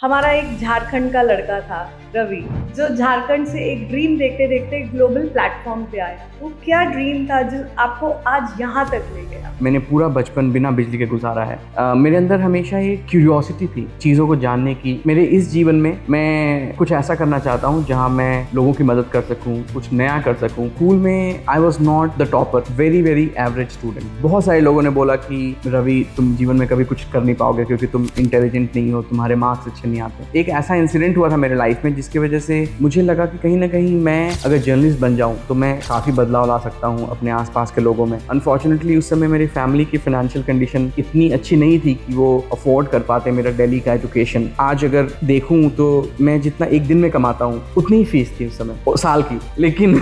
हमारा एक झारखंड का लड़का था रवि, जो झारखंड से एक ड्रीम देखते देखते ग्लोबल प्लेटफॉर्म पे आया। वो क्या ड्रीम था जो आपको आज यहाँ तक ले गया? मैंने पूरा बचपन बिना बिजली के गुजारा है। मेरे अंदर हमेशा एक क्यूरियोसिटी थी चीज़ों को जानने की। मेरे इस जीवन में मैं कुछ ऐसा करना चाहता हूँ जहाँ मैं लोगों की मदद कर सकूँ, कुछ नया कर सकूँ। स्कूल में I was not the topper, very very average student. बहुत सारे लोगों ने बोला कि रवि तुम जीवन में कभी कुछ कर नहीं पाओगे क्योंकि तुम इंटेलिजेंट नहीं हो, तुम्हारे मार्क्स अच्छे नहीं आते। एक ऐसा इंसिडेंट हुआ था मेरे लाइफ में जिसकी वजह से मुझे लगा कि कहीं ना कहीं मैं अगर जर्नलिस्ट बन जाऊं तो मैं काफ़ी बदलाव ला सकता हूं अपने आसपास के लोगों में। अनफॉर्चुनेटली उस समय मेरी फैमिली की फाइनेंशियल कंडीशन इतनी अच्छी नहीं थी कि वो अफोर्ड कर पाते मेरा दिल्ली का एजुकेशन। आज अगर देखूं तो मैं जितना एक दिन में कमाता हूं उतनी ही फीस थी उस समय साल की। लेकिन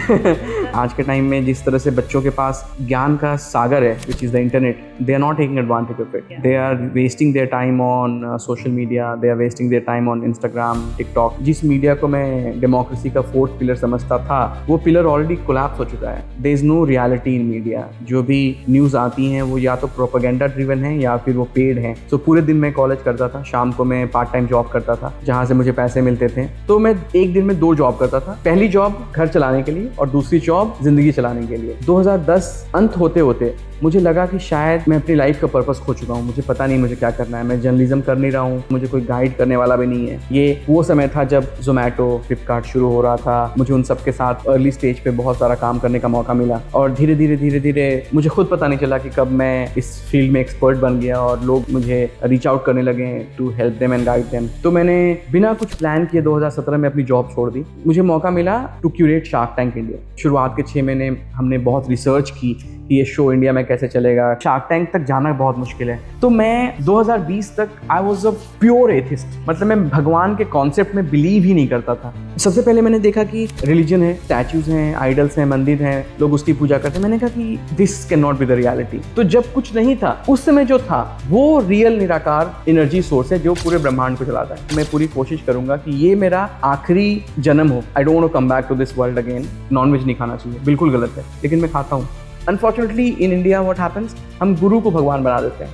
आज के टाइम में जिस तरह से बच्चों के पास ज्ञान का सागर है, which is the internet, they are not taking advantage of it. They are wasting their time on social media, they are wasting their time on Instagram, TikTok. जिस मीडिया को मैं डेमोक्रेसी का फोर्थ पिलर समझता था, वो pillar already collapse हो चुका है। There is no reality in media. जो भी न्यूज़ आती हैं वो या तो प्रोपेगेंडा ड्रिवन है या फिर वो पेड है। तो पूरे दिन मैं कॉलेज करता था, शाम को मैं पार्ट टाइम जॉब करता था जहाँ से मुझे पैसे मिलते थे। तो मैं एक दिन में 2 जॉब करता था। पहली जॉब घर चलाने के लिए और दूसरी जॉब जिंदगी चलाने के लिए। 2010 अंत होते होते मुझे लगा कि शायद मैं अपनी लाइफ का पर्पस खो चुका हूँ। मुझे पता नहीं मुझे क्या करना है। मैं जर्नलिज्म कर नहीं रहा हूँ, मुझे कोई गाइड करने वाला भी नहीं है। ये वो समय था जब जोमेटो, फ्लिपकार्ट शुरू हो रहा था। मुझे उन सब के साथ अर्ली स्टेज पे बहुत सारा काम करने का मौका मिला और धीरे धीरे मुझे खुद पता नहीं चला कि कब मैं इस फील्ड में एक्सपर्ट बन गया और लोग मुझे रीच आउट करने लगे to help them and guide them. तो मैंने बिना कुछ प्लान किए 2017 में अपनी जॉब छोड़ दी। मुझे मौका मिला to curate Shark Tank India. शुरुआत के 6 महीने हमने बहुत रिसर्च की कि ये शो इंडिया में कैसे चलेगा। शार्क टैंक तक जाना बहुत मुश्किल है। तो मैं 2020 तक I was a pure atheist, मतलब मैं भगवान के कॉन्सेप्ट में बिलीव ही नहीं करता था। सबसे पहले मैंने देखा कि रिलीजन है, स्टैचूज हैं, आइडल्स हैं, मंदिर हैं, लोग उसकी पूजा करते हैं। मैंने कहा कि this can not be the reality. तो जब कुछ नहीं था उस समय जो था वो रियल निराकार एनर्जी सोर्स है जो पूरे ब्रह्मांड को चलाता है। मैं पूरी कोशिश करूंगा कि ये मेरा आखिरी जन्म हो। I don't want to come back to this world again. Nonveg नहीं खाना चाहिए, बिल्कुल गलत है, लेकिन मैं खाता हूँ। Unfortunately in India what happens, हम गुरु को भगवान बना देते हैं,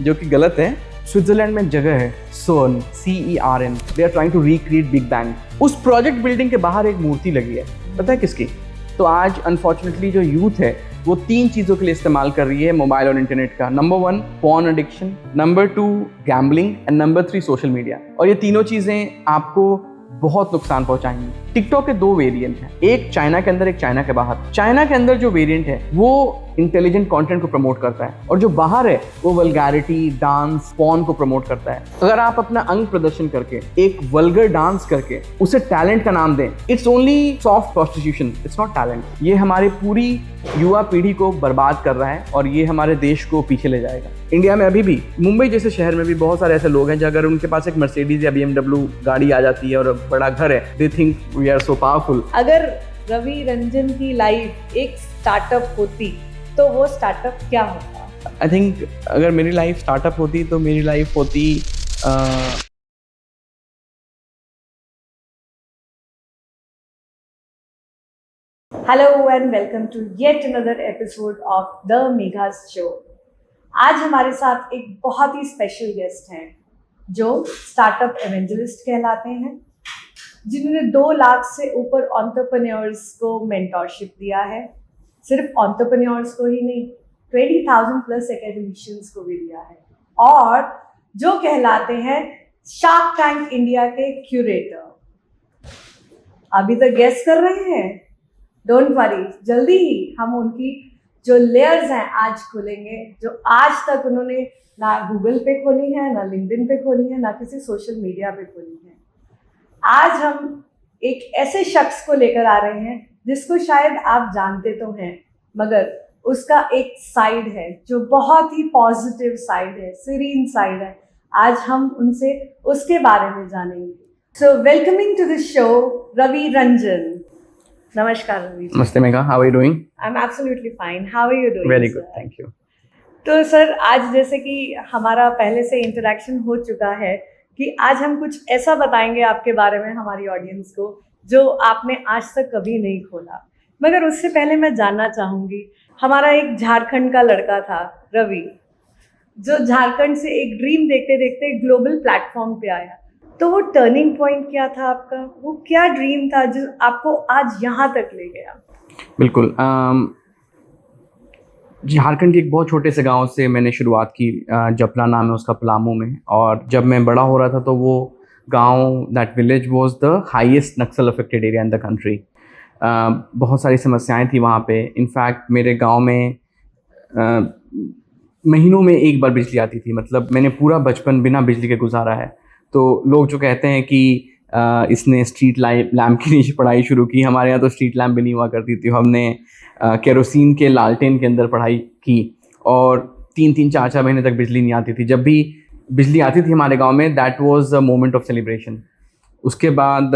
जो कि गलत है। स्विट्जरलैंड में एक जगह है CERN, CERN, they are trying to recreate big bang. उस प्रोजेक्ट बिल्डिंग के बाहर एक मूर्ति लगी है, पता है किसकी? तो आज अनफॉर्चुनेटली जो यूथ है वो 3 चीज़ों के लिए इस्तेमाल कर रही है मोबाइल और इंटरनेट का। Number 1 porn addiction, number 2 gambling and number 3 social media. और ये तीनों चीज़ें आपको बहुत नुकसान पहुंचाएंगी। टिकटॉक के 2 वेरिएंट हैं, एक चाइना के अंदर, एक चाइना के बाहर। चाइना के अंदर जो वेरिएंट है वो इंटेलिजेंट कंटेंट को प्रमोट करता है और जो बाहर है वो वल्गैरिटी, डांस, पॉर्न को प्रमोट करता है। अगर आप अपना अंग प्रदर्शन करके एक वल्गर डांस करके उसे टैलेंट का नाम दें, it's only soft prostitution, it's not talent. ये हमारी पूरी युवा पीढ़ी को बर्बाद कर रहा है और ये हमारे देश को पीछे ले जाएगा। इंडिया में अभी भी मुंबई जैसे शहर में भी बहुत सारे ऐसे लोग हैं जो अगर उनके पास एक मर्सिडीज या BMW गाड़ी आ जाती है और बड़ा घर है, they think we are so powerful. अगर रवि रंजन की लाइफ एक स्टार्टअप होती तो वो स्टार्टअप क्या होता? आई थिंक अगर मेरी लाइफ स्टार्टअप होती तो मेरी लाइफ होती hello and welcome to yet another episode of the Megha's show. आज हमारे साथ एक बहुत ही स्पेशल गेस्ट हैं जो स्टार्टअप एवेंजलिस्ट कहलाते हैं, जिन्होंने 2 लाख से ऊपर एंटरप्रेन्योर्स को मेंटरशिप दिया है। सिर्फ एंटरप्रेन्योर्स को ही नहीं, 20,000 प्लस एकेडमिशियंस को भी दिया है, और जो कहलाते हैं शार्क टैंक इंडिया के क्यूरेटर। अभी तक गेस कर रहे हैं? डोंट वरी, जल्दी ही हम उनकी जो लेयर्स हैं आज खोलेंगे, जो आज तक उन्होंने ना गूगल पे खोली है, ना लिंक्डइन पे खोली है, ना किसी सोशल मीडिया पे खोली है। आज हम एक ऐसे शख्स को लेकर आ रहे हैं जिसको शायद आप जानते तो हैं, मगर उसका एक साइड है जो बहुत ही पॉजिटिव साइड है, सीरीन साइड है। आज हम उनसे उसके बारे में जानेंगे। So welcoming to the show Ravi Ranjan. नमस्कार रवि। नमस्ते Megha, how are you doing? I am absolutely fine, how are you doing? Very good, thank you. तो सर, आज जैसे कि हमारा पहले से इंटरेक्शन हो चुका है कि आज हम कुछ ऐसा बताएंगे आपके बारे में हमारी ऑडियंस को जो आपने आज तक कभी नहीं खोला। मगर उससे पहले मैं जानना चाहूँगी, हमारा एक झारखंड का लड़का था रवि, जो झारखंड से एक ड्रीम देखते देखते ग्लोबल प्लेटफॉर्म पे आया। तो वो टर्निंग पॉइंट क्या था आपका? वो क्या ड्रीम था जो आपको आज यहाँ तक ले गया? बिल्कुल। झारखंड के एक बहुत छोटे से गांव से मैंने शुरुआत की। जपला नाम है उसका, पलामू में। और जब मैं बड़ा हो रहा था तो वो गांव, that village was the highest Naxal affected area in the country. बहुत सारी समस्याएं थी वहाँ पे। इनफैक्ट मेरे गांव में महीनों में एक बार बिजली आती थी। मतलब मैंने पूरा बचपन बिना बिजली के गुजारा है। तो लोग जो कहते हैं कि इसने स्ट्रीट लैम्प के नीचे पढ़ाई शुरू की, हमारे यहाँ तो स्ट्रीट लैम्प भी नहीं हुआ करती थी। हमने केरोसिन के लालटेन के अंदर पढ़ाई की और 3-3 4-4 महीने तक बिजली नहीं आती थी। जब भी बिजली आती थी हमारे गांव में, that was a moment of celebration. उसके बाद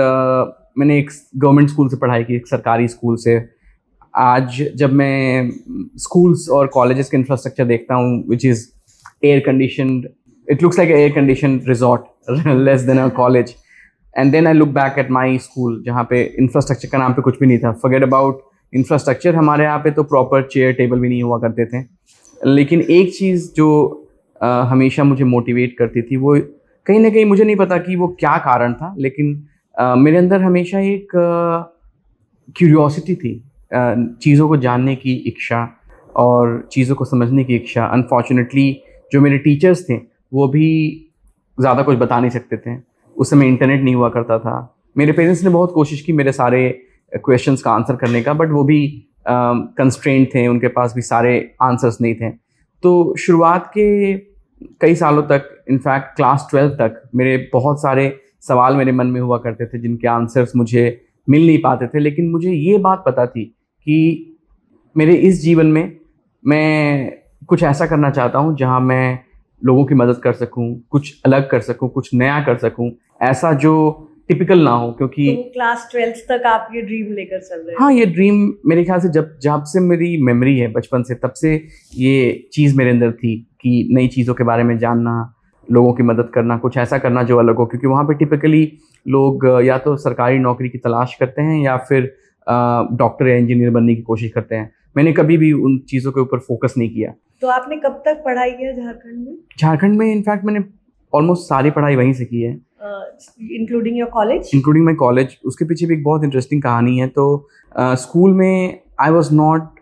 मैंने एक गवर्नमेंट स्कूल से पढ़ाई की, एक सरकारी स्कूल से। आज जब मैं स्कूल्स और कॉलेजेस के इंफ्रास्ट्रक्चर देखता हूँ, which is air conditioned, it looks like air conditioned resort less than a college. And then I look back at my school, जहाँ पे इंफ्रास्ट्रक्चर का नाम पे कुछ भी नहीं था। फॉरगेट अबाउट इंफ्रास्ट्रक्चर, हमारे यहाँ पे तो प्रॉपर चेयर टेबल भी नहीं हुआ करते थे। लेकिन एक चीज़ जो हमेशा मुझे मोटिवेट करती थी, वो कहीं ना कहीं, मुझे नहीं पता कि वो क्या कारण था, लेकिन मेरे अंदर हमेशा एक क्यूरियोसिटी थी, चीज़ों को जानने की इच्छा और चीज़ों को समझने की इच्छा। अनफॉर्चुनेटली जो मेरे टीचर्स थे वो भी ज़्यादा कुछ बता नहीं सकते थे। उस समय इंटरनेट नहीं हुआ करता था। मेरे पेरेंट्स ने बहुत कोशिश की मेरे सारे क्वेश्चंस का आंसर करने का, बट वो भी कंस्ट्रेंट थे, उनके पास भी सारे आंसर्स नहीं थे। तो शुरुआत के कई सालों तक, इनफैक्ट क्लास 12 तक, मेरे बहुत सारे सवाल मेरे मन में हुआ करते थे जिनके आंसर्स मुझे मिल नहीं पाते थे। लेकिन मुझे ये बात पता थी कि मेरे इस जीवन में मैं कुछ ऐसा करना चाहता हूँ जहाँ मैं लोगों की मदद कर सकूँ, कुछ अलग कर सकूँ, कुछ नया कर सकूँ, ऐसा जो टिपिकल ना हो। क्योंकि तो क्लास 12th तक आप ये ड्रीम लेकर चल रहे हैं? हाँ, ये ड्रीम मेरे ख्याल से जब से मेरी मेमोरी है बचपन से, तब से ये चीज़ मेरे अंदर थी कि नई चीज़ों के बारे में जानना, लोगों की मदद करना, कुछ ऐसा करना जो अलग हो। क्योंकि वहाँ पे टिपिकली लोग या तो सरकारी नौकरी की तलाश करते हैं या फिर डॉक्टर या इंजीनियर बनने की कोशिश करते हैं। मैंने कभी भी उन चीज़ों के ऊपर फोकस नहीं किया। तो आपने कब तक पढ़ाई किया झारखंड में? झारखंड में इनफैक्ट मैंने ऑलमोस्ट सारी पढ़ाई वहीं से की है, including your college? Including my college. उसके पीछे भी एक बहुत इंटरेस्टिंग कहानी है। तो स्कूल में I was not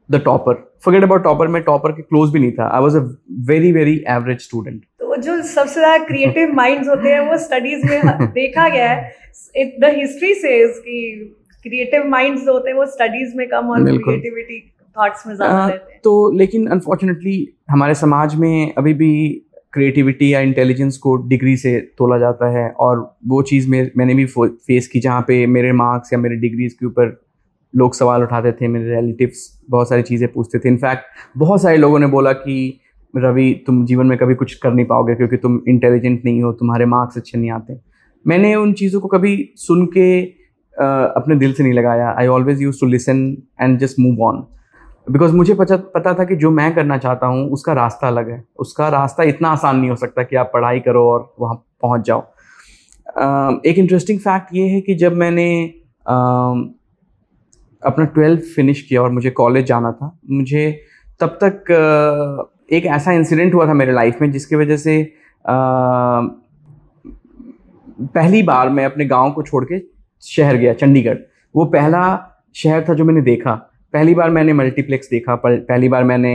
the topper. Forget about topper, मैं टॉपर के क्लोज भी नहीं था। I was a very very average student. तो जो सबसे ज़्यादा क्रिएटिव माइंड्स होते हैं वो स्टडीज में देखा गया है। द हिस्ट्री सेज कि क्रिएटिव माइंड्स जो होते हैं वो स्टडीज में कम और क्रिएटिविटी थॉट्स में ज़्यादा रहते हैं। तो लेकिन अनफॉर्चुनेटली हमारे समाज में अभी भी क्रिएटिविटी या इंटेलिजेंस को डिग्री से तोला जाता है। और वो चीज़ मैंने भी फेस की, जहाँ पे मेरे मार्क्स या मेरे डिग्रीज के ऊपर लोग सवाल उठाते थे। मेरे रिलेटिव्स बहुत सारी चीज़ें पूछते थे। इनफैक्ट बहुत सारे लोगों ने बोला कि रवि, तुम जीवन में कभी कुछ कर नहीं पाओगे क्योंकि तुम इंटेलिजेंट नहीं हो, तुम्हारे मार्क्स अच्छे नहीं आते। मैंने उन चीज़ों को कभी सुन के अपने दिल से नहीं लगाया। I always use to listen and just move on, because मुझे पता था कि जो मैं करना चाहता हूँ उसका रास्ता अलग है। उसका रास्ता इतना आसान नहीं हो सकता कि आप पढ़ाई करो और वहाँ पहुँच जाओ। एक इंटरेस्टिंग फैक्ट ये है कि जब मैंने अपना 12th फिनिश किया और मुझे कॉलेज जाना था, मुझे तब तक एक ऐसा इंसिडेंट हुआ था मेरे लाइफ में जिसकी वजह से पहली बार मैं अपने गांव को छोड़ के शहर गया, चंडीगढ़। वो पहला शहर था जो मैंने देखा। पहली बार मैंने मल्टीप्लेक्स देखा, पहली बार मैंने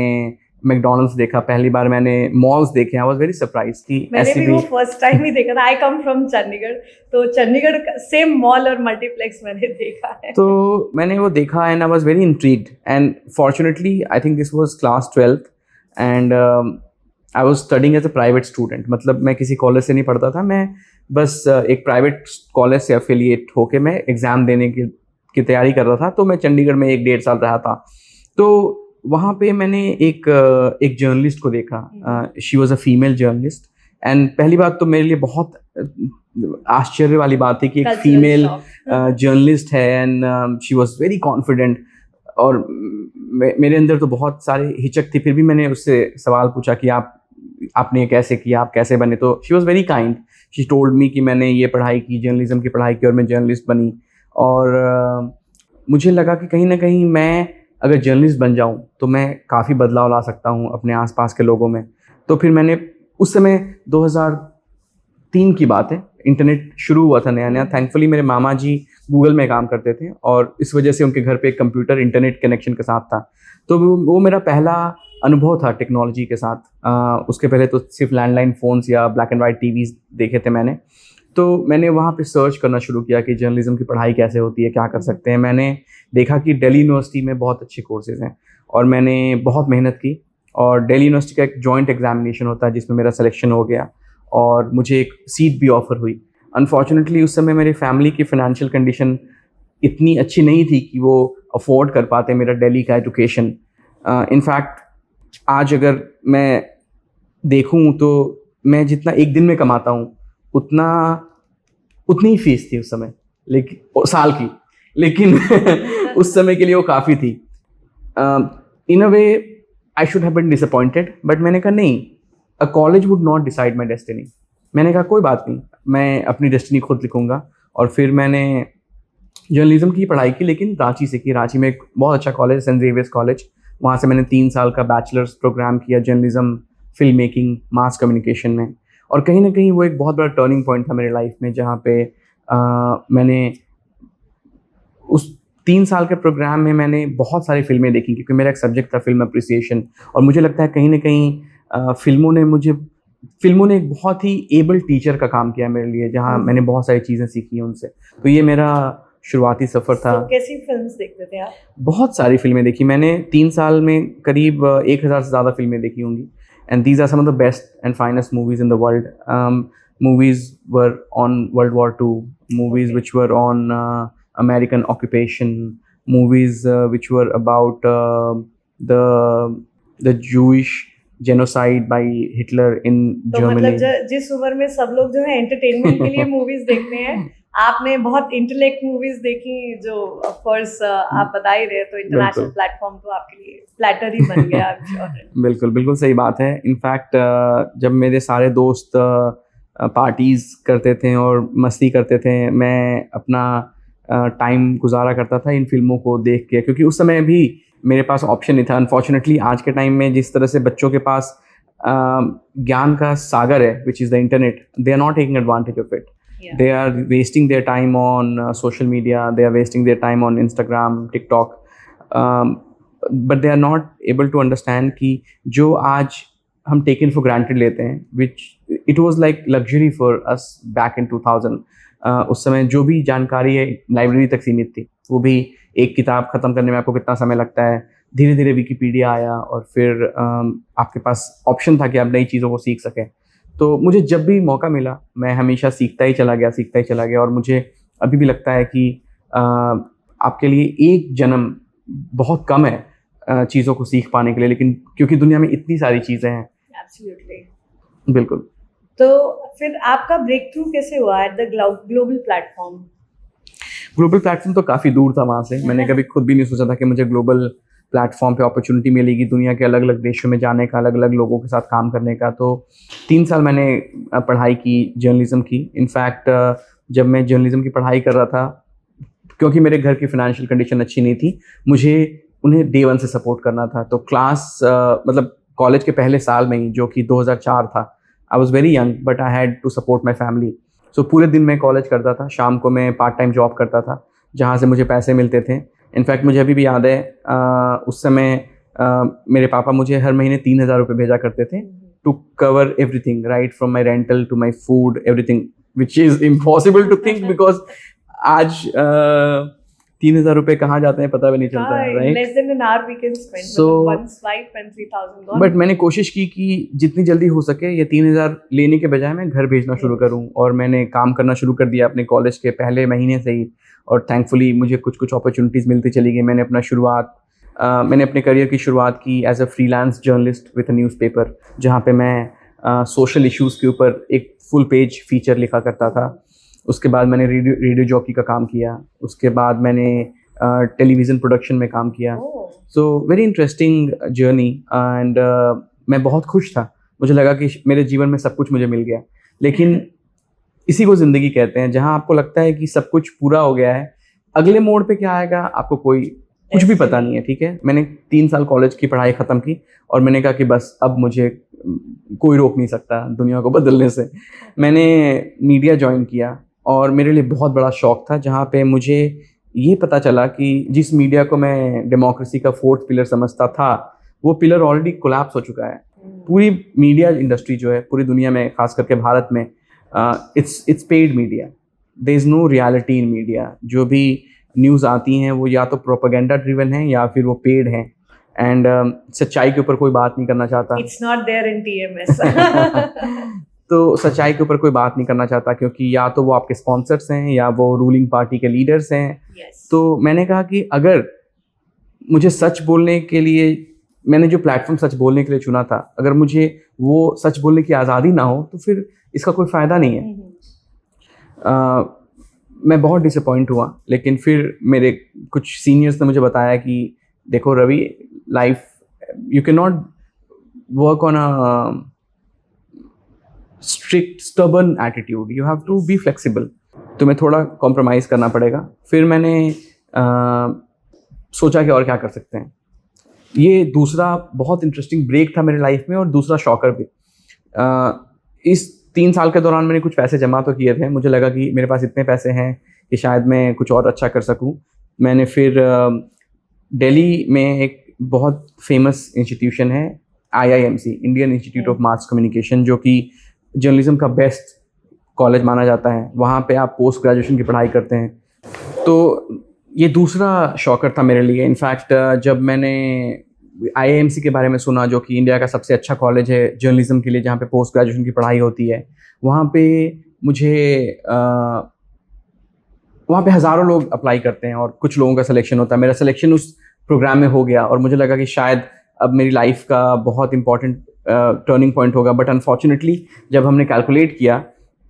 मैकडॉनल्ड्स देखा, पहली बार मैंने मॉल्स देखे। आई वाज वेरी सरप्राइज कि मैंने भी वो फर्स्ट टाइम ही देखा था। आई कम फ्रॉम चंडीगढ़, तो चंडीगढ़ सेम मॉल और मल्टीप्लेक्स मैंने देखा है। तो मैंने वो देखा and I was very intrigued. And fortunately I think this was class 12th and I was studying as a private student. मतलब मैं किसी कॉलेज से नहीं पढ़ता था, मैं बस एक प्राइवेट कॉलेज से एफिलिएट होके मैं एग्ज़ाम देने की तैयारी कर रहा था। तो मैं चंडीगढ़ में 1-1.5 साल रहा था। तो वहाँ पे मैंने एक जर्नलिस्ट को देखा। She was a female journalist. And पहली बात तो मेरे लिए बहुत आश्चर्य वाली बात थी कि एक फीमेल जर्नलिस्ट है and she was very confident. और मेरे अंदर तो बहुत सारे हिचक थी, फिर भी मैंने उससे सवाल पूछा कि आपने कैसे किया, आप कैसे बने। तो she was very kind. She told me कि मैंने ये पढ़ाई की, जर्नलिज्म की पढ़ाई की और मैं जर्नलिस्ट बनी। और मुझे लगा कि कहीं ना कहीं मैं अगर जर्नलिस्ट बन जाऊं तो मैं काफ़ी बदलाव ला सकता हूं अपने आसपास के लोगों में। तो फिर मैंने उस समय 2003 की बात है, इंटरनेट शुरू हुआ था नया नया। थैंकफुली मेरे मामा जी गूगल में काम करते थे और इस वजह से उनके घर पे एक कंप्यूटर इंटरनेट कनेक्शन के साथ था। तो वो मेरा पहला अनुभव था टेक्नोलॉजी के साथ। उसके पहले तो सिर्फ लैंडलाइन फ़ोन्स या ब्लैक एंड वाइट टीवीज़ देखे थे मैंने। तो मैंने वहाँ पे सर्च करना शुरू किया कि जर्नलिज्म की पढ़ाई कैसे होती है, क्या कर सकते हैं। मैंने देखा कि दिल्ली यूनिवर्सिटी में बहुत अच्छे कोर्सेज़ हैं और मैंने बहुत मेहनत की और दिल्ली यूनिवर्सिटी का एक जॉइंट एग्जामिनेशन होता है जिसमें मेरा सिलेक्शन हो गया और मुझे एक सीट भी ऑफ़र हुई। अनफॉर्चुनेटली उस समय मेरी फैमिली की फ़ाइनेंशियल कंडीशन इतनी अच्छी नहीं थी कि वो अफोर्ड कर पाते मेरा दिल्ली का एजुकेशन। इनफैक्ट आज अगर मैं देखूं तो मैं जितना एक दिन में कमाता हूं उतनी ही फीस थी उस समय, लेकिन साल की, लेकिन उस समय के लिए वो काफ़ी थी। In a way I should have been disappointed, but मैंने कहा नहीं, a college would not decide my destiny. मैंने कहा कोई बात नहीं, मैं अपनी डेस्टिनी खुद लिखूंगा। और फिर मैंने जर्नलिज्म की पढ़ाई की, लेकिन रांची से की। रांची में एक बहुत अच्छा कॉलेज, सेंट जेवियर्स कॉलेज, वहाँ से मैंने 3 साल का बैचलर्स प्रोग्राम किया journalism, film making, mass communication में। और कहीं ना कहीं वो एक बहुत बड़ा टर्निंग पॉइंट था मेरे लाइफ में, जहाँ पे मैंने उस 3 साल के प्रोग्राम में मैंने बहुत सारी फिल्में देखी, क्योंकि मेरा एक सब्जेक्ट था फिल्म अप्रिसिएशन। और मुझे लगता है कहीं ना कहीं फिल्मों ने एक बहुत ही एबल टीचर का काम किया मेरे लिए, जहाँ मैंने बहुत सारी चीज़ें सीखी हैं उनसे। तो ये मेरा शुरुआती सफ़र था। तो कैसी फिल्म्स देखते थे आप? बहुत सारी फिल्में देखी मैंने 3 साल में, करीब 1000 से ज़्यादा फिल्में देखी होंगी। And these are some of the best and finest movies in the world. Movies were on world war II, movies which were on American occupation, movies which were about the Jewish genocide by Hitler in Germany. तो मतलब जिस उम्र में सब लोग जो है entertainment के लिए मूवीज देखते हैं, आपने बहुत इंटेलेक्ट मूवीज देखी, जो ऑफ कोर्स आप बता ही रहे, तो इंटरनेशनल प्लेटफॉर्म तो आपके लिए प्लेटर ही बन गया। बिल्कुल बिल्कुल सही बात है। इनफैक्ट जब मेरे सारे दोस्त पार्टीज करते थे और मस्ती करते थे, मैं अपना टाइम गुजारा करता था इन फिल्मों को देख के, क्योंकि उस समय भी मेरे पास ऑप्शन नहीं था। अनफॉर्चुनेटली आज के टाइम में जिस तरह से बच्चों के पास ज्ञान का सागर है, which is the internet, they are not taking advantage of it. They are wasting their time on social media, they are wasting their time on Instagram, TikTok, but they are not able to understand कि जो आज हम taken for granted लेते हैं, which it was like luxury for us back in 2000। उस समय जो भी जानकारी है लाइब्रेरी तक सीमित थी, वो भी एक किताब ख़त्म करने में आपको कितना समय लगता है। धीरे धीरे विकिपीडिया आया और फिर आपके पास ऑप्शन था कि आप नई चीज़ों को सीख सकें। तो मुझे जब भी मौका मिला, मैं हमेशा सीखता ही चला गया। और मुझे अभी भी लगता है कि आपके लिए एक जन्म बहुत कम है चीज़ों को सीख पाने के लिए, लेकिन क्योंकि दुनिया में इतनी सारी चीज़ें हैं। एब्सोल्युटली, बिल्कुल। तो फिर आपका ब्रेक थ्रू कैसे हुआ at the global platform? Global platform तो काफ़ी दूर था वहाँ से। मैंने कभी खुद भी नहीं सोचा था कि मुझे ग्लोबल प्लेटफॉर्म पे अपॉर्चुनिटी मिलेगी, दुनिया के अलग अलग देशों में जाने का, अलग अलग लोगों के साथ काम करने का। तो 3 साल मैंने पढ़ाई की जर्नलिज्म की। इनफैक्ट जब मैं जर्नलिज्म की पढ़ाई कर रहा था, क्योंकि मेरे घर की फाइनेंशियल कंडीशन अच्छी नहीं थी, मुझे उन्हें डे 1 से सपोर्ट करना था। तो मतलब कॉलेज के पहले साल में ही, जो कि 2004 था, I was very young but I had to support my family. So पूरे दिन मैं कॉलेज करता था, शाम को मैं पार्ट टाइम जॉब करता था, जहाँ से मुझे पैसे मिलते थे। इनफैक्ट मुझे अभी भी याद है, उस समय मेरे पापा मुझे हर महीने 3000 रुपये भेजा करते थे to cover everything, right from my rental to my food, everything, which is impossible to think, because आज 3000 रुपये कहाँ जाते हैं पता भी नहीं चलता है, right? Less than an hour we can spend, So, one swipe and 3000 gone. But मैंने कोशिश की कि जितनी जल्दी हो सके ये 3000 लेने के बजाय मैं घर भेजना शुरू करूं, और मैंने काम करना शुरू कर दिया अपने कॉलेज के पहले महीने से ही। और थैंकफुली मुझे कुछ अपॉर्चुनिटीज़ मिलती चली गई। मैंने अपने करियर की शुरुआत की as a freelance journalist with a newspaper, जहाँ पे मैं सोशल इश्यूज़ के ऊपर एक फुल पेज फीचर लिखा करता था। उसके बाद मैंने रेडियो जॉकी का काम किया। उसके बाद मैंने टेलीविज़न प्रोडक्शन में काम किया। So very interesting journey, and मैं बहुत खुश था। मुझे लगा कि मेरे जीवन में सब कुछ मुझे मिल गया। लेकिन इसी को ज़िंदगी कहते हैं, जहाँ आपको लगता है कि सब कुछ पूरा हो गया है, अगले मोड़ पे क्या आएगा आपको कोई कुछ भी पता नहीं है, ठीक है। मैंने 3 साल कॉलेज की पढ़ाई ख़त्म की और मैंने कहा कि बस अब मुझे कोई रोक नहीं सकता दुनिया को बदलने से। मैंने मीडिया ज्वाइन किया और मेरे लिए बहुत बड़ा शौक था, जहाँ पे मुझे ये पता चला कि जिस मीडिया को मैं डेमोक्रेसी का 4th पिलर समझता था, वो पिलर ऑलरेडी कोलैप्स हो चुका है। पूरी मीडिया इंडस्ट्री जो है पूरी दुनिया में, खास करके भारत में, it's paid media. There is no reality in media. जो भी न्यूज़ आती हैं वो या तो प्रोपेगेंडा ड्रिवन है या फिर वो पेड हैं। एंड सच्चाई के ऊपर कोई बात नहीं करना चाहता। It's not there in TMS. तो सच्चाई के ऊपर कोई बात नहीं करना चाहता, क्योंकि या तो वो आपके स्पॉन्सर्स हैं या वो रूलिंग पार्टी के लीडर्स हैं। yes. तो मैंने कहा कि अगर मुझे सच बोलने के लिए, मैंने जो प्लेटफॉर्म सच बोलने के लिए चुना था, अगर मुझे वो सच बोलने की आज़ादी ना हो तो फिर इसका कोई फ़ायदा नहीं है। मैं बहुत डिसअपॉइंट हुआ, लेकिन फिर मेरे कुछ सीनियर्स ने मुझे बताया कि देखो Ravi, life you can not work on a strict stubborn attitude, you have to be flexible. तुम्हें थोड़ा कॉम्प्रोमाइज़ करना पड़ेगा। फिर मैंने सोचा कि और क्या कर सकते हैं। ये दूसरा बहुत इंटरेस्टिंग ब्रेक था मेरे लाइफ में और दूसरा शॉकर भी। इस 3 साल के दौरान मैंने कुछ पैसे जमा तो किए थे। मुझे लगा कि मेरे पास इतने पैसे हैं कि शायद मैं कुछ और अच्छा कर सकूं। मैंने फिर दिल्ली में एक बहुत फेमस इंस्टीट्यूशन है IIMC, Indian institute of mass communication, जो कि जर्नलिज्म का बेस्ट कॉलेज माना जाता है। वहाँ पे आप पोस्ट ग्रेजुएशन की पढ़ाई करते हैं। तो ये दूसरा शॉकर था मेरे लिए। इनफैक्ट जब मैंने IIMC के बारे में सुना, जो कि इंडिया का सबसे अच्छा कॉलेज है जर्नलिज्म के लिए, जहाँ पे पोस्ट ग्रेजुएशन की पढ़ाई होती है, वहाँ पे मुझे वहाँ पे हज़ारों लोग अप्लाई करते हैं और कुछ लोगों का सिलेक्शन होता है। मेरा सिलेक्शन उस प्रोग्राम में हो गया और मुझे लगा कि शायद अब मेरी लाइफ का बहुत इंपॉर्टेंट टर्निंग पॉइंट होगा। बट अनफॉर्चुनेटली जब हमने कैलकुलेट किया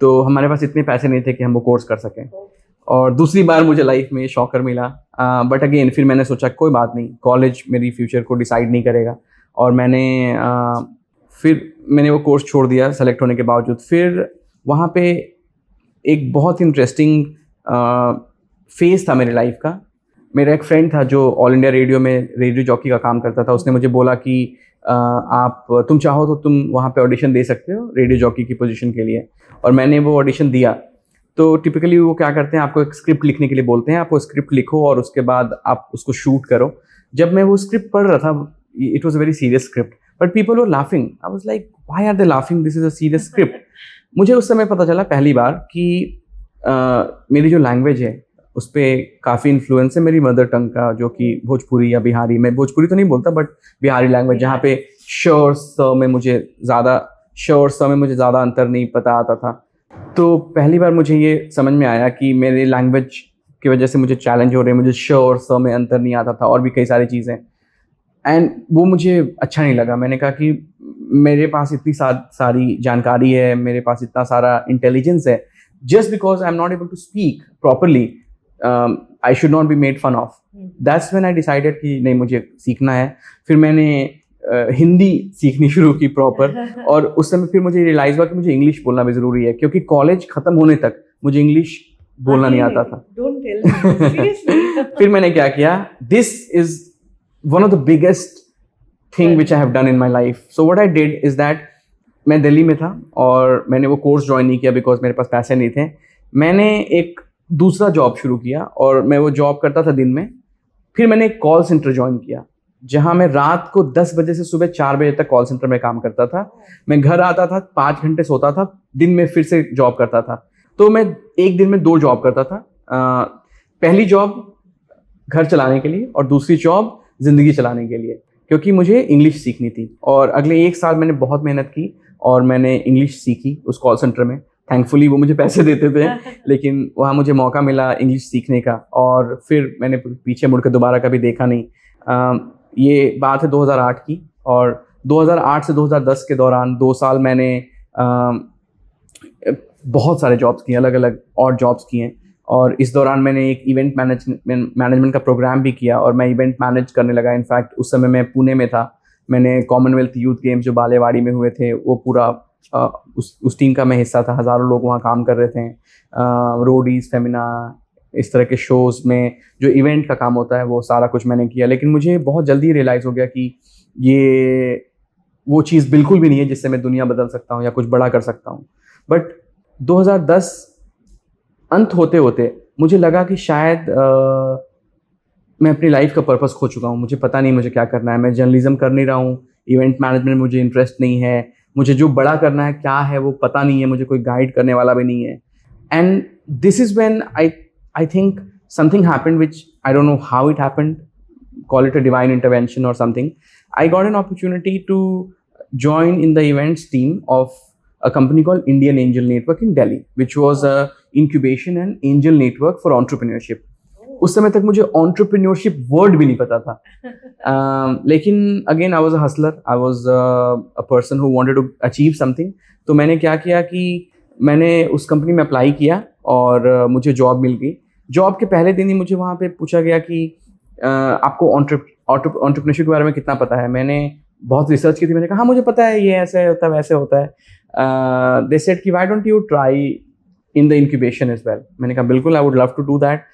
तो हमारे पास इतने पैसे नहीं थे कि हम वो कोर्स कर सकें। और दूसरी बार मुझे लाइफ में शॉकर मिला। बट अगेन फिर मैंने सोचा कोई बात नहीं, कॉलेज मेरी फ्यूचर को डिसाइड नहीं करेगा। और फिर मैंने वो कोर्स छोड़ दिया सेलेक्ट होने के बावजूद। फिर वहाँ पे एक बहुत इंटरेस्टिंग फेज़ था मेरी लाइफ का। मेरा एक फ्रेंड था जो ऑल इंडिया रेडियो में रेडियो जॉकी का काम करता था। उसने मुझे बोला कि तुम चाहो तो तुम वहाँ पे ऑडिशन दे सकते हो रेडियो जॉकी की पोजीशन के लिए। और मैंने वो ऑडिशन दिया। तो टिपिकली वो क्या करते हैं, आपको एक स्क्रिप्ट लिखने के लिए बोलते हैं। आप वो स्क्रिप्ट लिखो और उसके बाद आप उसको शूट करो। जब मैं वो स्क्रिप्ट पढ़ रहा था, it was a very serious script, but people were laughing. I was like, why are they laughing, this is a serious script. मुझे उस समय पता चला पहली बार कि मेरी जो लैंग्वेज है उस पर काफ़ी इन्फ्लुएंस है मेरी मदर टंग का, जो कि भोजपुरी या बिहारी। मैं भोजपुरी तो नहीं बोलता, बट बिहारी लैंग्वेज, जहाँ पे श और स में मुझे ज़्यादा अंतर नहीं पता आता था। तो पहली बार मुझे ये समझ में आया कि मेरे लैंग्वेज की वजह से मुझे चैलेंज हो रहे हैं। मुझे श और स में अंतर नहीं आता था और भी कई सारी चीज़ें, एंड वो मुझे अच्छा नहीं लगा। मैंने कहा कि मेरे पास इतनी सारी जानकारी है, मेरे पास इतना सारा इंटेलिजेंस है, just because I'm not able to speak properly, I should not be made fun of. That's when I decided कि नहीं, मुझे सीखना है। फिर मैंने हिंदी सीखनी शुरू की प्रॉपर। और उस समय फिर मुझे रियलाइज हुआ कि मुझे इंग्लिश बोलना भी ज़रूरी है, क्योंकि कॉलेज ख़त्म होने तक मुझे इंग्लिश बोलना नहीं आता था। Don't tell me. Seriously? फिर मैंने क्या किया, this is one of the biggest thing which I have done in my life. So what I did is that मैं दिल्ली में था और मैंने वो कोर्स ज्वाइन नहीं किया बिकॉज मेरे पास पैसे नहीं थे। मैंने एक दूसरा जॉब शुरू किया और मैं वो जॉब करता था दिन में। फिर मैंने एक कॉल सेंटर ज्वाइन किया, जहां मैं रात को 10 बजे से सुबह 4 बजे तक कॉल सेंटर में काम करता था। मैं घर आता था, 5 घंटे सोता था, दिन में फिर से जॉब करता था। तो मैं एक दिन में 2 जॉब करता था। पहली जॉब घर चलाने के लिए और दूसरी जॉब जिंदगी चलाने के लिए, क्योंकि मुझे इंग्लिश सीखनी थी। और अगले 1 साल मैंने बहुत मेहनत की और मैंने इंग्लिश सीखी उस कॉल सेंटर में। थैंकफुली वो मुझे पैसे देते थे, लेकिन वहाँ मुझे मौका मिला इंग्लिश सीखने का। और फिर मैंने पीछे मुड़ के दोबारा कभी देखा नहीं। ये बात है 2008 की। और 2008 से 2010 के दौरान 2 साल मैंने बहुत सारे जॉब्स किए, अलग अलग और जॉब्स किए। और इस दौरान मैंने एक इवेंट मैनेजमेंट का प्रोग्राम भी किया और मैं इवेंट मैनेज करने लगा। इनफैक्ट उस समय मैं पुणे में था। मैंने कॉमनवेल्थ यूथ गेम्स जो बालेवाड़ी में हुए थे, वो पूरा उस टीम का मैं हिस्सा था। हज़ारों लोग वहाँ काम कर रहे थे, रोडीज, फेमिना, इस तरह के शोज़ में जो इवेंट का काम होता है वो सारा कुछ मैंने किया। लेकिन मुझे बहुत जल्दी रियलाइज़ हो गया कि ये वो चीज़ बिल्कुल भी नहीं है जिससे मैं दुनिया बदल सकता हूँ या कुछ बड़ा कर सकता हूँ। बट 2010 अंत होते होते मुझे लगा कि शायद मैं अपनी लाइफ का पर्पस खो चुका हूँ। मुझे पता नहीं मुझे क्या करना है। मैं जर्नलिज्म कर नहीं रहा हूँ, इवेंट मैनेजमेंट में मुझे इंटरेस्ट नहीं है, मुझे जो बड़ा करना है क्या है वो पता नहीं है, मुझे कोई गाइड करने वाला भी नहीं है। And this is when I think something happened which I don't know how it happened, call it a divine intervention or something. I got an opportunity to join in the events team of a company called Indian Angel Network in Delhi, which was a incubation and angel network for entrepreneurship. उस समय तक मुझे entrepreneurship word भी नहीं पता था। लेकिन again I was a hustler, I was a person who wanted to achieve something. तो मैंने क्या किया कि मैंने उस कंपनी में अप्लाई किया और मुझे जॉब मिल गई। जॉब के पहले दिन ही मुझे वहाँ पे पूछा गया कि आपको एंटरप्रेन्योरशिप के बारे में कितना पता है। मैंने बहुत रिसर्च की थी, मैंने कहा हाँ मुझे पता है, ये ऐसे होता है वैसे होता है। दे सेड कि why don't you try in the incubation as well. मैंने कहा बिल्कुल, I would love to do that.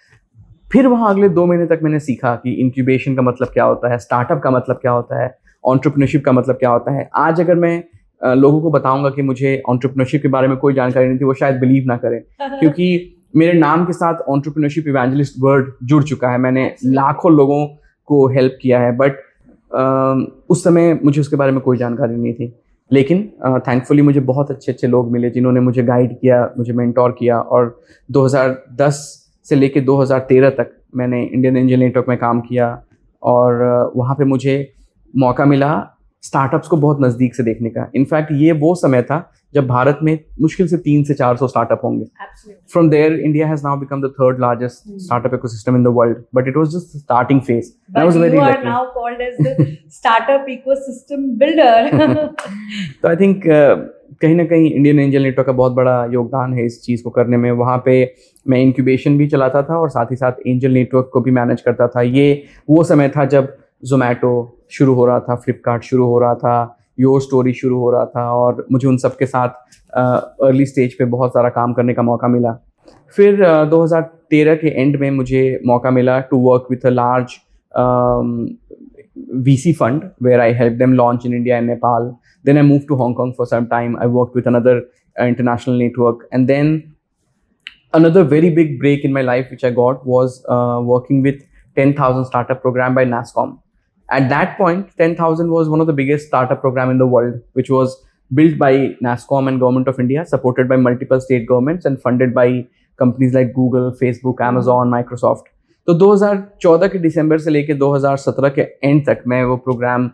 फिर वहाँ अगले 2 महीने तक मैंने सीखा कि इंक्यूबेशन का मतलब क्या होता है, स्टार्टअप का मतलब क्या होता है, एंटरप्रेन्योरशिप का मतलब क्या होता है। आज अगर मैं लोगों को बताऊंगा कि मुझे एंटरप्रेन्योरशिप के बारे में कोई जानकारी नहीं थी, वो शायद बिलीव ना करें, क्योंकि मेरे नाम के साथ एंटरप्रेन्योरशिप इवेंजलिस्ट वर्ड जुड़ चुका है। मैंने लाखों लोगों को हेल्प किया है, बट उस समय मुझे उसके बारे में कोई जानकारी नहीं थी। लेकिन थैंकफुली मुझे बहुत अच्छे अच्छे लोग मिले जिन्होंने मुझे गाइड किया, मुझे मेंटोर किया। और 2010 से लेके 2013 तक मैंने इंडियन एंजल नेटवर्क में काम किया और वहाँ पे मुझे मौका मिला स्टार्टअप्स को बहुत नज़दीक से देखने का। इनफैक्ट ये वो समय था जब भारत में मुश्किल से 300 से 400 स्टार्टअप होंगे। From there, India has now become the third largest startup ecosystem in the world, but it was just the starting phase. But I was very lucky. You are now called as the startup ecosystem builder. तो I think कहीं ना कहीं Indian angel network का बहुत बड़ा योगदान है इस चीज़ को करने में। वहाँ पे मैं इंक्यूबेशन भी चलाता था और साथ ही साथ एंजल नेटवर्क को भी मैनेज करता था। ये वो समय था जब जोमेटो शुरू हो रहा था, फ्लिपकार्ट शुरू हो रहा था, योर स्टोरी शुरू हो रहा था, और मुझे उन सब के साथ अर्ली स्टेज पे बहुत सारा काम करने का मौका मिला। फिर 2013 के एंड में मुझे मौका मिला to work with a large VC fund where I helped them launch in India and Nepal. Then I moved to Hong Kong for some time. I worked with another international network, and then another very big break in my life which I got was working with 10,000 startup program by NASSCOM. At that point, 10,000 was one of the biggest startup program in the world, which was built by NASSCOM and Government of India, supported by multiple state governments and funded by companies like Google, Facebook, Amazon, Microsoft. तो 2014 के दिसंबर से लेके 2017 के and तक मैं वो programme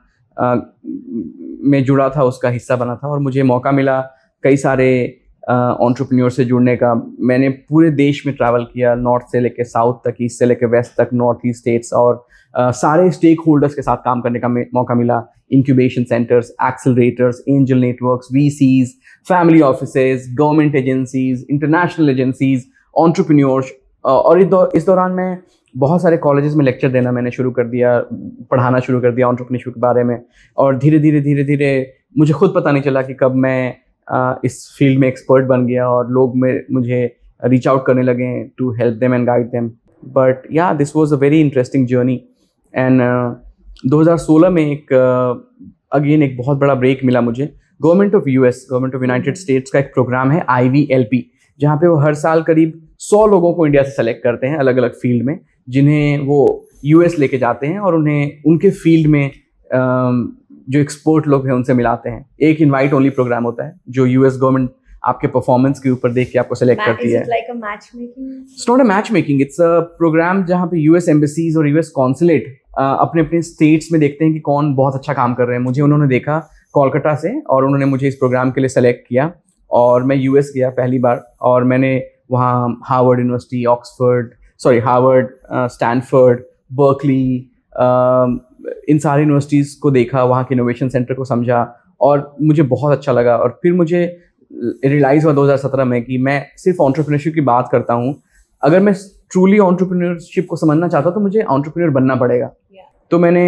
में जुड़ा था, उसका हिस्सा बना था, और मुझे मौका मिला कई सारे एंटरप्रेन्योर से जुड़ने का। मैंने पूरे देश में ट्रैवल किया, नॉर्थ से लेके साउथ तक, ईस्ट से लेके वेस्ट तक, नॉर्थ ईस्ट स्टेट्स, और सारे स्टेक होल्डर्स के साथ काम करने का मौका मिला। Incubation centres, accelerators, angel networks, VCs, family offices, government agencies, international agencies, entrepreneurs. और इस दौरान मैं बहुत सारे कॉलेजेस में लेक्चर देना मैंने शुरू कर दिया, पढ़ाना शुरू कर दिया एंटरप्रेन्योरशिप के बारे में। और धीरे धीरे मुझे खुद पता नहीं चला कि कब मैं इस फील्ड में एक्सपर्ट बन गया और लोग मुझे रीच आउट करने लगे to help them and guide them. But ya this was a very interesting journey. And 2016 में एक बहुत बड़ा ब्रेक मिला मुझे। गवर्नमेंट ऑफ यूनाइटेड स्टेट्स का एक प्रोग्राम है IVLP, जहाँ पे वो हर साल करीब 100 लोगों को इंडिया से सेलेक्ट करते हैं अलग अलग फील्ड में, जिन्हें वो US लेके जाते हैं और उन्हें उनके फील्ड में जो एक्सपर्ट लोग हैं उनसे मिलाते हैं। एक इनवाइट ओनली प्रोग्राम होता है जो US गवर्नमेंट आपके परफॉर्मेंस के ऊपर देख के आपको सेलेक्ट करती है। It's not a match making, it's a program जहाँ पे US एम्बेसीज और US कॉन्सुलेट अपने अपने स्टेट्स में देखते हैं कि कौन बहुत अच्छा काम कर रहे हैं। मुझे उन्होंने देखा कोलकाता से और उन्होंने मुझे इस प्रोग्राम के लिए सेलेक्ट किया और मैं US गया पहली बार, और मैंने वहाँ Harvard university, Harvard, Stanford, Berkeley, इन सारी यूनिवर्सिटीज़ को देखा, वहाँ के इनोवेशन सेंटर को समझा और मुझे बहुत अच्छा लगा। और फिर मुझे रियलाइज़ हुआ 2017 में कि मैं सिर्फ एंटरप्रेन्योरशिप की बात करता हूँ, अगर मैं ट्रूली एंटरप्रेन्योरशिप को समझना चाहता हूँ तो मुझे एंटरप्रेन्योर बनना पड़ेगा। तो मैंने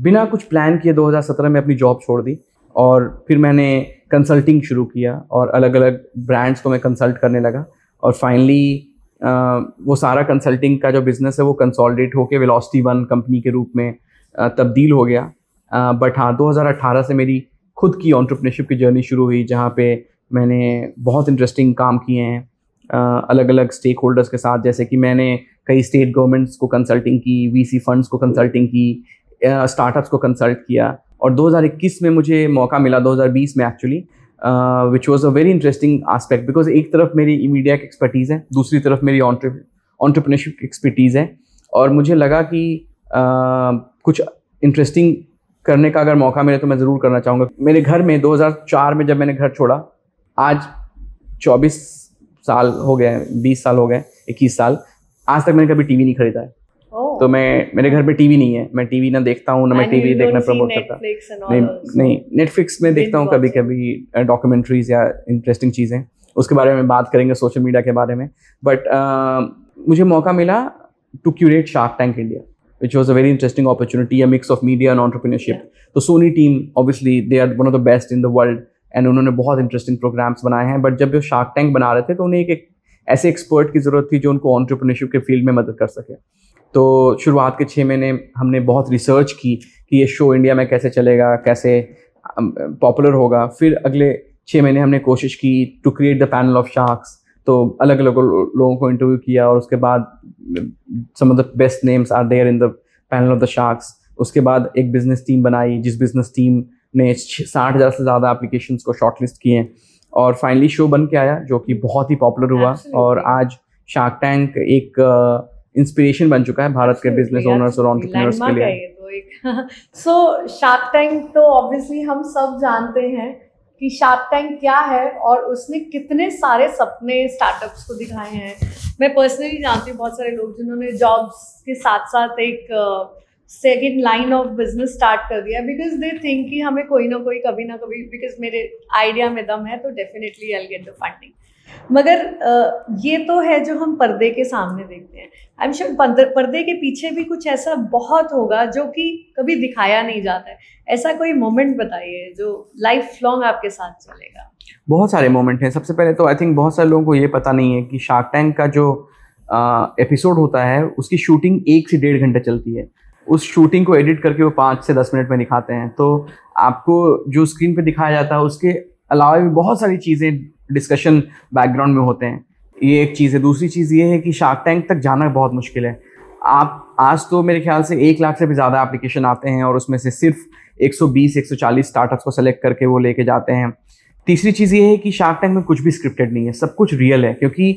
बिना कुछ प्लान किए 2017 में अपनी जॉब छोड़ दी और फिर मैंने कंसल्टिंग शुरू किया और अलग अलग ब्रांड्स को मैं कंसल्ट करने लगा। और फाइनली वो सारा कंसल्टिंग का जो बिजनेस है वो कंसोलिडेट होके वेलोसिटी वन कंपनी के रूप में तब्दील हो गया। बट हाँ, 2018 से मेरी खुद की एंटरप्रेन्योरशिप की जर्नी शुरू हुई, जहाँ पे मैंने बहुत इंटरेस्टिंग काम किए हैं अलग अलग स्टेक होल्डर्स के साथ। जैसे कि मैंने कई स्टेट गवर्नमेंट्स को कंसल्टिंग की, वीसी फंड्स को कंसल्टिंग की, स्टार्टअप्स को कंसल्ट किया। और 2021 में मुझे मौका मिला, 2020 में actually, which was a very interesting aspect, because एक तरफ मेरी मीडिया की एक्सपर्टीज़ है, दूसरी तरफ मेरी एंटरप्रेन्योरशिप की एक्सपर्टीज़ है। और मुझे लगा कि कुछ इंटरेस्टिंग करने का अगर मौका मिले तो मैं ज़रूर करना चाहूँगा। मेरे घर में 2004 में जब मैंने घर छोड़ा, आज 24 साल हो गए, 20 साल हो गए, 21 साल, आज तक मैंने कभी टीवी नहीं खरीदा है। तो मेरे घर पे टीवी नहीं है, मैं टीवी ना देखता हूँ, ना मैं टीवी देखना प्रमोट करता। नहीं, नेटफ्लिक्स में देखता हूँ कभी कभी डॉक्यूमेंट्रीज या इंटरेस्टिंग चीज़ें, उसके बारे में बात करेंगे, सोशल मीडिया के बारे में। बट मुझे मौका मिला to curate Shark Tank India, which was a very interesting opportunity, a mix of media and entrepreneurship. तो Sony team obviously they are one of the best in the world, and उन्होंने बहुत interesting programmes बनाए हैं। But जब वो shark tank बना रहे थे तो उन्हें एक ऐसे एक्सपर्ट की ज़रूरत थी जो उनको एंटरप्रेन्योरशिप के फील्ड में मदद कर सके। तो शुरुआत के 6 महीने हमने बहुत रिसर्च की कि ये शो इंडिया में कैसे चलेगा, कैसे पॉपुलर होगा। फिर अगले 6 महीने हमने कोशिश की to create the panel of sharks. तो अलग अलग लोगों को इंटरव्यू किया, और उसके बाद some of the best names are there in the panel of the sharks. उसके बाद एक बिजनेस टीम बनाई, जिस बिजनेस टीम ने 60,000 से ज़्यादा एप्लीकेशंस को शॉर्टलिस्ट किए, और फाइनली शो बन के आया जो कि बहुत ही पॉपुलर हुआ। और आज शार्क टैंक एक इंस्पिरेशन बन चुका है भारत के बिजनेस ओनर्स और एंटरप्रेन्योर्स के लिए। सो शार्क टैंक तो ऑब्वियसली हम सब जानते हैं कि शार्क टैंक क्या है, और उसने कितने सारे सपने स्टार्टअप्स को दिखाए हैं। मैं पर्सनली जानती हूँ बहुत सारे लोग जिन्होंने जॉब्स के साथ साथ एक second line of business start कर दिया, बिकॉज दे थिंक कि हमें कोई ना कोई कभी ना कभी, बिकॉज मेरे आइडिया में दम है तो definitely I will get the funding. मगर ये तो है जो हम पर्दे के सामने देखते हैं। आई एम श्योर पर्दे के पीछे भी कुछ ऐसा बहुत होगा जो कि कभी दिखाया नहीं जाता है। ऐसा कोई मोमेंट बताइए जो लाइफ लॉन्ग आपके साथ चलेगा। बहुत सारे मोमेंट हैं। सबसे पहले तो आई थिंक बहुत सारे लोगों को ये पता नहीं है कि शार्क टैंक का जो एपिसोड होता है उसकी शूटिंग 1 से 1.5 घंटे चलती है। उस शूटिंग को एडिट करके वो 5 से 10 मिनट में दिखाते हैं। तो आपको जो स्क्रीन पे दिखाया जाता है उसके अलावा भी बहुत सारी चीज़ें डिस्कशन बैकग्राउंड में होते हैं। ये एक चीज़ है। दूसरी चीज़ ये है कि शार्क टैंक तक जाना बहुत मुश्किल है। आप आज तो मेरे ख्याल से 1 लाख से भी ज़्यादा एप्लीकेशन आते हैं, और उसमें से सिर्फ 120-140 स्टार्टअप्स को सेलेक्ट करके वो लेके जाते हैं। तीसरी चीज़ ये है कि शार्क टैंक में कुछ भी स्क्रिप्टेड नहीं है, सब कुछ रियल है, क्योंकि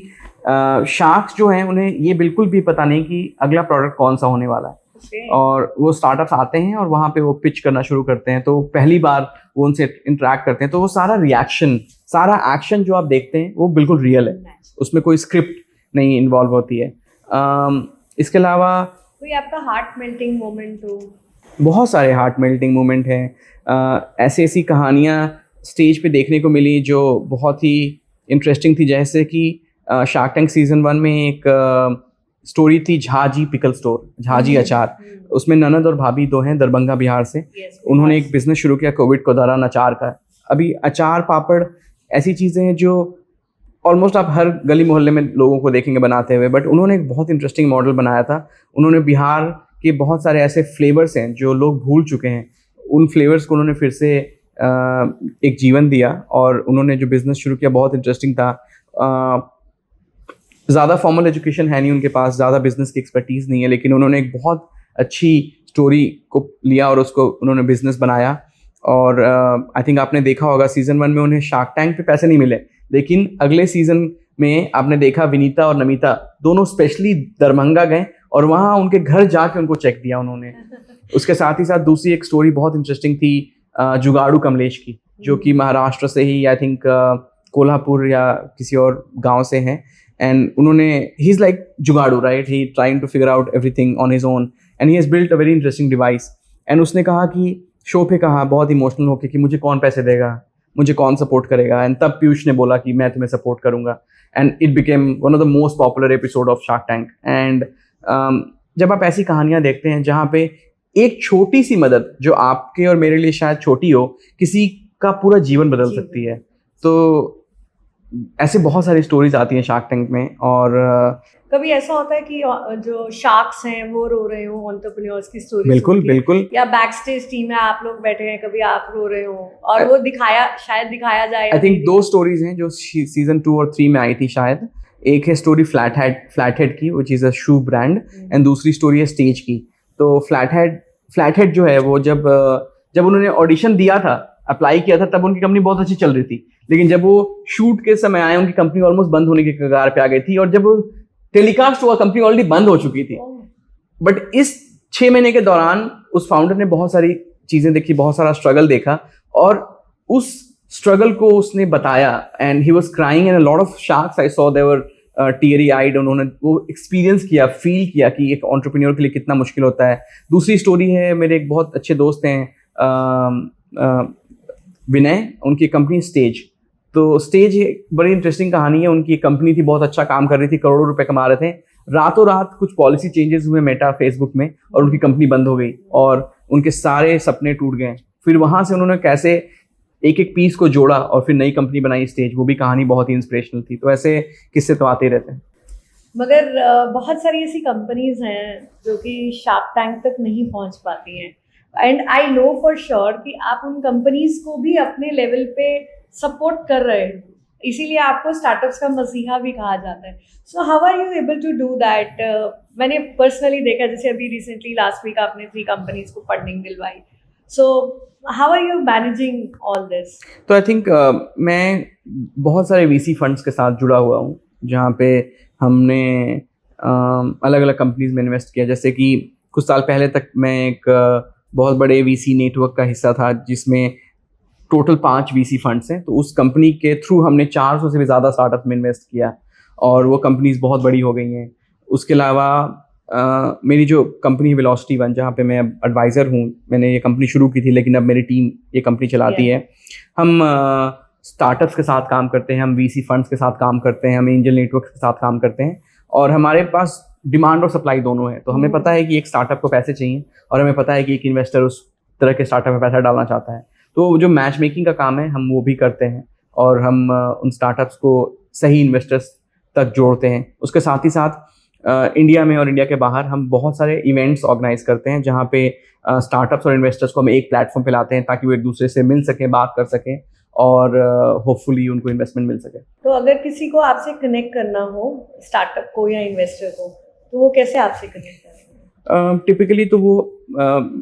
शार्क्स जो हैं उन्हें ये बिल्कुल भी पता नहीं कि अगला प्रोडक्ट कौन सा होने वाला है। और वो स्टार्टअप्स आते हैं और वहाँ पे वो पिच करना शुरू करते हैं। तो पहली बार वो उनसे इंटरेक्ट करते हैं, तो वो सारा रिएक्शन, सारा एक्शन जो आप देखते हैं वो बिल्कुल रियल है, उसमें कोई स्क्रिप्ट नहीं इन्वॉल्व होती है। इसके अलावा कोई आपका हार्ट मेल्टिंग मोमेंट हो? बहुत सारे हार्ट मेल्टिंग मोमेंट हैं। ऐसी ऐसी कहानियाँ स्टेज पे देखने को मिली जो बहुत ही इंटरेस्टिंग थी। जैसे कि शार्क टैंक सीजन 1 में एक स्टोरी थी झाजी पिकल स्टोर, झाजी अचार। उसमें ननद और भाभी 2 हैं दरभंगा बिहार से। उन्होंने एक बिजनेस शुरू किया कोविड के दौरान अचार का। अभी अचार पापड़ ऐसी चीज़ें हैं जो ऑलमोस्ट आप हर गली मोहल्ले में लोगों को देखेंगे बनाते हुए, बट उन्होंने एक बहुत इंटरेस्टिंग मॉडल बनाया था। उन्होंने बिहार के बहुत सारे ऐसे फ्लेवर्स हैं जो लोग भूल चुके हैं, उन फ्लेवर्स को उन्होंने फिर से एक जीवन दिया, और उन्होंने जो बिज़नेस शुरू किया बहुत इंटरेस्टिंग था। ज़्यादा फॉर्मल एजुकेशन है नहीं उनके पास, ज़्यादा बिजनेस की एक्सपर्टीज़ नहीं है, लेकिन उन्होंने एक बहुत अच्छी स्टोरी को लिया और उसको उन्होंने बिजनेस बनाया। और आई थिंक आपने देखा होगा सीज़न 1 में उन्हें शार्क टैंक पे पैसे नहीं मिले, लेकिन अगले सीज़न में आपने देखा विनीता और नमिता दोनों स्पेशली दरभंगा गए और वहाँ उनके घर जाके उनको चेक दिया उन्होंने। उसके साथ ही साथ दूसरी एक स्टोरी बहुत इंटरेस्टिंग थी जुगाड़ू कमलेश की, जो कि महाराष्ट्र से ही आई थिंक कोल्हापुर या किसी और गाँव से हैं। And उन्होंने he is like जुगाड़ू, right? He trying to figure out everything on his own and he has built a very interesting device. And उसने कहा कि शो पे कहा बहुत इमोशनल होके कि मुझे कौन पैसे देगा, मुझे कौन सपोर्ट करेगा। एंड तब पीयूष ने बोला कि मैं तुम्हें सपोर्ट करूंगा। And it became one of the most popular episode of shark tank. And जब आप ऐसी कहानियाँ देखते हैं जहाँ पे एक छोटी सी मदद जो आपके और मेरे लिए शायद छोटी हो, किसी का पूरा जीवन बदल सकती है, तो ऐसे बहुत सारी स्टोरीज आती हैं शार्क टैंक में। और कभी ऐसा होता है कि जो शार्क्स हैं वो रो रहे हो एंटरप्रेन्योर्स की स्टोरी बिल्कुल बिल्कुल, या बैक स्टेज टीम में आप लोग बैठे हैं, कभी आप रो रहे हो और वो शायद दिखाया जाए। आई थिंक 2 स्टोरीज हैं जो सीजन 2 और 3 में आई थी शायद। एक है स्टोरी फ्लैट हेड की, विच is a shoe brand, and दूसरी स्टोरी है स्टेज की। तो फ्लैट हेड जो है वो जब उन्होंने ऑडिशन दिया था, अप्लाई किया था, तब उनकी कंपनी बहुत अच्छी चल रही थी। लेकिन जब वो शूट के समय आए, उनकी कंपनी ऑलमोस्ट बंद होने के कगार पे आ गई थी, और जब टेलीकास्ट हुआ कंपनी ऑलरेडी बंद हो चुकी थी। बट इस 6 महीने के दौरान उस फाउंडर ने बहुत सारी चीजें देखी, बहुत सारा स्ट्रगल देखा, और उस स्ट्रगल को उसने बताया, and he was crying, and a lot of sharks I saw they were teary eyed. उन्होंने वो एक्सपीरियंस किया, फील किया कि एक एंटरप्रेन्योर के लिए कितना मुश्किल होता है। दूसरी स्टोरी है, मेरे एक बहुत अच्छे दोस्त हैं विनय, उनकी कंपनी स्टेज। तो स्टेज एक बड़ी इंटरेस्टिंग कहानी है। उनकी कंपनी थी, बहुत अच्छा काम कर रही थी, करोड़ों रुपए कमा रहे थे। रातों रात कुछ पॉलिसी चेंजेस हुए मेटा फेसबुक में, और उनकी कंपनी बंद हो गई, और उनके सारे सपने टूट गए। फिर वहां से उन्होंने कैसे एक एक पीस को जोड़ा और फिर नई कंपनी बनाई स्टेज। वो भी कहानी बहुत ही इंस्पिरेशनल थी। तो ऐसे किस्से तो आते रहते हैं। मगर बहुत सारी ऐसी कंपनीज हैं जो कि शार्क टैंक तक नहीं पहुंच पाती हैं, and I know for sure कि आप उन कंपनीज को भी अपने लेवल पे सपोर्ट कर रहे हो, इसीलिए आपको स्टार्टअप्स का मसीहा भी कहा जाता है। So how are you able to do that? मैंने पर्सनली देखा, जैसे अभी रिसेंटली लास्ट वीक आपने 3 कंपनीज को फंडिंग दिलवाई। So how are you managing all this? तो आई थिंक मैं बहुत सारे वीसी फंड्स के साथ जुड़ा हुआ हूँ, जहाँ पे हमने अलग अलग कंपनीज में इन्वेस्ट किया। जैसे कि कुछ साल पहले तक मैं एक बहुत बड़े वीसी नेटवर्क का हिस्सा था, जिसमें टोटल 5 वीसी फंड्स हैं। तो उस कंपनी के थ्रू हमने 400 से भी ज़्यादा स्टार्टअप में इन्वेस्ट किया, और वो कंपनीज बहुत बड़ी हो गई हैं। उसके अलावा मेरी जो कंपनी वेलोसिटी वन, जहाँ पे मैं एडवाइज़र हूँ, मैंने ये कंपनी शुरू की थी, लेकिन अब मेरी टीम ये कंपनी चलाती है। हम स्टार्टअप्स के साथ काम करते हैं, हम वीसी फंड्स के साथ काम करते हैं, हम एंजल नेटवर्क के साथ काम करते हैं, और हमारे पास डिमांड और सप्लाई दोनों है। तो हमें पता है कि एक स्टार्टअप को पैसे चाहिए, और हमें पता है कि एक इन्वेस्टर उस तरह के स्टार्टअप में पैसा डालना चाहता है। तो जो मैच मेकिंग का काम है, हम वो भी करते हैं, और हम उन स्टार्टअप्स को सही इन्वेस्टर्स तक जोड़ते हैं। उसके साथ ही साथ इंडिया में और इंडिया के बाहर हम बहुत सारे इवेंट्स ऑर्गेनाइज करते हैं, जहाँ पे स्टार्टअप्स और इन्वेस्टर्स को हम एक प्लेटफॉर्म पे लाते हैं, ताकि वो एक दूसरे से मिल सकें, बात कर सकें, और होपफुली उनको इन्वेस्टमेंट मिल सके। तो अगर किसी को आपसे कनेक्ट करना हो, स्टार्टअप को या इन्वेस्टर को, तो वो कैसे आपसे कनेक्ट करेंगे? टिपिकली तो वो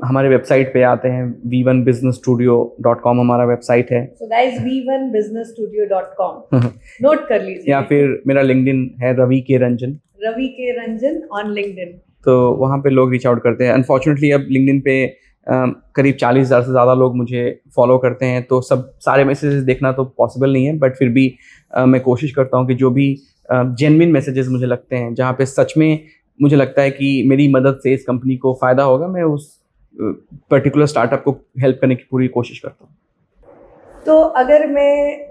हमारे वेबसाइट पे आते हैं, v1businessstudio.com हमारा वेबसाइट है। So guys, v1businessstudio.com नोट कर लीजिए। या फिर मेरा लिंक्डइन है, रवि के रंजन ऑन लिंक्डइन। तो वहाँ पे लोग रीच आउट करते हैं। अनफॉर्चुनेटली अब लिंक्डइन पे करीब 40,000 से ज़्यादा लोग मुझे फॉलो करते हैं, तो सारे मैसेजेस देखना तो पॉसिबल नहीं है। बट फिर भी मैं कोशिश करता हूँ कि जो भी जेन्युइन मैसेजेस मुझे लगते हैं, जहाँ पे सच में मुझे लगता है कि मेरी मदद से इस कंपनी को फ़ायदा होगा, मैं उस पर्टिकुलर स्टार्टअप को हेल्प करने की पूरी कोशिश करता हूँ। तो अगर मैं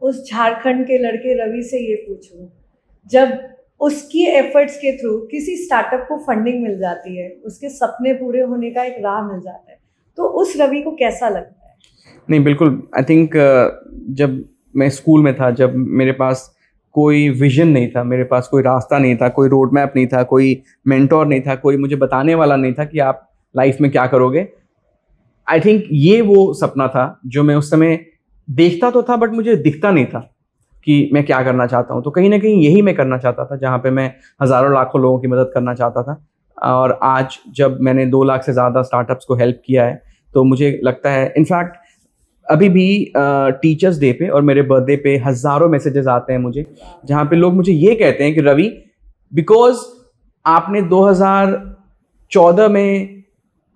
उस झारखंड के लड़के रवि से ये पूछूं, जब उसकी एफर्ट्स के थ्रू किसी स्टार्टअप को फंडिंग मिल जाती है, उसके सपने पूरे होने का एक राह मिल जाता है, तो उस रवि को कैसा लगता है? नहीं, बिल्कुल। आई थिंक जब मैं स्कूल में था, जब मेरे पास कोई विजन नहीं था, मेरे पास कोई रास्ता नहीं था, कोई रोड मैप नहीं था, कोई मेंटोर नहीं था, कोई मुझे बताने वाला नहीं था कि आप लाइफ में क्या करोगे। आई थिंक ये वो सपना था जो मैं उस समय देखता तो था, बट मुझे दिखता नहीं था कि मैं क्या करना चाहता हूँ। तो कहीं ना कहीं यही मैं करना चाहता था, जहाँ पे मैं हज़ारों लाखों लोगों की मदद करना चाहता था। और आज जब मैंने 2 लाख से ज़्यादा स्टार्टअप्स को हेल्प किया है, तो मुझे लगता है, इनफैक्ट अभी भी टीचर्स डे पे और मेरे बर्थडे पे हज़ारों मैसेजेस आते हैं मुझे, जहाँ पे लोग मुझे ये कहते हैं कि रवि, बिकॉज आपने 2014 में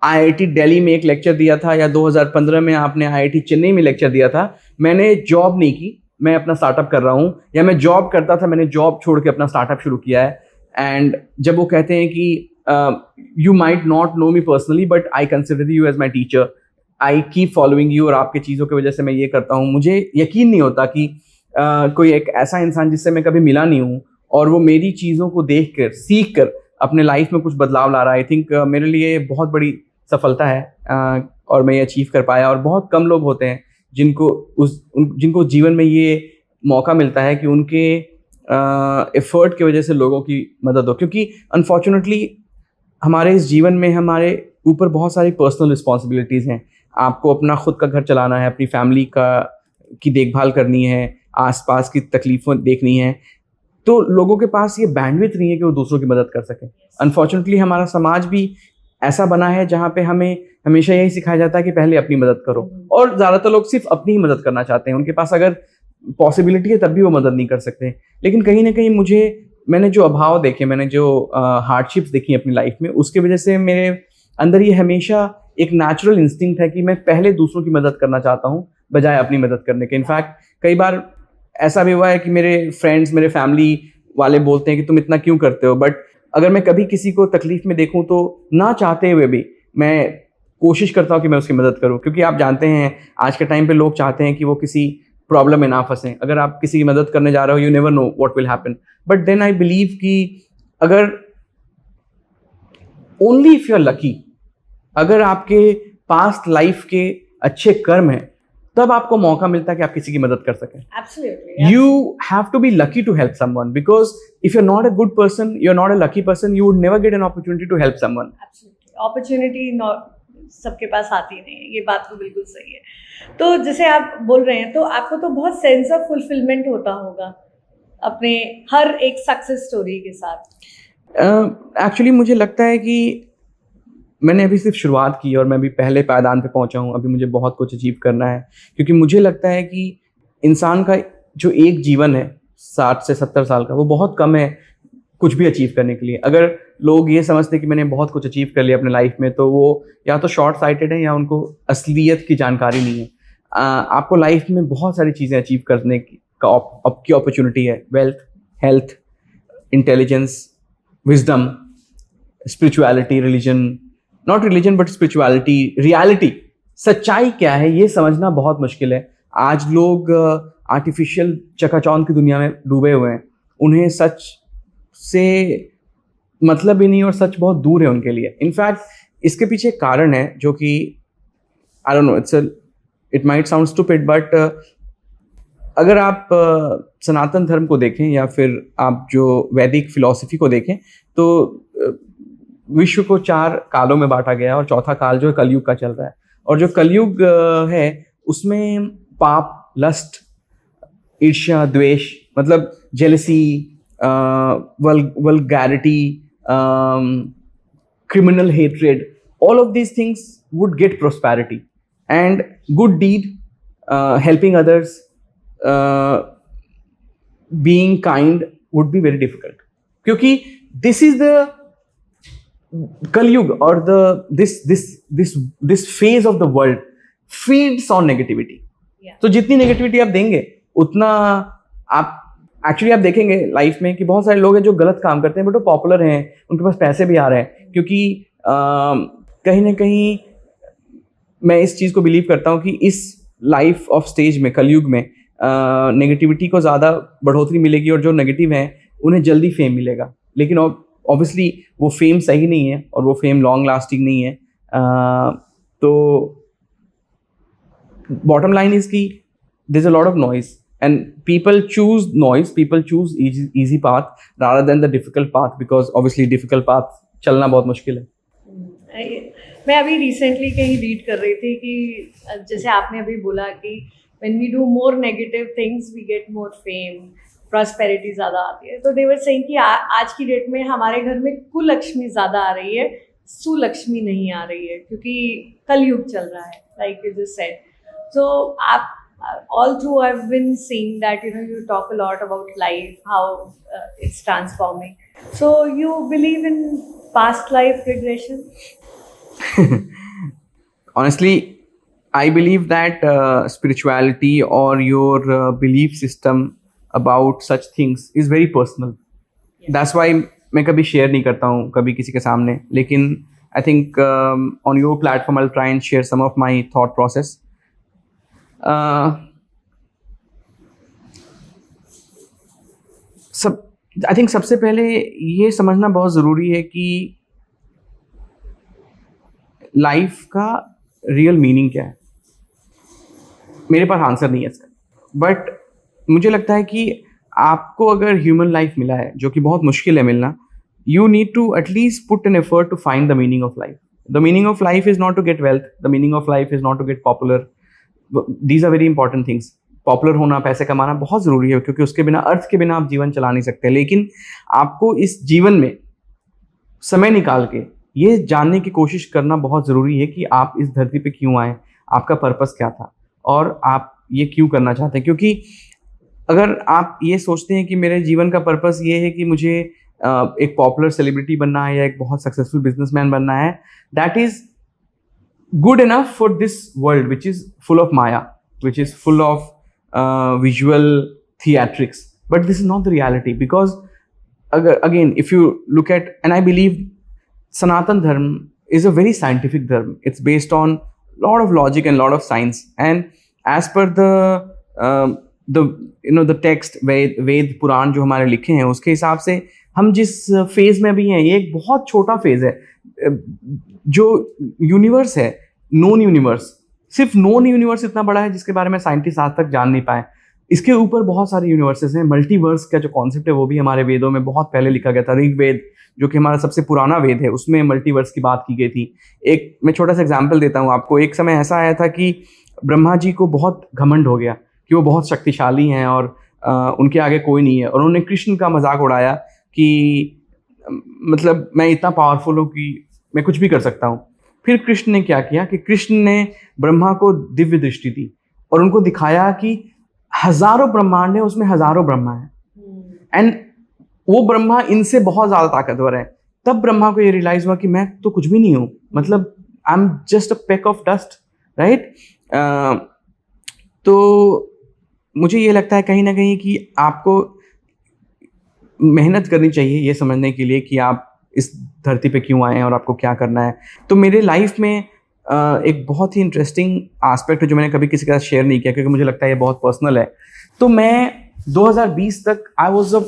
आईआईटी दिल्ली में एक लेक्चर दिया था, या 2015 में आपने आईआईटी चेन्नई में लेक्चर दिया था, मैंने जॉब नहीं की, मैं अपना स्टार्टअप कर रहा हूँ, या मैं जॉब करता था, मैंने जॉब छोड़ के अपना स्टार्टअप शुरू किया है। एंड जब वो कहते हैं कि you might not know me personally, but I consider you as my teacher, I keep following you, और आपके चीज़ों की वजह से मैं ये करता हूँ। मुझे यकीन नहीं होता कि कोई एक ऐसा इंसान जिससे मैं कभी मिला नहीं हूँ, और वो मेरी चीज़ों को देख कर, सीख कर अपने लाइफ में कुछ बदलाव ला रहा है। आई थिंक मेरे लिए बहुत बड़ी सफलता है, और मैं ये अचीव कर पाया। और बहुत कम लोग होते हैं जिनको जीवन में ये मौका मिलता है कि उनके एफर्ट की वजह से लोगों की मदद हो, क्योंकि अनफॉर्चुनेटली हमारे इस जीवन में हमारे ऊपर बहुत सारी पर्सनल रिस्पॉन्सिबिलिटीज़ हैं। आपको अपना खुद का घर चलाना है, अपनी फैमिली की देखभाल करनी है, आसपास की तकलीफ़ों देखनी है, तो लोगों के पास ये बैंडविड्थ नहीं है कि वो दूसरों की मदद कर सकें। अनफॉर्चुनेटली हमारा समाज भी ऐसा बना है जहाँ पे हमें हमेशा यही सिखाया जाता है कि पहले अपनी मदद करो, और ज़्यादातर लोग सिर्फ अपनी ही मदद करना चाहते हैं। उनके पास अगर पॉसिबिलिटी है तब भी वो मदद नहीं कर सकते। लेकिन कहीं ना कहीं मैंने जो अभाव देखे, मैंने जो हार्डशिप्स देखी अपनी लाइफ में, उसकी वजह से मेरे अंदर ये हमेशा एक नेचुरल इंस्टिंक्ट है कि मैं पहले दूसरों की मदद करना चाहता हूँ बजाय अपनी मदद करने के। इनफैक्ट कई बार ऐसा भी हुआ है कि मेरे फ्रेंड्स, मेरे फैमिली वाले बोलते हैं कि तुम इतना क्यों करते हो, बट अगर मैं कभी किसी को तकलीफ में देखूं तो ना चाहते हुए भी मैं कोशिश करता हूं कि मैं उसकी मदद करूं, क्योंकि आप जानते हैं आज के टाइम पे लोग चाहते हैं कि वो किसी प्रॉब्लम में ना फंसें। अगर आप किसी की मदद करने जा रहे हो, you never know what will happen, but then I believe कि अगर only if you are lucky, अगर आपके पास्ट लाइफ के अच्छे कर्म हैं, तब आपको मौका मिलता है कि आप किसी की मदद कर सकें। Absolutely. You have to be lucky to help someone, because if you're not a good person, you're not a lucky person, you would never get an opportunity to help someone. Absolutely. Opportunity सबके पास आती नहीं है, ये बात तो बिल्कुल सही है। तो जैसे आप बोल रहे हैं, तो आपको तो बहुत सेंस ऑफ फुलफिलमेंट होता होगा अपने हर एक सक्सेस स्टोरी के साथ। एक्चुअली मुझे लगता है कि मैंने अभी सिर्फ शुरुआत की और मैं अभी पहले पायदान पे पहुंचा हूं। अभी मुझे बहुत कुछ अचीव करना है, क्योंकि मुझे लगता है कि इंसान का जो एक जीवन है 60 से 70 साल का, वो बहुत कम है कुछ भी अचीव करने के लिए। अगर लोग ये समझते कि मैंने बहुत कुछ अचीव कर लिया अपने लाइफ में, तो वो या तो शॉर्ट साइटेड है या उनको असलियत की जानकारी नहीं है। आपको लाइफ में बहुत सारी चीज़ें अचीव करने की अपॉर्चुनिटी है। Wealth, health, intelligence, wisdom, spirituality, religion, not religion but spirituality, reality, सच्चाई क्या है ये समझना बहुत मुश्किल है। आज लोग आर्टिफिशियल चकाचौंध की दुनिया में डूबे हुए हैं, उन्हें सच से मतलब ही नहीं और सच बहुत दूर है उनके लिए। इनफैक्ट इसके पीछे एक कारण है जो कि आई don't no, it might sound stupid, but अगर आप सनातन धर्म को देखें या फिर आप जो वैदिक फिलॉसफी को देखें, तो विश्व को 4 कालों में बांटा गया और चौथा काल जो है कलयुग का चल रहा है। और जो कलयुग है उसमें पाप, लस्ट, ईर्ष्या, द्वेष, मतलब jealousy, vulgarity, criminal hatred, all of these things would get prosperity, and good deed, helping others, being kind would be very difficult, क्योंकि this is the Kalyug, or this phase of the world feeds on negativity. Yeah. तो जितनी negativity आप देंगे उतना आप actually आप देखेंगे life में कि बहुत सारे लोग हैं जो गलत काम करते हैं बट वो पॉपुलर हैं, उनके पास पैसे भी आ रहे हैं, क्योंकि कहीं ना कहीं मैं इस चीज़ को बिलीव करता हूँ कि इस लाइफ ऑफ स्टेज में, कलयुग में, नेगेटिविटी को ज़्यादा बढ़ोतरी मिलेगी और जो नेगेटिव हैं उन्हें जल्दी फेम मिलेगा। लेकिन ऑब्वियसली वो फेम सही नहीं है और वो फेम लॉन्ग लास्टिंग नहीं है। तो बॉटम लाइन इज कि there is a lot of noise and people choose noise, people choose easy path rather than the difficult path, because obviously difficult path चलना बहुत मुश्किल है। मैं अभी रिसेंटली कहीं रीड कर रही थी कि जैसे आपने अभी बोला कि when we do more negative things we get more fame, prosperity ज़्यादा आती है। तो they were saying कि आज की डेट में हमारे घर में कुलक्ष्मी ज़्यादा आ रही है, सुलक्ष्मी नहीं आ रही है, क्योंकि कलयुग चल रहा है, like you just said. So आप all through I've been seeing that you talk a lot about life, how it's transforming. So you believe in past life regression? Honestly, I believe that spirituality or your belief system about such things is very personal. Yes. That's why मैं कभी share नहीं करता हूँ कभी किसी के सामने, लेकिन I think on your platform I'll try and share some of my thought process. I think सबसे पहले ये समझना बहुत ज़रूरी है कि लाइफ का रियल मीनिंग क्या है। मेरे पास आंसर नहीं है इसका, बट मुझे लगता है कि आपको अगर ह्यूमन लाइफ मिला है, जो कि बहुत मुश्किल है मिलना, you need to at least put an effort to find the meaning of life. The meaning of life is not to get wealth. The meaning of life is not to get popular. These are very important things. Popular होना, पैसे कमाना बहुत ज़रूरी है, क्योंकि उसके बिना, अर्थ के बिना आप जीवन चला नहीं सकते। लेकिन आपको इस जीवन में समय निकाल के ये जानने की कोशिश करना बहुत ज़रूरी है कि आप इस धरती पे क्यों आए, आपका पर्पस क्या था और आप ये क्यों करना चाहते हैं। क्योंकि अगर आप ये सोचते हैं कि मेरे जीवन का पर्पस ये है कि मुझे एक पॉपुलर सेलिब्रिटी बनना है या एक बहुत सक्सेसफुल बिजनेसमैन बनना है, that is good enough for this world which is full of maya, which is full of visual theatrics, but this is not the reality. Because अगर again if you look at, and I believe Sanatan Dharma is a very scientific dharma. It's based on lot of logic and lot of science. And as per the text, Veda Purana जो हमारे लिखे हैं, उसके हिसाब से हम जिस फेज में भी हैं, ये एक बहुत छोटा फेज है। जो यूनिवर्स है, नोन यूनिवर्स, सिर्फ नोन यूनिवर्स इतना बड़ा है जिसके बारे में साइंटिस्ट आज तक जान नहीं पाए। इसके ऊपर बहुत सारे यूनिवर्सेस हैं। मल्टीवर्स का जो कॉन्सेप्ट है वो भी हमारे वेदों में बहुत पहले लिखा गया था। ऋग्वेद जो कि हमारा सबसे पुराना वेद है, उसमें मल्टीवर्स की बात की गई थी। एक मैं छोटा सा एग्जाम्पल देता हूँ आपको। एक समय ऐसा आया था कि ब्रह्मा जी को बहुत घमंड हो गया कि वो बहुत शक्तिशाली हैं और उनके आगे कोई नहीं है, और उन्होंने कृष्ण का मजाक उड़ाया कि मतलब मैं इतना पावरफुल हूँ कि मैं कुछ भी कर सकता हूँ। फिर कृष्ण ने क्या किया कि कृष्ण ने ब्रह्मा को दिव्य दृष्टि दी और उनको दिखाया कि हजारों ब्रह्मांड है, उसमें हजारों ब्रह्मा है, एंड वो ब्रह्मा इनसे बहुत ज्यादा ताकतवर है। तब ब्रह्मा को ये रियलाइज हुआ कि मैं तो कुछ भी नहीं हूँ, मतलब I am just a pick of dust, right. तो मुझे ये लगता है कहीं ना कहीं कि आपको मेहनत करनी चाहिए ये समझने के लिए कि आप इस धरती पे क्यों आए हैं और आपको क्या करना है। तो मेरे लाइफ में एक बहुत ही इंटरेस्टिंग एस्पेक्ट है जो मैंने कभी किसी के साथ शेयर नहीं किया, क्योंकि मुझे लगता है ये बहुत पर्सनल है। तो मैं 2020 तक I was a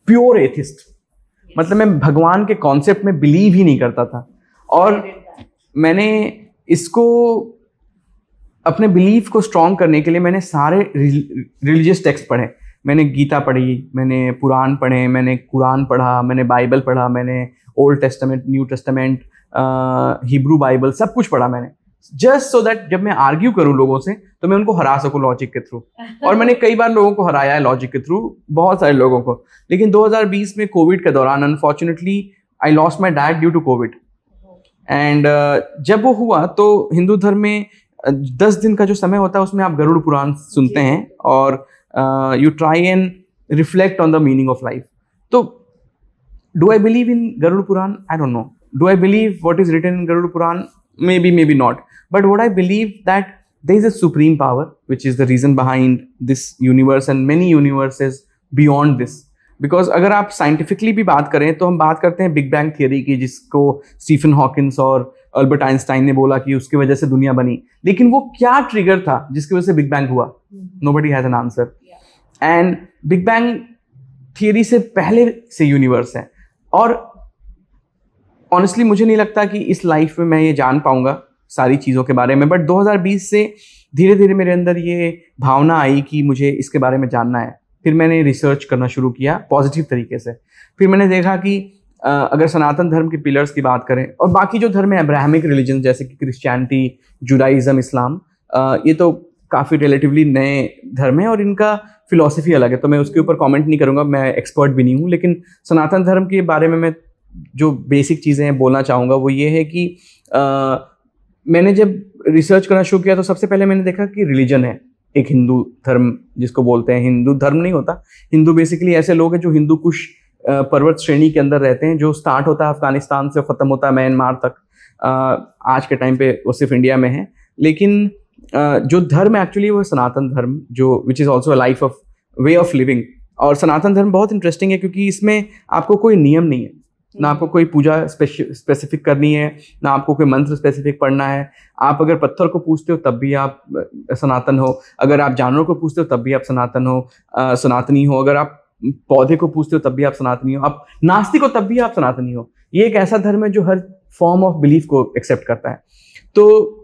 pure atheist, मतलब मैं भगवान के कॉन्सेप्ट में बिलीव ही नहीं करता था। और मैंने इसको अपने बिलीफ को स्ट्रॉन्ग करने के लिए मैंने सारे रिलीजियस टेक्स्ट पढ़े। मैंने गीता पढ़ी, मैंने पुराण पढ़े, मैंने कुरान पढ़ा, मैंने बाइबल पढ़ा, मैंने old testament, new testament, Hebrew Bible, सब कुछ पढ़ा मैंने, जस्ट सो दैट जब मैं आर्ग्यू करूं लोगों से तो मैं उनको हरा सकूं लॉजिक के थ्रू। और मैंने कई बार लोगों को हराया है लॉजिक के थ्रू, बहुत सारे लोगों को। लेकिन 2020 में कोविड के दौरान unfortunately I lost my dad due to covid, and जब वो हुआ तो हिंदू धर्म में 10 दिन का जो समय होता है उसमें आप गरुड़ पुराण सुनते हैं और you try and reflect on the meaning of life. तो do I believe in Garuda Purana? I don't know. Do I believe what is written in Garuda Puran? Maybe, maybe not. But what I believe that there is a supreme power which is the reason behind this universe and many universes beyond this. Because अगर आप scientifically भी बात करें तो हम बात करते हैं बिग बैंग थियरी की, जिसको स्टीफन हॉकिंस और अल्बर्ट आइंस्टाइन ने बोला कि उसकी वजह से दुनिया बनी। लेकिन वो क्या ट्रिगर था जिसकी वजह से बिग बैंग हुआ? Nobody has an answer. And big bang theory से पहले से यूनिवर्स है। और ऑनेस्टली मुझे नहीं लगता कि इस लाइफ में मैं ये जान पाऊंगा सारी चीज़ों के बारे में, बट 2020 से धीरे धीरे मेरे अंदर ये भावना आई कि मुझे इसके बारे में जानना है। फिर मैंने रिसर्च करना शुरू किया पॉजिटिव तरीके से। फिर मैंने देखा कि अगर सनातन धर्म के पिलर्स की बात करें और बाकी जो धर्म है अब्राहमिक रिलीजन जैसे कि क्रिश्चियनिटी, जुडाइज़म, इस्लाम, ये तो काफ़ी रिलेटिवली नए धर्म है और इनका फिलॉसफी अलग है, तो मैं उसके ऊपर कॉमेंट नहीं करूँगा, मैं एक्सपर्ट भी नहीं हूँ। लेकिन सनातन धर्म के बारे में मैं जो बेसिक चीज़ें बोलना चाहूँगा वो ये है कि मैंने जब रिसर्च करना शुरू किया तो सबसे पहले मैंने देखा कि रिलीजन है एक हिंदू धर्म, जिसको बोलते हैं, हिंदू धर्म नहीं होता। हिंदू बेसिकली ऐसे लोग हैं जो हिंदू कुश पर्वत श्रेणी के अंदर रहते हैं, जो स्टार्ट होता है अफगानिस्तान से, ख़त्म होता है म्यांमार तक। आज के टाइम पे वो सिर्फ इंडिया में है। लेकिन जो धर्म एक्चुअली वो सनातन धर्म, जो which is also a life of way of living. और सनातन धर्म बहुत इंटरेस्टिंग है क्योंकि इसमें आपको कोई नियम नहीं है, ना आपको कोई पूजा स्पेसिफिक करनी है, ना आपको कोई मंत्र स्पेसिफिक पढ़ना है। आप अगर पत्थर को पूजते हो तब भी आप सनातन हो, अगर आप जानवरों को पूजते हो तब भी आप सनातन हो, सनातनी हो, अगर आप पौधे को पूजते हो तब भी आप सनातनी हो, आप नास्तिक हो तब भी आप सनातनी हो। ये एक ऐसा धर्म है जो हर फॉर्म ऑफ बिलीफ को एक्सेप्ट करता है। तो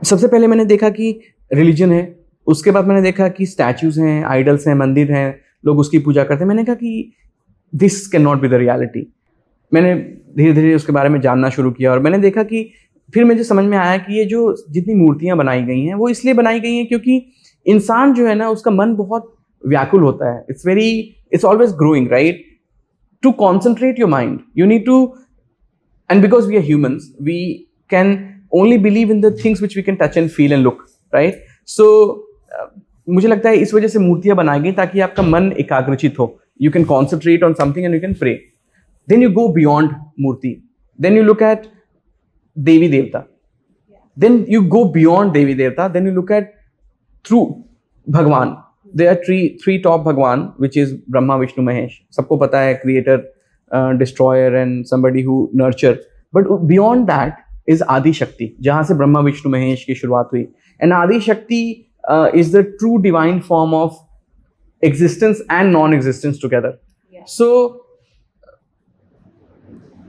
सबसे पहले मैंने देखा कि रिलीजन है, उसके बाद मैंने देखा कि स्टैचूज हैं, आइडल्स हैं, मंदिर हैं, लोग उसकी पूजा करते हैं। मैंने कहा कि this can not be the reality. मैंने धीरे धीरे उसके बारे में जानना शुरू किया और मैंने देखा कि फिर मुझे समझ में आया कि ये जो जितनी मूर्तियां बनाई गई हैं वो इसलिए बनाई गई हैं क्योंकि इंसान जो है ना, उसका मन बहुत व्याकुल होता है। It's always growing, right? To concentrate your mind you need to, and because we are humans, we can only believe in the things which we can touch and feel and look, right? So मुझे लगता है इस वजह से मूर्तियां बनाई गई ताकि आपका मन एकाग्रचित हो। You can concentrate on something and you can pray. Then you go beyond Murthy, then you look at देवी देवता, then you go beyond देवी देवता, then you look at through भगवान। There are three top भगवान, which is Brahma, Vishnu, Mahesh. सबको पता है, creator, destroyer and somebody who nurture, but beyond that is Adi Shakti, जहाँ से ब्रह्मा, विष्णु, महेश की शुरुआत हुई। And Adi Shakti is the true divine form of existence and non-existence together. So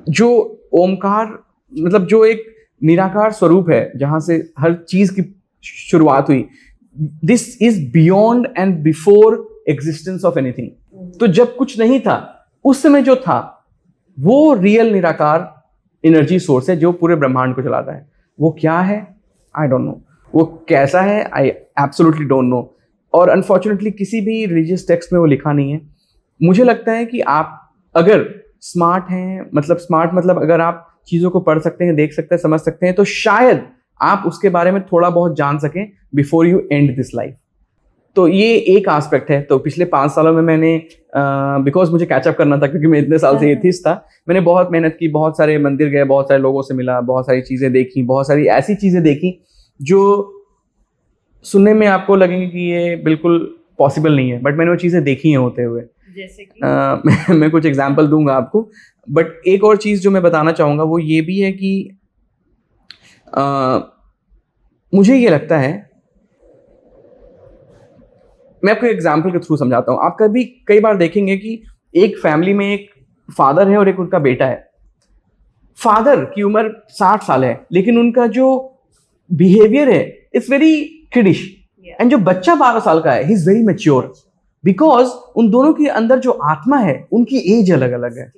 जो ओमकार मतलब जो एक निराकार स्वरूप है जहाँ से हर चीज की शुरुआत हुई, this is beyond and before existence of anything. तो जब कुछ नहीं था उस समय जो था वो रियल निराकार एनर्जी सोर्स है जो पूरे ब्रह्मांड को चलाता है। वो क्या है आई डोंट नो, वो कैसा है आई एब्सोल्युटली डोंट नो, और अनफॉर्चुनेटली किसी भी रिलीजियस टेक्स्ट में वो लिखा नहीं है। मुझे लगता है कि आप अगर स्मार्ट हैं, मतलब अगर आप चीज़ों को पढ़ सकते हैं, देख सकते हैं, समझ सकते हैं, तो शायद आप उसके बारे में थोड़ा बहुत जान सकें before you and this life. तो ये एक एस्पेक्ट है। तो पिछले 5 सालों में मैंने बिकॉज मुझे कैचअप करना था क्योंकि मैं इतने साल से एथिस्ट था, मैंने बहुत मेहनत की, बहुत सारे मंदिर गए, बहुत सारे लोगों से मिला, बहुत सारी चीज़ें देखी, बहुत सारी ऐसी चीज़ें देखी जो सुनने में आपको लगेंगे कि ये बिल्कुल पॉसिबल नहीं है, बट मैंने वो चीज़ें देखी हैं होते हुए। जैसे कि मैं कुछ एग्जाम्पल दूंगा आपको, बट एक और चीज़ जो मैं बताना चाहूँगा वो ये भी है कि मुझे ये लगता है, मैं आपको एग्जाम्पल के थ्रू समझाता हूँ। आप कई बार देखेंगे कि एक फैमिली में एक फादर है और एक उनका बेटा है। फादर की उम्र 60 साल है लेकिन उनका जो बिहेवियर है इट्स वेरी किडिश, एंड जो बच्चा 12 साल का है he is very mature, because उन दोनों के अंदर जो आत्मा है उनकी एज अलग अलग है।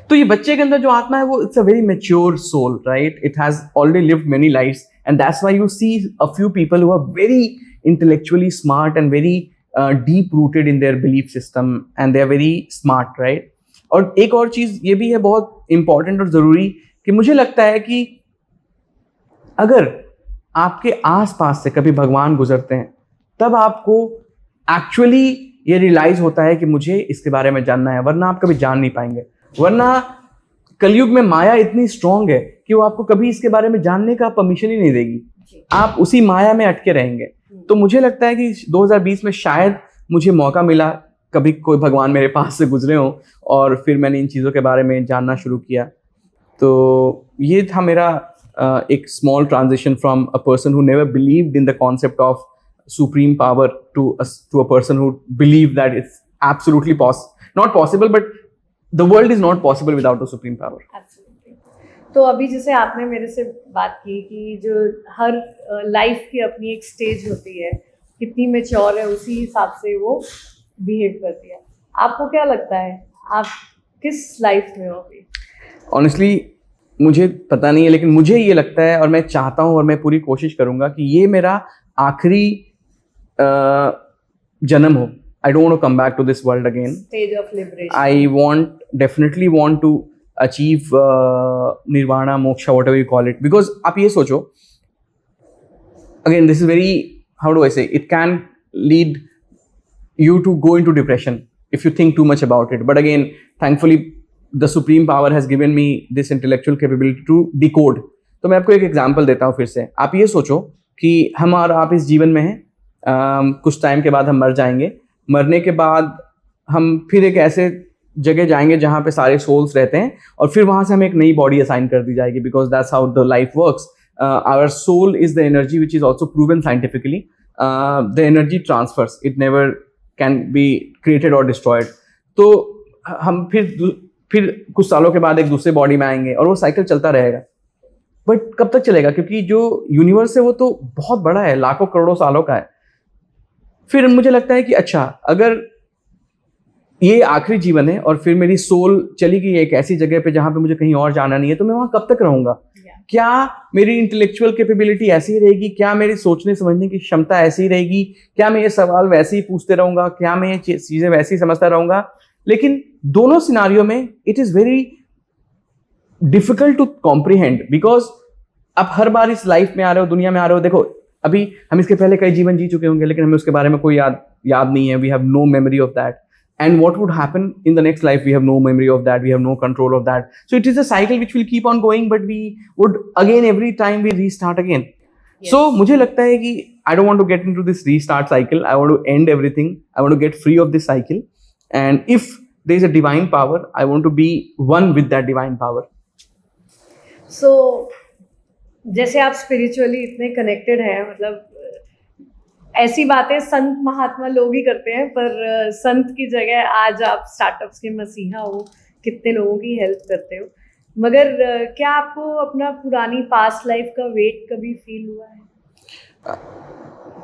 तो ये बच्चे के अंदर जो आत्मा है वो it's a very mature soul, right? It has already lived many lifes and that's why you see a few people who are very intellectually smart and very deep rooted in their belief system and they are very smart, right? और एक और चीज ये भी है बहुत important और जरूरी कि मुझे लगता है कि अगर आपके आसपास से कभी भगवान गुजरते हैं तब आपको एक्चुअली ये रियलाइज होता है कि मुझे इसके बारे में जानना है, वरना आप कभी जान नहीं पाएंगे। वरना कलयुग में माया इतनी स्ट्रांग है कि वो आपको कभी इसके बारे में जानने का परमिशन ही नहीं देगी, आप उसी माया में अटके रहेंगे। तो मुझे लगता है कि 2020 में शायद मुझे मौका मिला, कभी कोई भगवान मेरे पास से गुजरे हो और फिर मैंने इन चीज़ों के बारे में जानना शुरू किया। तो ये था मेरा एक small transition from a person who never believed in the concept of supreme power to a person who believe that it's absolutely not possible, but the world is not possible without a supreme power. तो अभी जैसे आपने मेरे से बात की कि जो हर लाइफ की अपनी एक स्टेज होती है, कितनी मैच्योर है उसी हिसाब से वो बिहेव करती है। आपको क्या लगता है आप किस लाइफ में हो अभी? ऑनेस्टली मुझे पता नहीं है, लेकिन मुझे ये लगता है और मैं चाहता हूँ और मैं पूरी कोशिश करूँगा कि ये मेरा आखिरी जन्म हो। I don't want to come back to this world again. Stage of liberation. I definitely want to achieve nirvana, moksha, whatever you call it, because आप ये सोचो, again this is very, how do I say, it can lead you to go into depression if you think too much about it, but again thankfully the supreme power has given me this intellectual capability to decode। तो मैं आपको एक example देता हूँ फिर से। आप ये सोचो कि हम और आप इस जीवन में हैं, कुछ टाइम के बाद हम मर जाएंगे, मरने के बाद हम फिर एक ऐसे जगह जाएंगे जहाँ पे सारे सोल्स रहते हैं और फिर वहाँ से हमें एक नई बॉडी असाइन कर दी जाएगी, because that's how the life works. Our soul is the energy which is also proven scientifically, the energy transfers, it never can be created और डिस्ट्रॉयड। तो हम फिर कुछ सालों के बाद एक दूसरे बॉडी में आएंगे और वो साइकिल चलता रहेगा। बट कब तक चलेगा? क्योंकि जो यूनिवर्स है वो तो बहुत बड़ा है, लाखों करोड़ों सालों का है। फिर मुझे लगता है कि अच्छा, अगर ये आखिरी जीवन है और फिर मेरी सोल चली गई एक ऐसी जगह पे जहां पे मुझे कहीं और जाना नहीं है, तो मैं वहां कब तक रहूंगा? क्या मेरी इंटेलेक्चुअल कैपेबिलिटी ऐसी ही रहेगी? क्या मेरी सोचने समझने की क्षमता ऐसी ही रहेगी? क्या मैं ये सवाल वैसे ही पूछते रहूंगा? क्या मैं ये चीजें वैसे ही समझता रहूंगा? लेकिन दोनों सिनारियो में it is very difficult to comprehend, because आप हर बार इस लाइफ में आ रहे हो, दुनिया में आ रहे हो। देखो, अभी हम इसके पहले कई जीवन जी चुके होंगे, लेकिन हमें उसके बारे में कोई याद नहीं है. We have no memory of that. And what would happen in the next life? We have no memory of that. We have no control of that. So it is a cycle which will keep on going, but we would again, every time we restart again. Yes. So मुझे लगता है कि I don't want to get into this restart cycle. I want to end everything. I want to get free of this cycle. And if there is a divine power, I want to be one with that divine power. So जैसे आप spiritually इतने connected हैं, मतलब ऐसी बातें संत महात्मा लोग ही करते हैं, पर संत की जगह आज आप स्टार्टअप्स के मसीहा हो, कितने लोगों की हेल्प करते हो। मगर क्या आपको अपना पुरानी पास्ट लाइफ का वेट कभी फील हुआ है?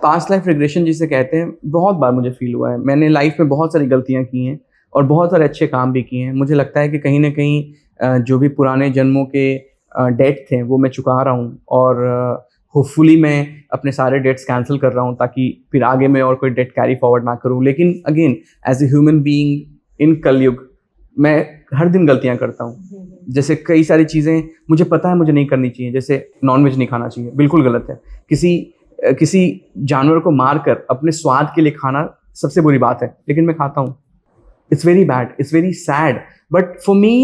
पास्ट लाइफ रिग्रेशन जिसे कहते हैं, बहुत बार मुझे फील हुआ है। मैंने लाइफ में बहुत सारी गलतियां की हैं और बहुत सारे अच्छे काम भी किए हैं। मुझे लगता है कि कहीं ना कहीं जो भी पुराने जन्मों के डेट थे वो मैं चुका रहा हूँ, और होपफुली मैं अपने सारे डेट्स कैंसिल कर रहा हूँ ताकि फिर आगे मैं और कोई डेट कैरी फॉरवर्ड ना करूँ। लेकिन again, as a human being in Kalyug, मैं हर दिन गलतियाँ करता हूँ। जैसे कई सारी चीज़ें मुझे पता है मुझे नहीं करनी चाहिए, जैसे नॉनवेज नहीं खाना चाहिए, बिल्कुल गलत है। किसी जानवर को मारकर अपने स्वाद के लिए खाना सबसे बुरी बात है, लेकिन मैं खाता हूँ। It's very bad, it's very sad, but for me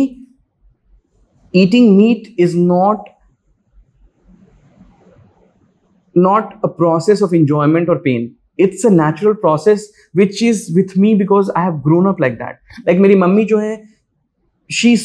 eating meat is not a process of enjoyment or pain. It's a natural process which is with me because I have grown up like that. Like मेरी mummy जो है, she's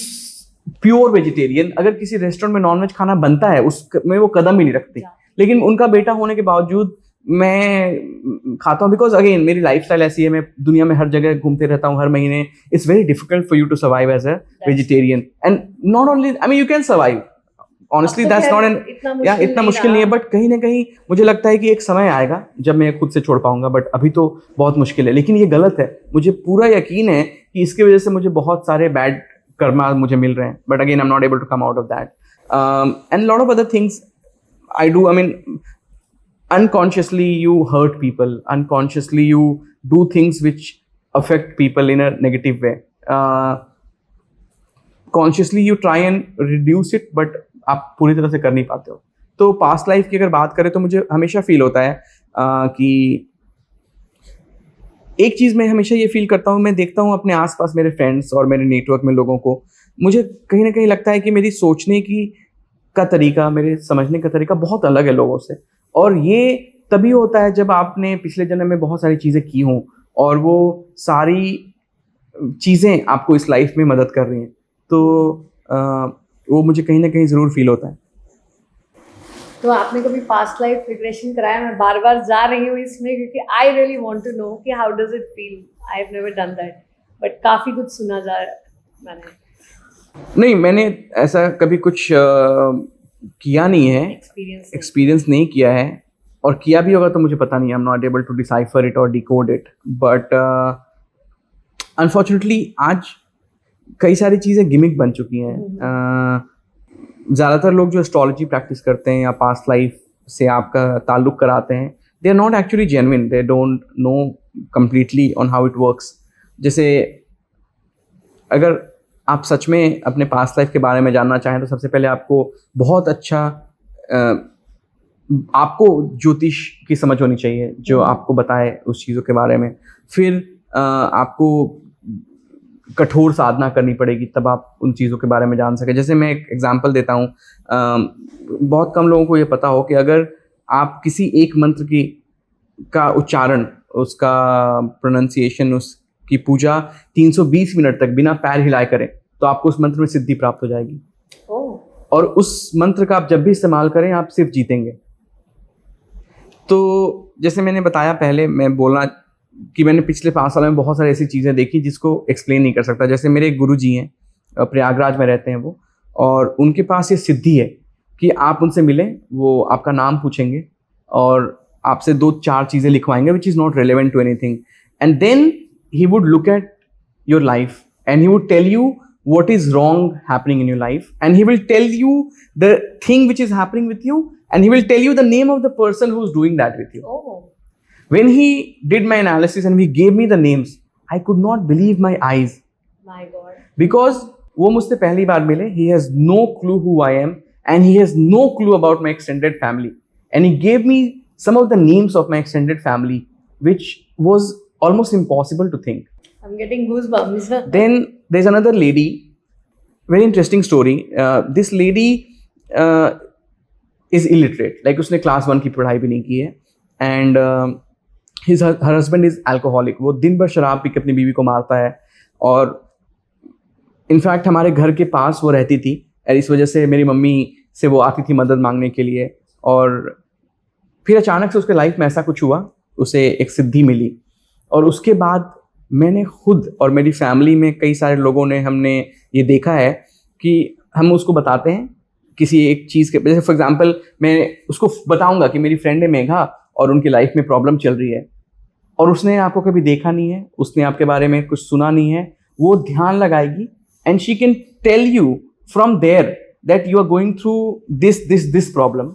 pure vegetarian. अगर किसी restaurant में nonveg खाना बनता है उसमें वो कदम ही नहीं रखती, लेकिन उनका बेटा होने के बावजूद मैं खाता हूँ, बिकॉज अगेन मेरी लाइफस्टाइल ऐसी है, मैं दुनिया में हर जगह घूमते रहता हूँ हर महीने। It's very difficult for you to survive as a vegetarian, and not only, I mean you can survive honestly, that's not an, इतना मुश्किल नहीं है, बट कहीं ना कहीं मुझे लगता है कि एक समय आएगा जब मैं खुद से छोड़ पाऊंगा, बट अभी तो बहुत मुश्किल है। लेकिन ये गलत है, मुझे पूरा यकीन है कि इसकी वजह से मुझे बहुत सारे बैड कर्मा मुझे मिल रहे हैं, but again I am not able to come out of that, and lot of other things I do. I mean unconsciously you hurt people, unconsciously you do things which affect people in a negative way, consciously you try and reduce it, but आप पूरी तरह से कर नहीं पाते हो। तो past life की अगर बात करें तो मुझे हमेशा फील होता है कि एक चीज़ मैं हमेशा ये फील करता हूँ, मैं देखता हूँ अपने आसपास मेरे फ्रेंड्स और मेरे नेटवर्क में लोगों को, मुझे कहीं ना कहीं लगता है कि मेरी सोचने की का तरीका, मेरे समझने का तरीका बहुत अलग है लोगों से, और ये तभी होता है जब आपने पिछले जन्म में बहुत सारी चीज़ें की हों और वो सारी चीज़ें आपको इस लाइफ में मदद कर रही हैं, तो वो मुझे कहीं ना कहीं ज़रूर फील होता है। तो आपने कभी पास्ट लाइफ रिग्रेशन कराया? मैं बार बार जा रही हूँ इसमें क्योंकि I really want to know कि how does it feel. I have never done that, but काफ़ी कुछ सुना जा मैंने। नहीं, मैंने ऐसा कभी कुछ किया नहीं है, एक्सपीरियंस नहीं किया है, और किया भी होगा तो मुझे पता नहीं, I am not able to decipher it और डिकोड इट, बट अनफॉर्चुनेटली आज कई सारी चीज़ें गिमिक बन चुकी हैं। ज़्यादातर लोग जो एस्ट्रोलॉजी प्रैक्टिस करते हैं या पास्ट लाइफ से आपका ताल्लुक़ कराते हैं, they are not actually genuine, they don't know completely on how it works. जैसे अगर आप सच में अपने पास्ट लाइफ के बारे में जानना चाहें तो सबसे पहले आपको बहुत अच्छा आपको ज्योतिष की समझ होनी चाहिए जो आपको बताए उस चीज़ों के बारे में। फिर आपको कठोर साधना करनी पड़ेगी, तब आप उन चीज़ों के बारे में जान सके। जैसे मैं एक एग्जांपल देता हूँ, बहुत कम लोगों को ये पता हो कि अगर आप किसी एक मंत्र का उच्चारण, उसका प्रोनाउंसिएशन, उसकी पूजा 320 मिनट तक बिना पैर हिलाए करें तो आपको उस मंत्र में सिद्धि प्राप्त हो जाएगी। और उस मंत्र का आप जब भी इस्तेमाल करें आप सिर्फ जीतेंगे। तो जैसे मैंने बताया पहले, मैं बोलना कि मैंने पिछले 5 साल में बहुत सारी ऐसी चीज़ें देखी जिसको एक्सप्लेन नहीं कर सकता। जैसे मेरे एक गुरुजी हैं, प्रयागराज में रहते हैं वो, और उनके पास ये सिद्धि है कि आप उनसे मिलें, वो आपका नाम पूछेंगे और आपसे 2-4 चीजें लिखवाएंगे which is not relevant to anything, and then he would look at your life and he would tell you what is wrong happening in your life, and he will tell you the thing which is happening with you, and he will tell you the name of the person who's doing that with you. Oh. When he did my analysis and he gave me the names, I could not believe my eyes. My God. Because वो मुझसे पहली बार मिले, he has no clue who I am and he has no clue about my extended family, and he gave me some of the names of my extended family which was almost impossible to think. I'm getting goosebumps. Then there's another lady, very interesting story. This lady is illiterate, like उसने class 1 की पढ़ाई भी नहीं की है, and her husband is alcoholic. वो दिन भर शराब पी के अपनी बीवी को मारता है, और इनफैक्ट हमारे घर के पास वो रहती थी, और इस वजह से मेरी मम्मी से वो आती थी मदद मांगने के लिए। और फिर अचानक से उसके लाइफ में ऐसा कुछ हुआ, उसे एक सिद्धि मिली, और उसके बाद मैंने खुद और मेरी फैमिली में कई सारे लोगों ने हमने ये देखा है कि हम उसको बताते हैं किसी एक चीज़ के, जैसे फॉर एग्जांपल मैं उसको बताऊंगा कि मेरी फ्रेंड है मेघा और उनकी लाइफ में प्रॉब्लम चल रही है, और उसने आपको कभी देखा नहीं है, उसने आपके बारे में कुछ सुना नहीं है, वो ध्यान लगाएगी and she can tell you from there that you are going through this problem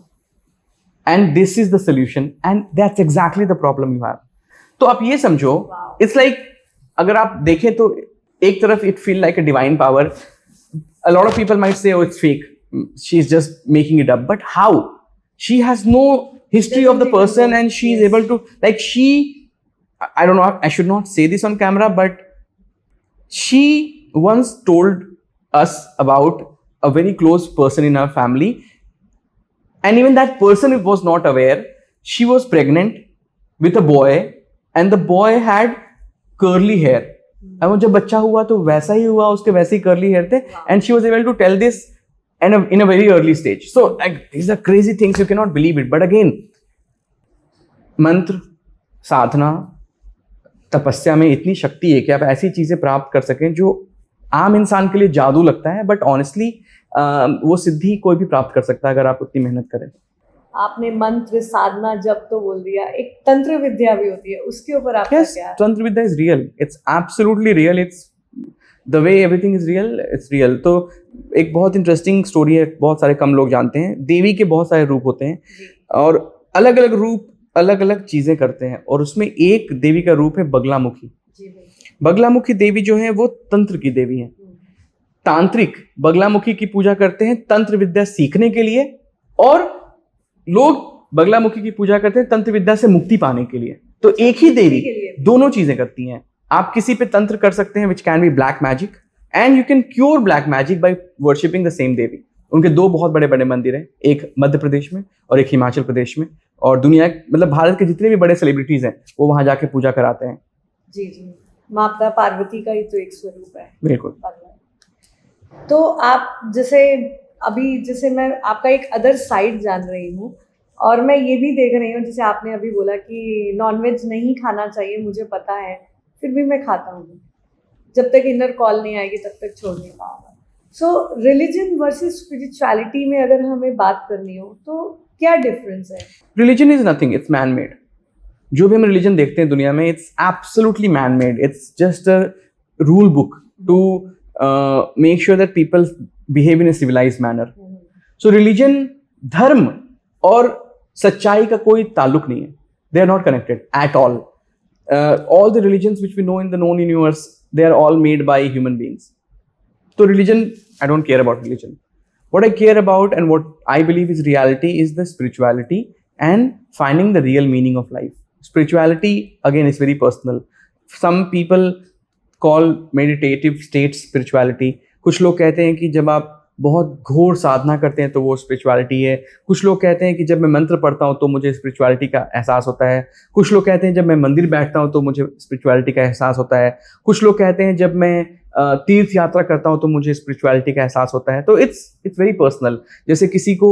and this is the solution and that's exactly the problem you have. तो आप ये समझो, इट्स लाइक अगर आप देखें तो एक तरफ it feel like a divine power, a lot of people might say it's fake, she is just making it up, but how she has no history of the person and she is able to, like, I don't know, I should not say this on camera, but she once told us about a very close person in our family, and even that person was not aware. She was pregnant with a boy and the boy had curly hair, and जब बच्चा हुआ तो वैसा ही हुआ, उसके वैसे ही curly hair थे, and she was able to tell this in a very early stage. So like, these are crazy things, you cannot believe it. But again, मंत्र, साधना, तपस्या में इतनी शक्ति है कि आप ऐसी चीजें प्राप्त कर सकें जो आम इंसान के लिए जादू लगता है, बट ऑनेस्टली वो सिद्धि कोई भी प्राप्त कर सकता है अगर आप उतनी मेहनत करें। आपने मंत्र, साधना, जप तो बोल दिया, एक तंत्र विद्या भी होती है, उसके ऊपर आपका क्या है? Tantra vidya is real, it's absolutely real, it's the way everything is real, it's real. तो एक बहुत इंटरेस्टिंग स्टोरी है, बहुत सारे कम लोग जानते हैं। देवी के बहुत सारे रूप होते हैं और अलग अलग रूप अलग अलग चीजें करते हैं, और उसमें एक देवी का रूप है बगलामुखी। बगलामुखी देवी जो है वो तंत्र की देवी है। तांत्रिक बगलामुखी की पूजा करते हैं तंत्र विद्या सीखने के लिए, और लोग बगलामुखी की पूजा करते हैं तंत्र विद्या से मुक्ति पाने के लिए। तो एक ही देवी दोनों चीजें करती हैं। आप किसी पे तंत्र कर सकते हैं which can be black magic, and you can cure black magic by worshipping the same devi. उनके दो बहुत बड़े बड़े मंदिर हैं, एक मध्य प्रदेश में और एक हिमाचल प्रदेश में, और दुनिया मतलब भारत के जितने भी बड़े सेलिब्रिटीज हैं वो वहां जाके पूजा कराते हैं। जी जी, माता पार्वती का ही तो एक स्वरूप है। बिल्कुल। तो आप जैसे मैं आपका एक अदर साइड जान रही हूँ, और मैं ये भी देख रही हूँ, जैसे आपने अभी बोला कि नॉनवेज नहीं खाना चाहिए, मुझे पता है, फिर भी मैं खाता हूँ। जब तक इनर कॉल नहीं आएगी तब तक छोड़ नहीं पाऊंगा। सो रिलीजन वर्सेस स्पिरिचुअलिटी में अगर हमें बात करनी हो तो क्या डिफरेंस है? Religion is nothing, it's man made. जो भी हम रिलीजन देखते हैं दुनिया में, it's absolutely man made. It's just a rule book to make sure that people behave in a civilized manner. So religion, धर्म और सच्चाई का कोई ताल्लुक नहीं है। They are not connected at all. All the religions which we know in the known universe, they are all made by human beings. So religion, I don't care about religion. What I care about and what I believe is reality is the spirituality and finding the real meaning of life. Spirituality, again, is very personal. Some people call meditative states spirituality. कुछ लोग कहते हैं कि जब आप बहुत घोर साधना करते हैं तो वो स्पिरिचुअलिटी है। कुछ लोग कहते हैं कि जब मैं मंत्र पढ़ता हूँ तो मुझे स्पिरिचुअलिटी का एहसास होता है। कुछ लोग कहते हैं जब मैं मंदिर बैठता हूँ तो मुझे स्पिरिचुअलिटी का एहसास होता है। कुछ लोग कहते हैं जब मैं तीर्थ यात्रा करता हूँ तो मुझे स्पिरिचुअलिटी का एहसास होता है। तो इट्स वेरी पर्सनल। जैसे किसी को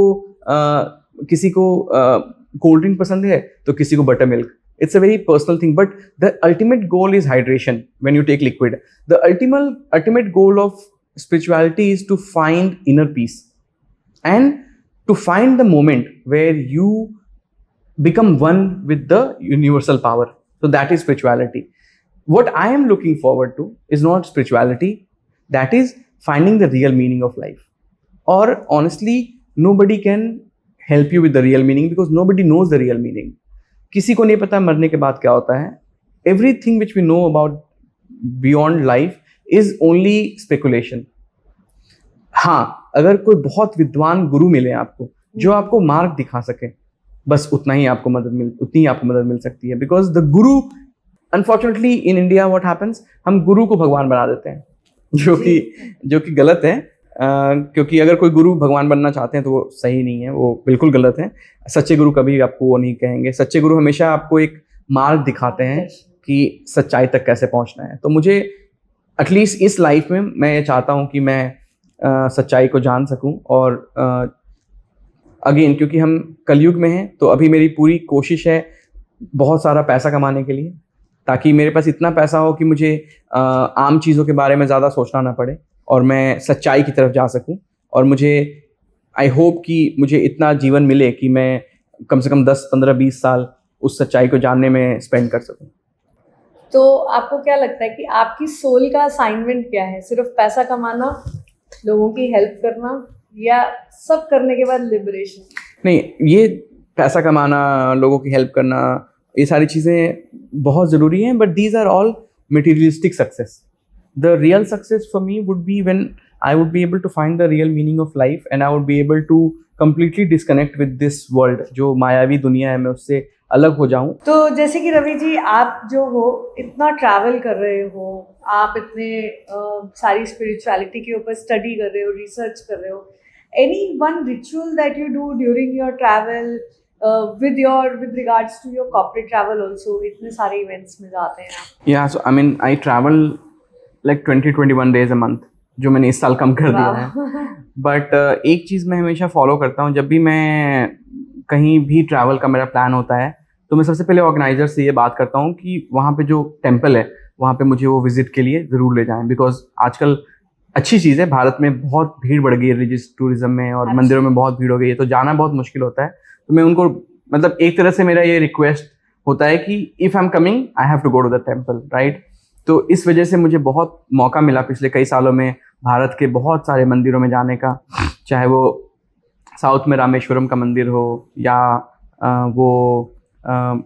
कोल्ड ड्रिंक पसंद है तो किसी को butter milk. It's a very personal thing, but the ultimate goal is hydration when you take liquid. The ultimate goal of spirituality is to find inner peace and to find the moment where you become one with the universal power. So that is spirituality. What I am looking forward to is not spirituality, that is finding the real meaning of life. Or honestly, nobody can help you with the real meaning because nobody knows the real meaning. किसी को नहीं पता मरने के बाद क्या होता है. Everything which we know about beyond life is only speculation. हाँ, अगर कोई बहुत विद्वान गुरु मिले आपको जो आपको मार्ग दिखा सके, बस उतनी ही आपको मदद मिल सकती है. Because the Guru, unfortunately in India what happens, हम गुरु को भगवान बना देते हैं, जो कि गलत है. क्योंकि अगर कोई गुरु भगवान बनना चाहते हैं तो वो सही नहीं है, वो बिल्कुल गलत है. सच्चे गुरु कभी आपको वो नहीं कहेंगे. सच्चे गुरु हमेशा आपको एक मार्ग दिखाते हैं कि सच्चाई तक कैसे पहुंचना है. तो मुझे एटलीस्ट इस लाइफ में मैं ये चाहता हूँ कि मैं सच्चाई को जान सकूं. और अगेन क्योंकि हम कलयुग में हैं तो अभी मेरी पूरी कोशिश है बहुत सारा पैसा कमाने के लिए, ताकि मेरे पास इतना पैसा हो कि मुझे आम चीज़ों के बारे में ज़्यादा सोचना ना पड़े और मैं सच्चाई की तरफ जा सकूं. और मुझे आई होप कि मुझे इतना जीवन मिले कि मैं कम से कम 10, 15, 20 साल उस सच्चाई को जानने में स्पेंड कर सकूं. तो आपको क्या लगता है कि आपकी सोल का असाइनमेंट क्या है? सिर्फ पैसा कमाना, लोगों की हेल्प करना, या सब करने के बाद लिबरेशन? नहीं, ये पैसा कमाना, लोगों की हेल्प करना, ये सारी चीज़ें बहुत ज़रूरी हैं, but these are all materialistic success. The real success for me would be when I would be able to find the real meaning of life and I would be able to completely disconnect with this world. जो मायावी दुनिया है, मैं उससे अलग हो जाऊं. तो जैसे कि रवि जी, आप जो हो इतना ट्रैवल कर रहे हो, आप इतने सारी स्पिरिचुअलिटी के ऊपर स्टडी कर रहे हो, रिसर्च कर रहे हो, any one ritual that you do during your travel with regards to your corporate travel also? इतने सारे events में जाते हैं आप. Yeah, so I mean I travel like 20-21 days a month, जो मैंने इस साल कम कर दिया है. बट एक चीज़ मैं हमेशा फॉलो करता हूँ, जब भी मैं कहीं भी ट्रैवल का मेरा प्लान होता है तो मैं सबसे पहले ऑर्गेनाइजर से ये बात करता हूँ कि वहाँ पे जो टेम्पल है वहाँ पे मुझे वो विजिट के लिए ज़रूर ले जाएं. बिकॉज आजकल अच्छी चीज़ है, भारत में बहुत भीड़ बढ़ गई है रिलीजियस टूरिज्म में और मंदिरों में बहुत भीड़ हो गई है, तो जाना बहुत मुश्किल होता है. तो मैं उनको, मतलब एक तरह से मेरा ये रिक्वेस्ट होता है कि if I am coming I have to go to the temple, right. तो इस वजह से मुझे बहुत मौका मिला पिछले कई सालों में भारत के बहुत सारे मंदिरों में जाने का, चाहे वो साउथ में रामेश्वरम का मंदिर हो या वो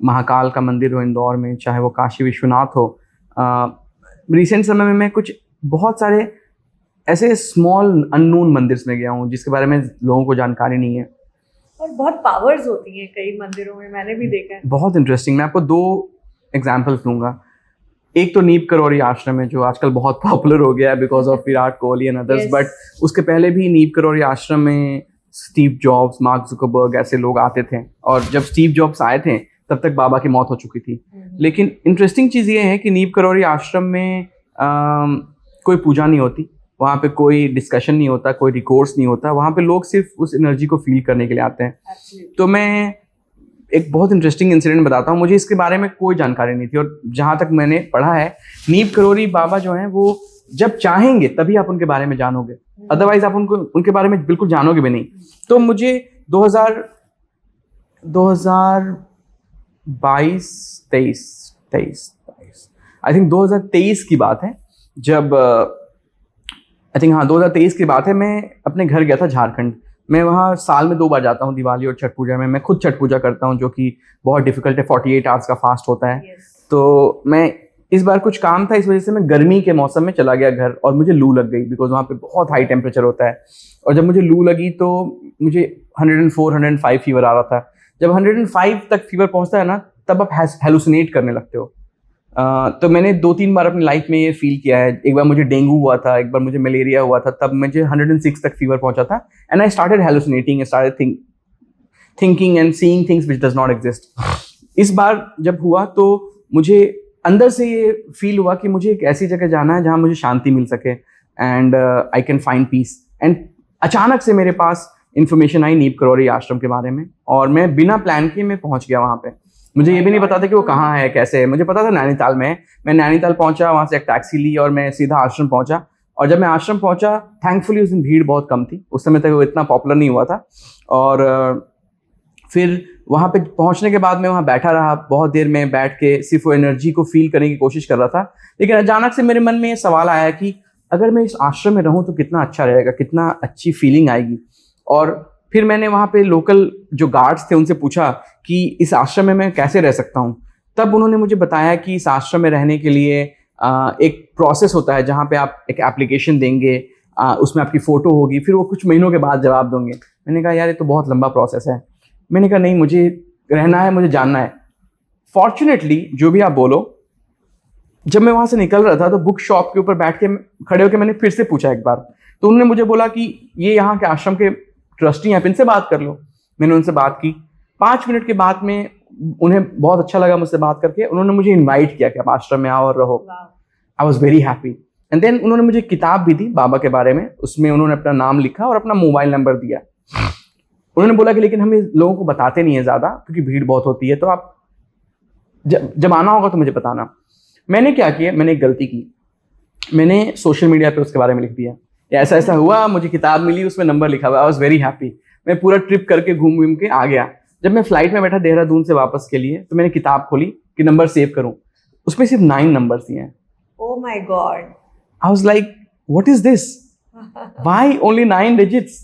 महाकाल का मंदिर हो इंदौर में, चाहे वो काशी विश्वनाथ हो. रिसेंट समय में मैं कुछ बहुत सारे ऐसे स्मॉल अननोन मंदिर्स में गया हूँ जिसके बारे में लोगों को जानकारी नहीं है. और बहुत पावर्स होती हैं कई मंदिरों में, मैंने भी देखा है. बहुत इंटरेस्टिंग. मैं आपको 2 एग्जाम्पल्स दूंगा. एक तो नीप करौरी आश्रम है जो आजकल बहुत पॉपुलर हो गया है because of Virat Kohli and others. But उसके पहले भी नीप करौरी आश्रम में स्टीव जॉब्स, मार्क जुकरबर्ग ऐसे लोग आते थे. और जब स्टीव जॉब्स आए थे तब तक बाबा की मौत हो चुकी थी. लेकिन इंटरेस्टिंग चीज़ ये है कि नीप करौरी आश्रम में कोई पूजा नहीं होती, वहाँ पे कोई डिस्कशन नहीं होता, कोई रिकॉर्ड्स नहीं होता. वहाँ पे लोग सिर्फ उस एनर्जी को फील करने के लिए आते हैं. तो मैं एक बहुत इंटरेस्टिंग इंसिडेंट बताता हूँ. मुझे इसके बारे में कोई जानकारी नहीं थी और जहाँ तक मैंने पढ़ा है, नीप करौरी बाबा जो हैं वो जब चाहेंगे तभी आप उनके बारे में जानोगे, अदरवाइज आप उनके बारे में बिल्कुल जानोगे भी नहीं. तो मुझे 2022-23 आई थिंक 2023 की बात है, जब 2023 की बात है. मैं अपने घर गया था झारखंड. मैं वहाँ साल में 2 बार जाता हूँ, दिवाली और छठ पूजा में. मैं खुद छठ पूजा करता हूँ जो कि बहुत डिफिकल्ट है, 48 आवर्स का फास्ट होता है. तो मैं इस बार कुछ काम था, इस वजह से मैं गर्मी के मौसम में चला गया घर और मुझे लू लग गई बिकॉज वहाँ पे बहुत हाई टेम्परेचर होता है. और जब मुझे लू लगी तो मुझे 104-105 फीवर आ रहा था. जब 105 तक फीवर पहुँचता है ना, तब आप हेलुसिनेट करने लगते हो. तो मैंने 2-3 बार अपनी लाइफ में ये फील किया है. एक बार मुझे डेंगू हुआ था, एक बार मुझे मलेरिया हुआ था, तब मुझे 106 तक फीवर पहुंचा था. And I started hallucinating, started thinking and seeing things which does not exist. इस बार जब हुआ तो मुझे अंदर से ये फील हुआ कि मुझे एक ऐसी जगह जाना है जहाँ मुझे शांति मिल सके and I can find peace. And अचानक से मेरे पास इन्फॉर्मेशन आई नीप करौरी आश्रम के बारे में और मैं बिना प्लान किए मैं पहुंच गया वहाँ पे. मुझे ये भी नहीं पता था कि वो कहाँ है, कैसे है. मुझे पता था नैनीताल में है. मैं नैनीताल पहुंचा, वहाँ से एक टैक्सी ली और मैं सीधा आश्रम पहुंचा. और जब मैं आश्रम पहुंचा, थैंकफुली उस दिन भीड़ बहुत कम थी. उस समय तक वो इतना पॉपुलर नहीं हुआ था. और फिर वहाँ पे पहुँचने के बाद मैं वहाँ बैठा रहा, बहुत देर में बैठ के सिर्फ वो एनर्जी को फील करने की कोशिश कर रहा था। लेकिन अचानक से मेरे मन में ये सवाल आया कि अगर मैं इस आश्रम में रहूँ तो कितना अच्छा रहेगा, कितना अच्छी फीलिंग आएगी। और फिर मैंने वहाँ पे लोकल जो गार्ड्स थे उनसे पूछा कि इस आश्रम में मैं कैसे रह सकता हूँ। तब उन्होंने मुझे बताया कि इस आश्रम में रहने के लिए एक प्रोसेस होता है जहाँ पे आप एक एप्लीकेशन देंगे, उसमें आपकी फ़ोटो होगी, फिर वो कुछ महीनों के बाद जवाब दोगे। मैंने कहा यार ये तो बहुत लंबा प्रोसेस है। मैंने कहा नहीं, मुझे रहना है, मुझे जानना है। फॉर्चुनेटली जो भी आप बोलो, जब मैं वहाँ से निकल रहा था तो बुक शॉप के ऊपर बैठ के खड़े होकर मैंने फिर से पूछा एक बार। तो उन्होंने मुझे बोला कि ये यहाँ के आश्रम के ट्रस्टी हैं, इनसे बात कर लो। मैंने उनसे बात की। 5 मिनट के बाद में उन्हें बहुत अच्छा लगा मुझसे बात करके। उन्होंने मुझे इनवाइट किया कि आप आश्रम में आओ और रहो। I was very happy. And then उन्होंने मुझे किताब भी दी बाबा के बारे में। उसमें उन्होंने अपना नाम लिखा और अपना मोबाइल नंबर दिया। उन्होंने बोला कि लेकिन हम लोगों को बताते नहीं है ज़्यादा, क्योंकि भीड़ बहुत होती है, तो आप जब आना होगा तो मुझे बताना। मैंने क्या किया, मैंने एक गलती की। मैंने सोशल मीडिया पे उसके बारे में लिख दिया, ऐसा ऐसा हुआ, मुझे किताब मिली, उसमें नंबर लिखा हुआ। आई वॉज वेरी हैप्पी। मैं पूरा ट्रिप करके घूम के आ गया। जब मैं फ्लाइट में बैठा देहरादून से वापस के लिए, तो मैंने किताब खोली कि नंबर सेव करूं। उसमें सिर्फ 9 नंबर्स दिए हैं। Oh my God. I was like what is this, why only 9 digits.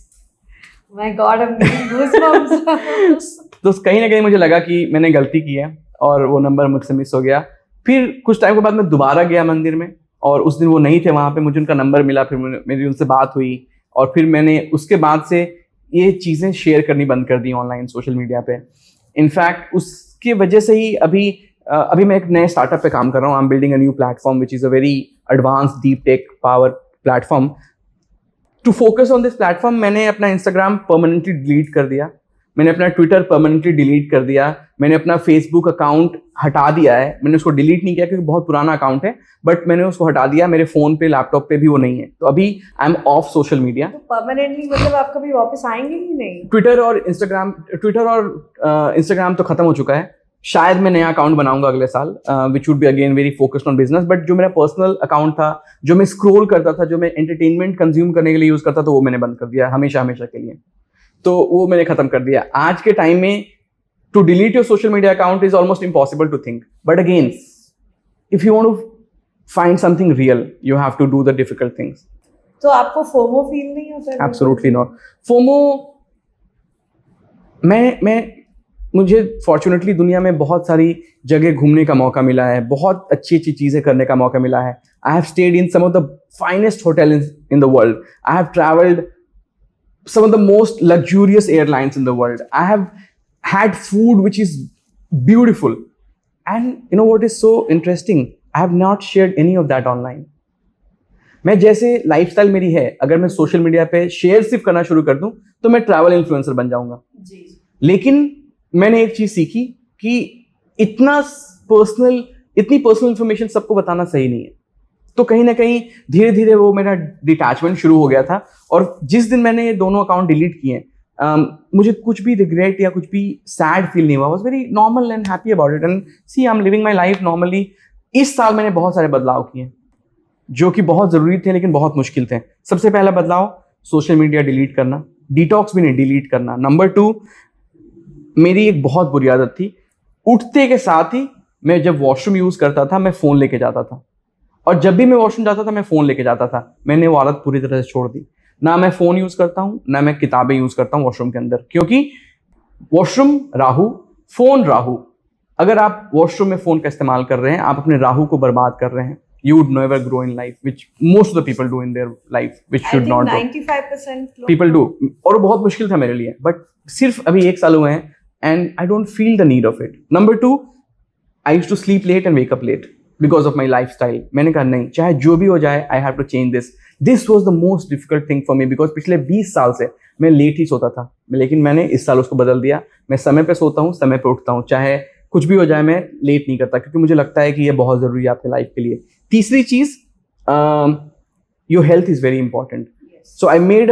My God, I am getting goosebumps. तो कहीं ना कहीं मुझे लगा कि मैंने गलती की है और वो नंबर मुझसे मिस हो गया। फिर कुछ टाइम के बाद मैं दोबारा गया मंदिर में, और उस दिन वो नहीं थे वहाँ पे। मुझे उनका नंबर मिला, फिर मेरी उनसे बात हुई, और फिर मैंने उसके बाद से ये चीज़ें शेयर करनी बंद कर दी ऑनलाइन, सोशल मीडिया पे। इनफैक्ट उसके वजह से ही अभी मैं एक नए स्टार्टअप पे काम कर रहा हूँ। I am building a new platform which is a very advance deep tech power platform. To focus on this platform मैंने अपना इंस्टाग्राम परमानेंटली डिलीट कर दिया, मैंने अपना ट्विटर परमानेंटली डिलीट कर दिया, मैंने अपना फेसबुक अकाउंट हटा दिया है। मैंने उसको डिलीट नहीं किया क्योंकि बहुत पुराना अकाउंट है, बट मैंने उसको हटा दिया। मेरे फ़ोन पे, लैपटॉप पे भी वो नहीं है। तो अभी I am of social media. तो परमानेंटली मतलब आप कभी वापस आएंगे ही नहीं? ट्विटर और इंस्टाग्राम तो खत्म हो चुका है। शायद मैं नया अकाउंट बनाऊंगा अगले साल, which would be again very focused on business. But जो मेरा पर्सनल अकाउंट था, जो मैं स्क्रॉल करता था, जो मैं एंटरटेनमेंट कंज्यूम करने के लिए यूज करता था, वो मैंने बंद कर दिया हमेशा हमेशा के लिए। तो वो मैंने खत्म कर दिया। आज के टाइम में to delete your social media account is almost impossible to think, but again if you want to find something real, you have to do the difficult things. तो आपको फोमो फील नहीं होता? Absolutely not. फोमो, मुझे fortunately दुनिया में बहुत सारी जगह घूमने का मौका मिला है, बहुत अच्छी अच्छी चीज़ें करने का मौका मिला है। I have stayed in some of the finest hotel in the world. I have travelled some of the most luxurious airlines in the world. I have had food which is beautiful. And you know what is so interesting? I have not shared any of that online. मैं जैसे lifestyle मेरी है, अगर मैं social media पे share सिर्फ करना शुरू कर दूं तो मैं ट्रैवल इन्फ्लुएंसर बन जाऊंगा जी। लेकिन मैंने एक चीज सीखी कि इतनी पर्सनल इंफॉर्मेशन सबको बताना सही नहीं है। तो कहीं ना कहीं धीरे धीरे वो मेरा डिटैचमेंट शुरू हो गया था। और जिस दिन मैंने ये दोनों अकाउंट डिलीट किए, मुझे कुछ भी रिग्रेट या कुछ भी सैड फील नहीं हुआ। Was very normal and happy about it, and see I am living my life normally. इस साल मैंने बहुत सारे बदलाव किए जो कि बहुत ज़रूरी थे लेकिन बहुत मुश्किल थे। सबसे पहला बदलाव, सोशल मीडिया डिलीट करना, डिटॉक्स भी नहीं, डिलीट करना। नंबर 2, मेरी एक बहुत बुरी आदत थी, उठते के साथ ही मैं जब वॉशरूम यूज़ करता था मैं फ़ोन लेके जाता था, और जब भी मैं वॉशरूम जाता था मैं फ़ोन लेके जाता था। मैंने वो आदत पूरी तरह से छोड़ दी। ना मैं फ़ोन यूज़ करता हूँ, ना मैं किताबें यूज़ करता हूँ वॉशरूम के अंदर, क्योंकि वॉशरूम राहु, फ़ोन राहु। अगर आप वॉशरूम में फ़ोन का इस्तेमाल कर रहे हैं, आप अपने राहु को बर्बाद कर रहे हैं। You would never grow in life, which most of the people do in their life, which should not do. 95% people do, और वो बहुत मुश्किल था मेरे लिए, but सिर्फ अभी 1 साल हुए हैं and I don't feel the need of it. Number 2, I used to sleep late and wake up late because of my lifestyle. मैंने कहा नहीं, चाहे जो भी हो जाए, I have to change this. This was the most difficult thing for me because पिछले 20 साल से मैं लेट ही सोता था, लेकिन मैंने इस साल उसको बदल दिया। मैं समय पे सोता हूँ, समय पे उठता हूँ, चाहे कुछ भी हो जाए मैं लेट नहीं करता, क्योंकि मुझे लगता है कि ये बहुत ज़रूरी है आपके लाइफ के लिए। तीसरी चीज, your health is very important. So I made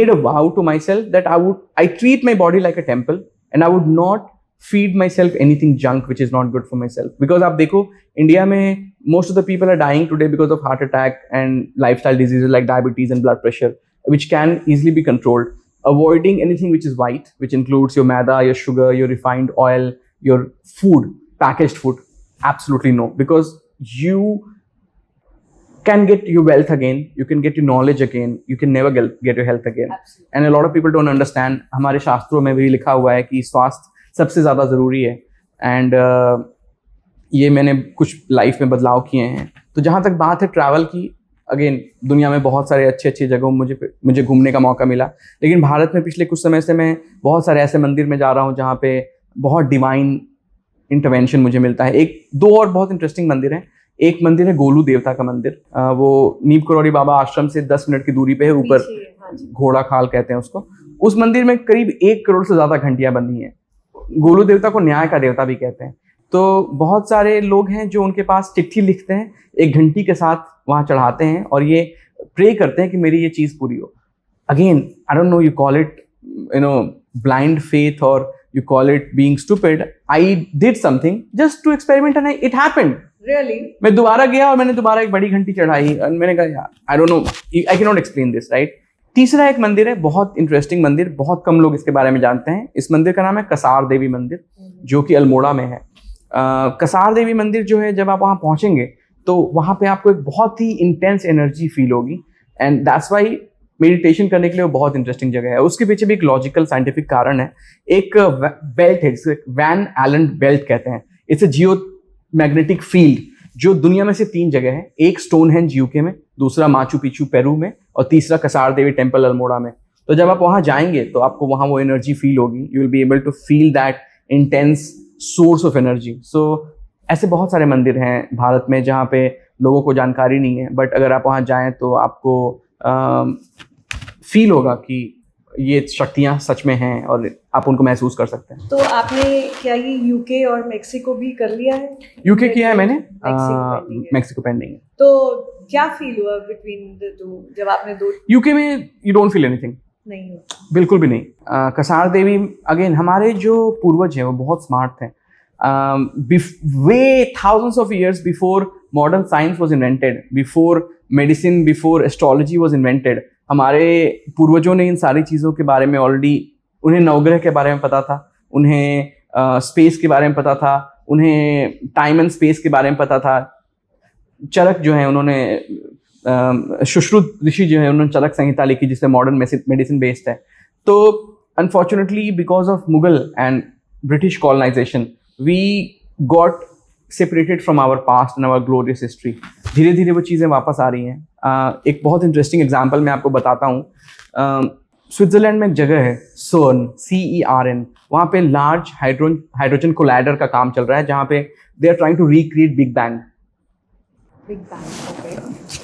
a vow to myself that I treat my body like a temple and I would not feed myself anything junk which is not good for myself. Because आप देखो, India में most of the people are dying today because of heart attack and lifestyle diseases like diabetes and blood pressure, which can easily be controlled. avoiding anything which is white, which includes your maida, your sugar, your refined oil, your food, packaged food. Absolutely no, because you can get your wealth again, you can get your knowledge again, you can never get your health again. Absolutely. And a lot of people don't understand. हमारे शास्त्रों में भी लिखा हुआ है कि स्वास्थ्य सबसे ज़्यादा ज़रूरी है. एंड ये मैंने कुछ लाइफ में बदलाव किए हैं. तो जहाँ तक बात है ट्रैवल की, अगेन दुनिया में बहुत सारे अच्छे अच्छे जगहों मुझे घूमने का मौका मिला. लेकिन भारत में पिछले कुछ समय से मैं बहुत सारे ऐसे मंदिर में जा रहा हूँ जहाँ पे बहुत डिवाइन इंटरवेंशन मुझे मिलता है. दो और बहुत इंटरेस्टिंग मंदिर हैं. एक मंदिर है गोलू देवता का मंदिर, वो नीम करौड़ी बाबा आश्रम से 10 मिनट की दूरी पे है, ऊपर घोड़ा खाल कहते हैं उसको. उस मंदिर में करीब 1 करोड़ से ज्यादा घंटियां बंधी हैं. गोलू देवता को न्याय का देवता भी कहते हैं. तो बहुत सारे लोग हैं जो उनके पास चिट्ठी लिखते हैं, एक घंटी के साथ वहां चढ़ाते हैं और ये प्रे करते हैं कि मेरी ये चीज पूरी हो. Again I don't no, you call it blind faith और you call it being stupid. I did something just to experiment and it happened. Really? मैं दोबारा गया और मैंने दोबारा एक बड़ी घंटी चढ़ाई और मैंने कहा यार, I don't know, I cannot explain this, right? तीसरा एक मंदिर है, बहुत इंटरेस्टिंग मंदिर, बहुत कम लोग इसके बारे में जानते हैं. इस मंदिर का नाम है कसार देवी मंदिर, जो कि अल्मोड़ा में है. कसार देवी मंदिर जो है, जब आप वहाँ पहुँचेंगे तो वहाँ पे आपको एक बहुत ही इंटेंस एनर्जी फील होगी. एंड दैट्स वाई मेडिटेशन करने के लिए वो बहुत इंटरेस्टिंग जगह है. उसके पीछे भी एक लॉजिकल साइंटिफिक कारण है. एक बेल्ट है जिसे वैन एलन बेल्ट कहते हैं. It's a Jio magnetic field जो दुनिया में से 3 जगह है. एक स्टोनहेंज यूके में, दूसरा माचू पिचू पेरू में, और तीसरा कसार देवी टेम्पल अल्मोड़ा में. तो जब आप वहाँ जाएंगे तो आपको वहाँ वो एनर्जी फील होगी. You will be able to feel that intense source of energy. So ऐसे बहुत सारे मंदिर हैं भारत में जहाँ पे लोगों को जानकारी नहीं है, बट अगर आप वहाँ जाएं तो आपको फील होगा कि ये शक्तियाँ सच में हैं और आप उनको महसूस कर सकते हैं. तो आपने क्या ये यूके और मेक्सिको भी कर लिया है? यूके किया है मैंने, मेक्सिको पेंडिंग है. तो क्या फील हुआ बिटवीन द टू जब आपने दो? यूके में यू डोंट फील एनीथिंग. नहीं हुआ, बिल्कुल भी नहीं. कसार देवी, अगेन हमारे जो पूर्वज हैं वो बहुत स्मार्ट थे. वे thousands of years before modern science was invented, before medicine, before astrology was invented, हमारे पूर्वजों ने इन सारी चीज़ों के बारे में ऑलरेडी, उन्हें नवग्रह के बारे में पता था, उन्हें स्पेस के बारे में पता था, उन्हें टाइम एंड स्पेस के बारे में पता था. चरक जो है उन्होंने सुश्रुत ऋषि जो है उन्होंने चरक संहिता लिखी जिससे मॉडर्न मेडिसिन बेस्ड है. तो unfortunately because of Mughal and British colonisation we got separated from our past and our glorious history. धीरे धीरे वो चीज़ें वापस आ रही हैं. एक बहुत इंटरेस्टिंग एग्जाम्पल मैं आपको बताता हूँ. स्विट्जरलैंड में एक जगह है CERN, CERN. वहाँ पे लार्ज हाइड्रोजन कोलाइडर का काम चल रहा है जहाँ पे they are trying to recreate big bang.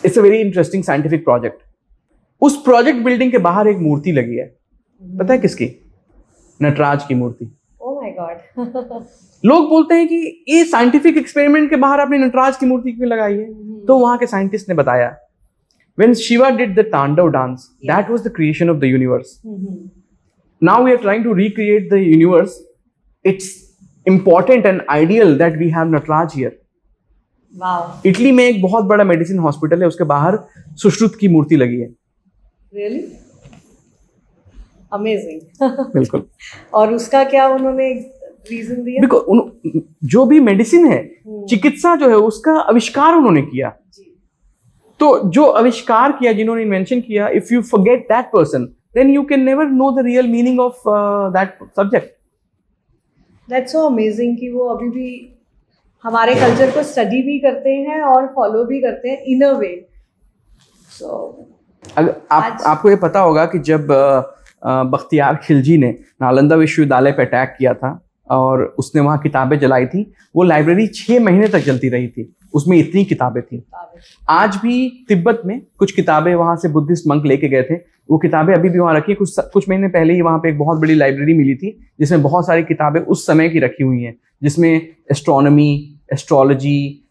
It's a very interesting scientific project. उस प्रोजेक्ट बिल्डिंग के बाहर एक मूर्ति लगी है. पता है किसकी? नटराज की मूर्ति. Oh my God. लोग बोलते हैं कि ये साइंटिफिक एक्सपेरिमेंट के बाहर आपने नटराज की मूर्ति क्यों लगाई है? तो वहां के साइंटिस्ट ने बताया, when Shiva did the Tandav dance, that was the creation of the universe. Now we are trying to recreate the universe. It's important and ideal that we have Nataraj here. Wow. Italy में एक बहुत बड़ा medicine hospital है, उसके बाहर सुश्रुत की मूर्ति लगी है. Really? Amazing. बिल्कुल. और उसका क्या उन्होंने रीजन दिया? बिकॉज जो भी मेडिसिन है, चिकित्सा जो है, उसका आविष्कार उन्होंने किया. तो जो आविष्कार किया, जिन्होंने इन्वेंशन किया, if you forget that person then you can never know the real meaning of that subject. That's so amazing कि वो अभी भी हमारे कल्चर को स्टडी भी करते हैं और फॉलो भी करते हैं इन अ वे. सो आपको ये पता होगा कि जब बख्तियार खिलजी ने नालंदा विश्वविद्यालय पर अटैक किया था और उसने वहाँ किताबें जलाई थी, वो लाइब्रेरी 6 महीने तक चलती रही थी. उसमें इतनी किताबें थी. आज भी तिब्बत में कुछ किताबें वहाँ से बुद्धिस्ट मंक लेके गए थे, वो किताबें अभी भी वहाँ रखी. कुछ महीने पहले ही वहाँ पे एक बहुत बड़ी लाइब्रेरी मिली थी जिसमें बहुत सारी किताबें उस समय की रखी हुई हैं, जिसमें एस्ट्रोनॉमी, एस्ट्रोलॉजी,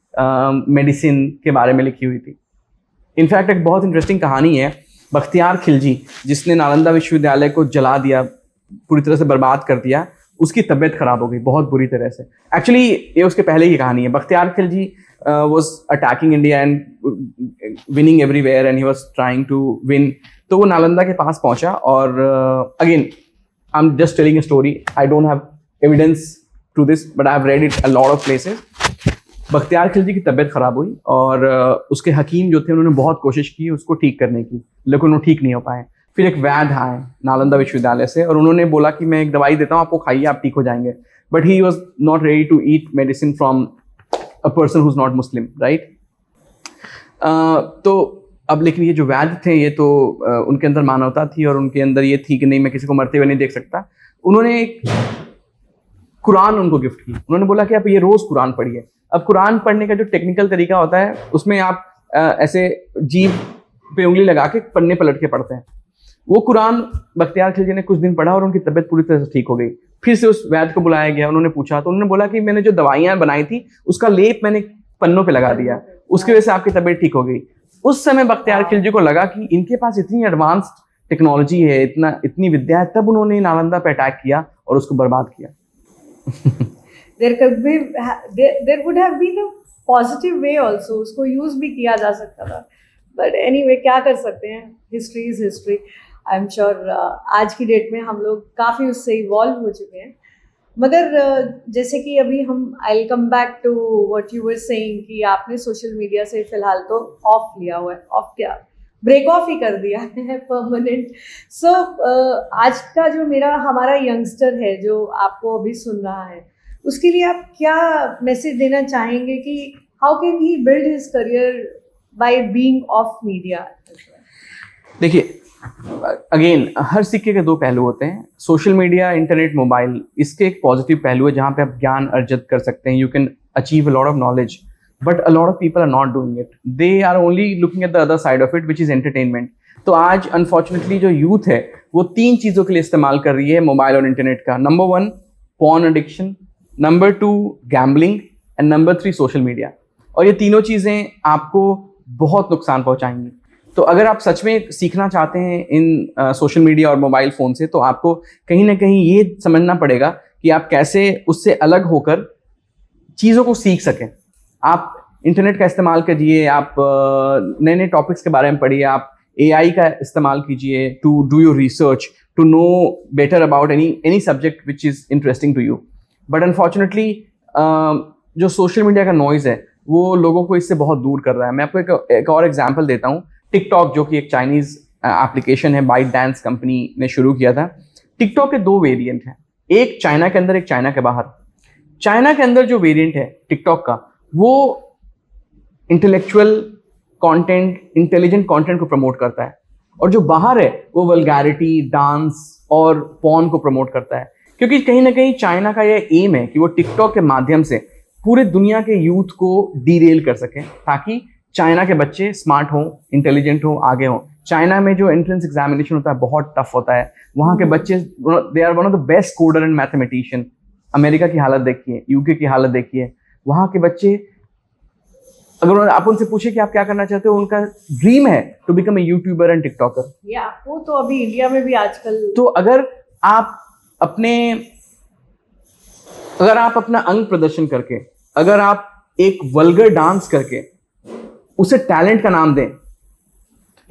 मेडिसिन के बारे में लिखी हुई थी. इनफैक्ट एक बहुत इंटरेस्टिंग कहानी है. बख्तियार खिलजी जिसने नालंदा विश्वविद्यालय को जला दिया, पूरी तरह से बर्बाद कर दिया, उसकी तबीयत खराब हो गई बहुत बुरी तरह से. एक्चुअली ये उसके पहले की कहानी है. Bakhtiyar Khilji was attacking India and winning everywhere and he was trying to win. तो वो नालंदा के पास पहुंचा और again I'm just telling a story. I don't have evidence to this, but I've read it a lot of places. Bakhtiyar Khilji की तबीयत खराब हुई और उसके हकीम जो थे उन्होंने बहुत कोशिश की उसको ठीक करने की, लेकिन वो ठीक नहीं हो पाए. फिर एक वैद्य आए नालंदा विश्वविद्यालय से और उन्होंने बोला कि मैं एक दवाई देता हूँ, आपको खाइए, आप ठीक हो जाएंगे. But he was not ready to eat medicine from a person who is not Muslim, right. तो अब लेकिन ये जो वैद्य थे ये तो उनके अंदर मानवता थी और उनके अंदर ये थी कि नहीं, मैं किसी को मरते हुए नहीं देख सकता. उन्होंने एक कुरान उनको गिफ्ट की. उन्होंने बोला कि आप ये रोज कुरान पढ़िए. अब कुरान पढ़ने का जो टेक्निकल तरीका होता है उसमें आप ऐसे जीभ पे उंगली लगा के पन्ने पलट के पढ़ते हैं. वो कुरान बख्तियार खिलजी ने कुछ दिन पढ़ा और उनकी तबीयत पूरी तरह से ठीक हो गई. फिर से उस वैद्य को बुलाया गया, उन्होंने पूछा तो उन्होंने बोला कि मैंने जो दवाइयां बनाई थी उसका लेप मैंने पन्नों पे लगा दिया, उसकी वजह से आपकी तबीयत ठीक हो गई. उस समय बख्तियार खिलजी को लगा कि इनके पास इतनी एडवांस्ड टेक्नोलॉजी है, इतनी विद्या है, तब उन्होंने नालंदा पे अटैक किया और उसको बर्बाद किया. there would have been a positive way also, उसको यूज भी किया जा सकता था. बट एनीवे क्या कर सकते हैं, history is history. I am sure आज की डेट में हम लोग काफ़ी उससे इवॉल्व हो चुके हैं. मगर जैसे कि अभी हम I come back to what you were saying कि आपने सोशल मीडिया से फिलहाल तो ऑफ लिया हुआ है. ऑफ क्या, ब्रेक ऑफ ही कर दिया है परमानेंट. सो आज का जो हमारा यंगस्टर है जो आपको अभी सुन रहा है, उसके लिए आप क्या मैसेज देना चाहेंगे कि how can he build his career by being of media? देखिए, अगेन हर सिक्के के दो पहलू होते हैं. सोशल मीडिया, इंटरनेट, मोबाइल, इसके एक पॉजिटिव पहलू है जहाँ पे आप ज्ञान अर्जित कर सकते हैं. You can achieve a lot of knowledge, but a lot of people are not doing it. They are only looking at the other side of it which is entertainment. तो आज अनफॉर्चुनेटली जो यूथ है वो 3 चीज़ों के लिए इस्तेमाल कर रही है मोबाइल और इंटरनेट का. Number 1 porn addiction, number 2 gambling and number 3 social media. और ये तीनों चीज़ें आपको बहुत नुकसान पहुंचाएंगी. तो अगर आप सच में सीखना चाहते हैं इन सोशल मीडिया और मोबाइल फ़ोन से, तो आपको कहीं ना कहीं ये समझना पड़ेगा कि आप कैसे उससे अलग होकर चीज़ों को सीख सकें. आप इंटरनेट का इस्तेमाल करिए, आप नए नए टॉपिक्स के बारे में पढ़िए, आप AI का इस्तेमाल कीजिए to do your research, to know better about any subject which is interesting to you. But unfortunately जो सोशल मीडिया का नॉइज़ है वो लोगों को इससे बहुत दूर कर रहा है. मैं आपको एक और एग्जांपल देता हूँ. टिकटॉक जो कि एक चाइनीज़ एप्लीकेशन है, बाइट डांस कंपनी ने शुरू किया था. टिकटॉक के 2 वेरिएंट हैं, एक चाइना के अंदर, एक चाइना के बाहर. चाइना के अंदर जो वेरिएंट है टिकटॉक का, वो इंटेलेक्चुअल कंटेंट, इंटेलिजेंट कंटेंट को प्रमोट करता है, और जो बाहर है वो वल्गैरिटी, डांस और पॉर्न को प्रमोट करता है. क्योंकि कहीं ना कहीं चाइना का यह एम है कि वो टिकटॉक के माध्यम से पूरे दुनिया के यूथ को डीरेल कर सकें, ताकि चाइना के बच्चे स्मार्ट हों, इंटेलिजेंट हों, आगे हों. चाइना में जो एंट्रेंस एग्जामिनेशन होता है बहुत टफ होता है. वहाँ के बच्चे, they are one of the best coder and mathematician. America की हालत देखिए, यूके की हालत देखिए. वहाँ के बच्चे, अगर आप उनसे पूछे कि आप क्या करना चाहते हो, उनका ड्रीम है to become a YouTuber and TikToker. या वो तो अभी इंडिया में भी आजकल. तो अगर आप अपना अंग प्रदर्शन करके, अगर आप एक वल्गर डांस करके उसे टैलेंट का नाम दें,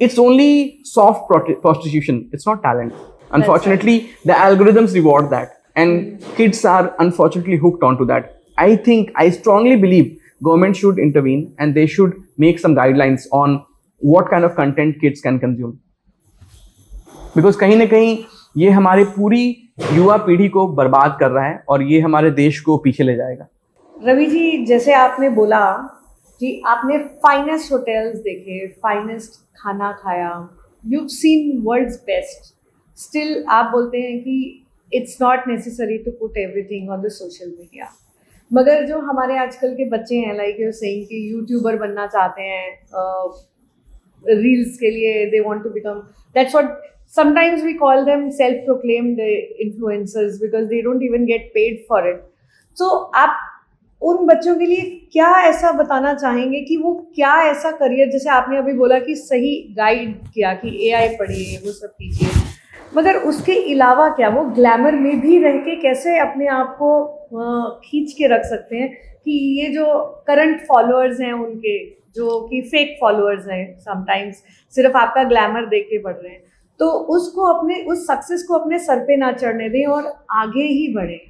it's only soft prostitution, it's not talent. Unfortunately the algorithms reward that and kids are unfortunately hooked on to that. I strongly believe government should intervene and they should make some guidelines on what kind of content kids can consume, because कहीं ना कहीं ये हमारे पूरी युवा पीढ़ी को बर्बाद कर रहा है और ये हमारे देश को पीछे ले जाएगा. रवि जी, जैसे आपने बोला कि आपने फाइनेस्ट होटल्स देखे, फाइनेस्ट खाना खाया, you've seen world's best, still आप बोलते हैं कि it's not necessary to put everything on the social media. मगर जो हमारे आजकल के बच्चे हैं, लाइक यू सेइंग कि यूट्यूबर बनना चाहते हैं, रील्स के लिए they want to become, that's what sometimes we call them self-proclaimed influencers because they don't even get paid for it. So आप उन बच्चों के लिए क्या ऐसा बताना चाहेंगे कि वो क्या ऐसा करियर, जैसे आपने अभी बोला कि सही गाइड किया कि AI पढ़िए, वो सब कीजिए, मगर उसके अलावा क्या वो ग्लैमर में भी रह के कैसे अपने आप को खींच के रख सकते हैं कि ये जो करंट फॉलोअर्स हैं उनके, जो कि फेक फॉलोअर्स हैं, समटाइम्स सिर्फ आपका ग्लैमर देख के बढ़ रहे हैं, तो उसको अपने उस सक्सेस को अपने सर पे ना चढ़ने दें और आगे ही बढ़ें।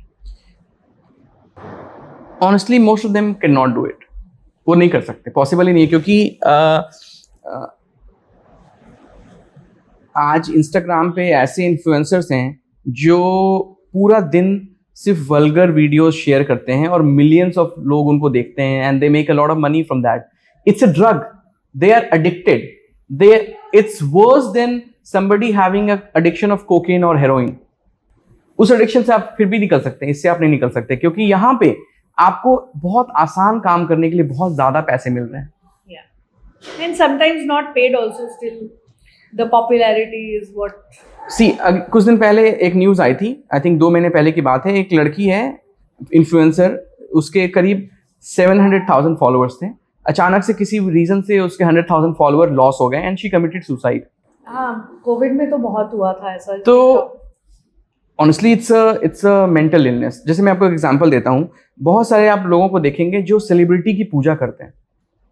Honestly most of them can not do it. वो नहीं कर सकते, पॉसिबल ही नहीं है, क्योंकि आज इंस्टाग्राम पे ऐसे इन्फ्लुएंसर्स हैं जो पूरा दिन सिर्फ वल्गर वीडियोस शेयर करते हैं और मिलियंस ऑफ लोग उनको देखते हैं and they make a lot of money from that. It's a drug, they are addicted, they it's worse than somebody having a addiction of cocaine or heroin। उस addiction से आप फिर भी निकल सकते हैं, इससे आप नहीं निकल सकते, क्योंकि यहाँ पे आपको बहुत आसान काम करने के लिए बहुत ज्यादा पैसे मिल रहे हैं। Yeah, and sometimes not paid also, still the popularity is what। सी कुछ दिन पहले एक न्यूज आई थी, आई थिंक 2 महीने पहले की बात है। एक लड़की है इन्फ्लुएंसर, उसके करीब 700,000 फॉलोअर्स थे। अचानक से किसी रीजन से उसके 100,000 फॉलोअर लॉस हो गए एंड शी कमिटेड सुसाइड। हाँ, कोविड में तो बहुत हुआ था ऐसा। तो honestly it's a mental illness. जैसे मैं आपको एक एग्जांपल देता हूँ, बहुत सारे आप लोगों को देखेंगे जो सेलिब्रिटी की पूजा करते हैं,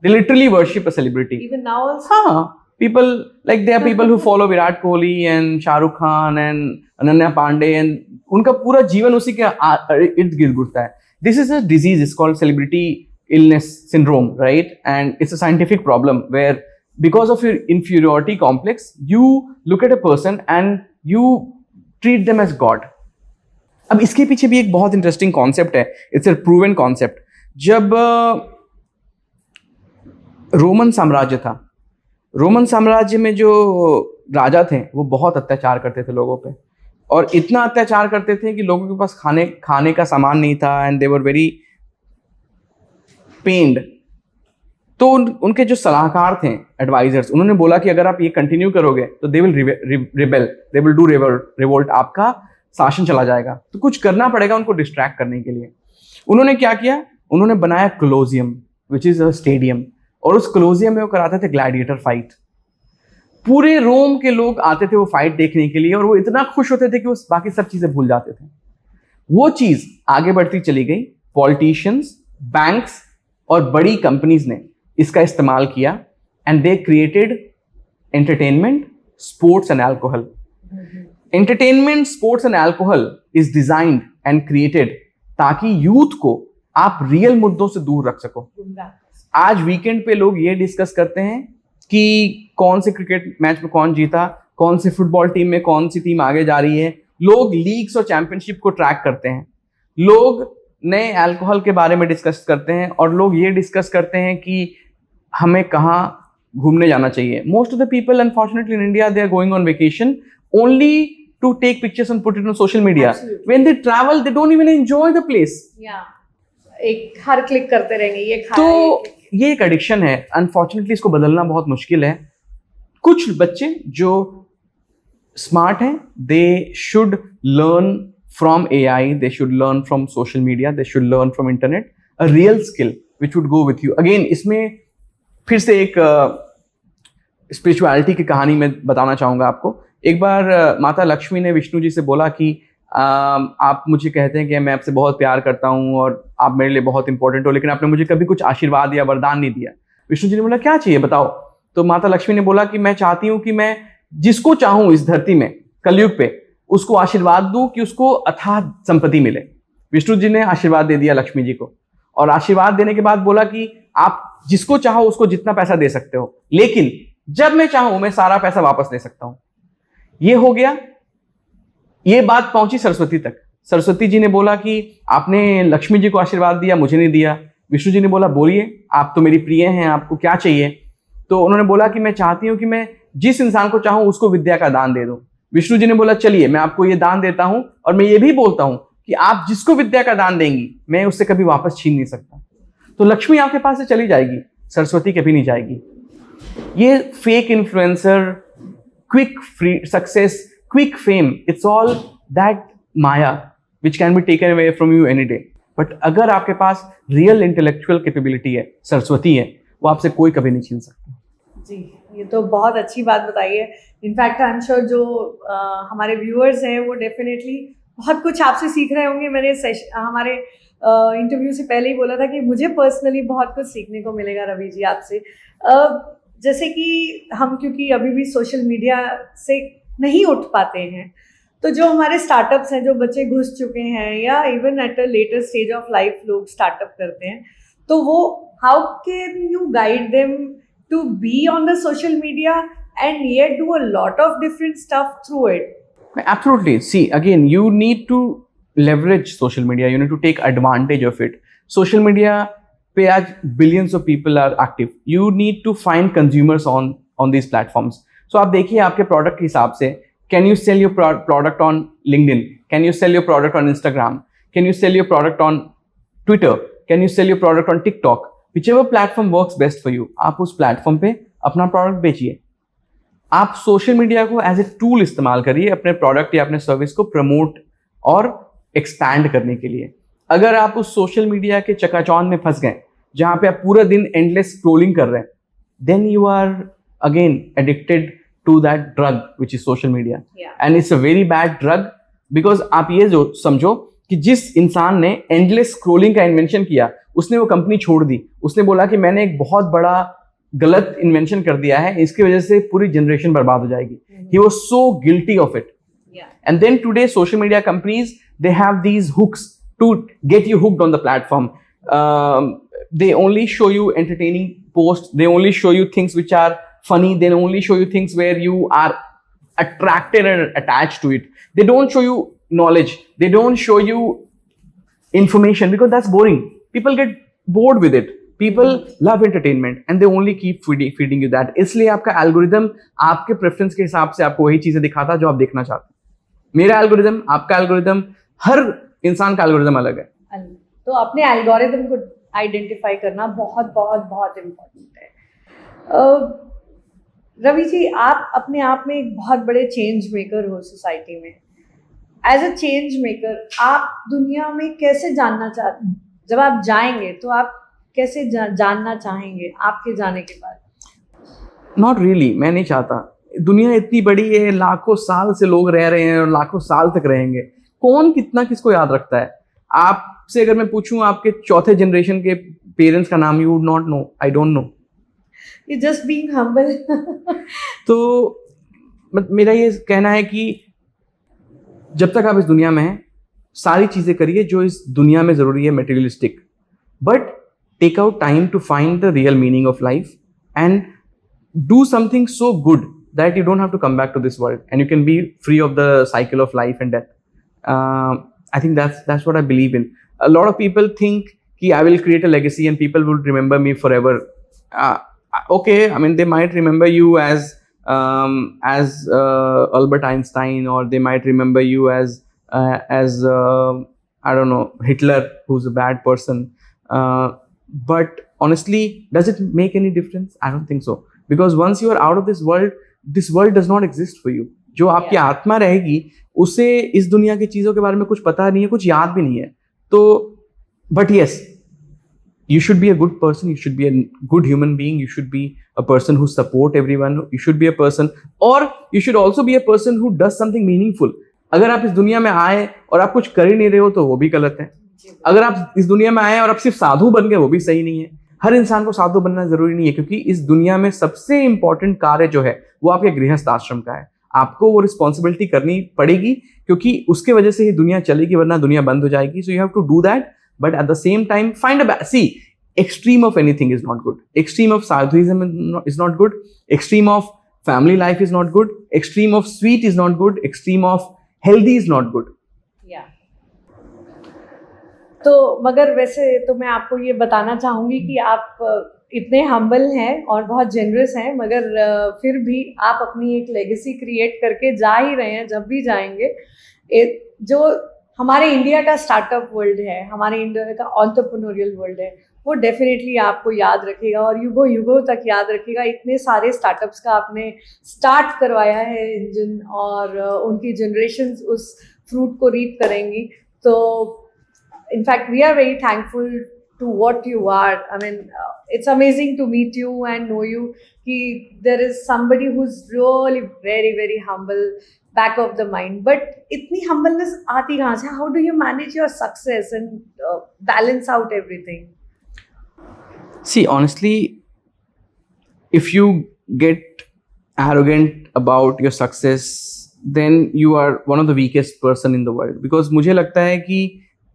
they literally worship a celebrity. Even now also, हाँ, people like they are people who follow Virat Kohli and Shahrukh Khan and Ananya Panday, and उनका पूरा जीवन उसी के इर्द गिर्द घूमता है। This is a disease, is called celebrity illness syndrome, right? And it's a scientific problem where because of your inferiority complex, you look at a person and you treat them as God। अब इसके पीछे भी एक बहुत interesting concept है, it's a proven concept. जब Roman साम्राज्य था, रोमन साम्राज्य में जो राजा थे वो बहुत अत्याचार करते थे लोगों पे, और इतना अत्याचार करते थे कि लोगों के पास खाने का सामान नहीं था एंड दे वर वेरी पेन्ड। तो उनके जो सलाहकार थे, एडवाइजर्स, उन्होंने बोला कि अगर आप ये कंटिन्यू करोगे तो they will rebel, they will do revolt, आपका शासन चला जाएगा। तो कुछ करना पड़ेगा उनको डिस्ट्रैक्ट करने के लिए। उन्होंने क्या किया, उन्होंने बनाया Colosseum, which is a stadium, और उस कोलोसियम में वो कराते थे ग्लैडिएटर फाइट। पूरे रोम के लोग आते थे वो फाइट देखने के लिए, और वो इतना खुश होते थे कि वो बाकी सब चीजें भूल जाते थे। वो चीज आगे बढ़ती चली गई, पॉलिटिशियंस, बैंक्स और बड़ी कंपनीज ने इसका इस्तेमाल किया and they created entertainment, sports and alcohol. Entertainment, sports and alcohol is designed and created ताकि यूथ को आप रियल मुद्दों से दूर रख सको। आज वीकेंड पे लोग ये डिस्कस करते हैं कि कौन से क्रिकेट मैच में कौन जीता, कौन से फुटबॉल टीम में कौन सी टीम आगे जा रही है। लोग लीग्स और चैंपियनशिप को ट्रैक करते हैं, लोग नए अल्कोहल के बारे में डिस्कस करते हैं, और लोग ये डिस्कस करते हैं कि हमें कहाँ घूमने जाना चाहिए। Most of the people unfortunately in India they are going on vacation only to take pictures and put it on social media. When they travel they don't even enjoy the place. एक हर click करते रहेंगे, ये खाया, तो ये एक addiction है। अनफॉर्चुनेटली इसको बदलना बहुत मुश्किल है। कुछ बच्चे जो स्मार्ट हैं, they should learn from AI, they should learn from social media, they should learn from internet, a real skill which would go with you। Again, इसमें फिर से एक स्पिरिचुअलिटी की कहानी मैं बताना चाहूँगा आपको। एक बार माता लक्ष्मी ने विष्णु जी से बोला कि आप मुझे कहते हैं कि मैं आपसे बहुत प्यार करता हूँ और आप मेरे लिए बहुत इंपॉर्टेंट हो, लेकिन आपने मुझे कभी कुछ आशीर्वाद या वरदान नहीं दिया। विष्णु जी ने बोला क्या चाहिए बताओ। तो माता लक्ष्मी ने बोला कि मैं चाहती हूँ कि मैं जिसको चाहूँ इस धरती में, कलयुग पे, उसको आशीर्वाद दूं कि उसको अथाह संपत्ति मिले। विष्णु जी ने आशीर्वाद दे दिया लक्ष्मी जी को, और आशीर्वाद देने के बाद बोला कि आप जिसको चाहो उसको जितना पैसा दे सकते हो, लेकिन जब मैं चाहूं मैं सारा पैसा वापस दे सकता हूं। ये हो गया। ये बात पहुंची सरस्वती तक। सरस्वती जी ने बोला कि आपने लक्ष्मी जी को आशीर्वाद दिया, मुझे नहीं दिया। विष्णु जी ने बोला बोलिए, आप तो मेरी प्रिय हैं, आपको क्या चाहिए। तो उन्होंने बोला कि मैं चाहती हूं कि मैं जिस इंसान को चाहूं उसको विद्या का दान दे दूं। विष्णु जी ने बोला चलिए मैं आपको ये दान देता हूं, और मैं ये भी बोलता हूं कि आप जिसको विद्या का दान देंगी मैं उससे कभी वापस छीन नहीं सकता। तो लक्ष्मी आपके पास से चली जाएगी, सरस्वती कभी नहीं जाएगी। ये fake influencer, quick free success, quick fame, it's all that Maya which can be taken away from you any day. But अगर आपके पास रियल इंटेलेक्चुअल कैपेबिलिटी है, सरस्वती है, वो आपसे कोई कभी नहीं छीन सकता। जी, ये तो बहुत अच्छी बात बताई है। इनफैक्ट आई एम श्योर जो हमारे व्यूअर्स हैं वो डेफिनेटली बहुत कुछ आपसे सीख रहे होंगे। मैंने हमारे इंटरव्यू से पहले ही बोला था कि मुझे पर्सनली बहुत कुछ सीखने को मिलेगा रवि जी आपसे। जैसे कि हम क्योंकि अभी भी सोशल मीडिया से नहीं उठ पाते हैं, तो जो हमारे स्टार्टअप्स हैं, जो बच्चे घुस चुके हैं या even at a later stage of life लोग स्टार्टअप करते हैं, तो वो how can you guide them to be on the social media and yet do a lot of different stuff through it? Absolutely. See, again, you need to leverage social media. You need to take advantage of it. Social media पे आज billions of people are active. You need to find consumers on these platforms. So आप देखिए आपके product के हिसाब से, can you sell your product on LinkedIn? Can you sell your product on Instagram? Can you sell your product on Twitter? Can you sell your product on TikTok? Whichever platform works best for you, आप उस platform पे अपना product बेचिए. आप social media को as a tool इस्तेमाल करिए अपने प्रोडक्ट या अपने सर्विस को प्रमोट और एक्सपैंड करने के लिए. अगर आप उस सोशल मीडिया के चकाचौंध में फंस गए जहां पे आप पूरा दिन एंडलेस स्क्रोलिंग कर रहे हैं, then you are again addicted to that drug which is social media, and it's a very bad drug. Because आप ये जो समझो कि जिस इंसान ने एंडलेस स्क्रोलिंग का इन्वेंशन किया, उसने वो कंपनी छोड़ दी. उसने बोला कि मैंने एक बहुत बड़ा गलत इन्वेंशन कर दिया है, इसकी वजह से पूरी जनरेशन बर्बाद हो जाएगी. He was so guilty of it. Yeah. And then today social media companies, they have these hooks to get you hooked on the platform. They only show you entertaining posts, they only show you things which are funny, they only show you things where you are attracted and attached to it. They don't show you knowledge, they don't show you information, because that's boring. People get bored with it. People love entertainment and they only keep feeding you that. इसलिए आपका algorithm आपके preference के हिसाब से आपको वही चीजें दिखाता जो आप देखना चाहते हैं. मेरा एल्गोरिदम, आपका एल्गोरिदम, हर इंसान का एल्गोरिदम अलग है. तो अपने एल्गोरिदम को आइडेंटिफाई करना बहुत बहुत बहुत इम्पोर्टेंट है. रवि जी, आप अपने आप में एक बहुत बड़े चेंज मेकर हो सोसाइटी में. एज अ चेंज मेकर आप दुनिया में कैसे जानना चाहते, जब आप जाएंगे तो आप कैसे जानना चाहेंगे आपके जाने के बाद? नॉट रियली, मैं नहीं चाहता. दुनिया इतनी बड़ी है, लाखों साल से लोग रह रहे हैं और लाखों साल तक रहेंगे. कौन कितना किसको याद रखता है? आपसे अगर मैं पूछूं आपके चौथे जनरेशन के पेरेंट्स का नाम, you would not know. I don't no. You just being humble. तो मेरा ये कहना है कि जब तक आप इस दुनिया में हैं, सारी चीजें करिए जो इस दुनिया में जरूरी है, materialistic, but take out time to find the real meaning of life and do something so good that you don't have to come back to this world and you can be free of the cycle of life and death. I think that's what I believe in. A lot of people think कि I will create a legacy and people will remember me forever. Okay, I mean they might remember you as Albert Einstein, or they might remember you as I don't know, Hitler, who's a bad person. But honestly, does it make any difference? I don't think so. Because once you are out of this world does not exist for you. जो आपकी आत्मा रहेगी, उसे इस दुनिया की चीजों के बारे में कुछ पता नहीं है, कुछ याद भी नहीं है. तो but yes, you should be a good person, you should be a good human being, you should be a person who support everyone, you should be a person, or you should also be a person who does something meaningful. अगर आप इस दुनिया में आए और आप कुछ कर ही नहीं रहे हो तो वो भी गलत है. अगर आप इस दुनिया में आए और आप सिर्फ साधु बन गए, वो भी सही नहीं है. हर इंसान को साधु बनना जरूरी नहीं है, क्योंकि इस दुनिया में सबसे इंपॉर्टेंट कार्य जो है वो आपके गृहस्थ आश्रम का है. आपको वो रिस्पॉन्सिबिलिटी करनी पड़ेगी, क्योंकि उसके वजह से ही दुनिया चलेगी, वरना दुनिया बंद हो जाएगी. So you have to do that, but at the same time find a see. Extreme of anything is not good. Extreme of sadhuism is not good. Extreme of family life is not good. Extreme of sweet is not good. Extreme of healthy is not good. तो मगर वैसे तो मैं आपको ये बताना चाहूँगी कि आप इतने हम्बल हैं और बहुत जेनरस हैं, मगर फिर भी आप अपनी एक लेगेसी क्रिएट करके जा ही रहे हैं. जब भी जाएंगे, जो हमारे इंडिया का स्टार्टअप वर्ल्ड है, हमारे इंडिया का एंटरप्रेन्योरियल वर्ल्ड है, वो डेफिनेटली आपको याद रखेगा और युगों युगों तक याद रखेगा. इतने सारे स्टार्टअप्स का आपने स्टार्ट करवाया है इंजन, और उनकी जनरेशंस उस फ्रूट को रीप करेंगी. तो in fact, we are very thankful to what you are. I mean, it's amazing to meet you and know you. Ki there is somebody who's really very, very humble, back of the mind. But इतनी humbleness आती कहाँ से? How do you manage your success and balance out everything? See, honestly, if you get arrogant about your success, then you are one of the weakest person in the world. Because मुझे लगता है कि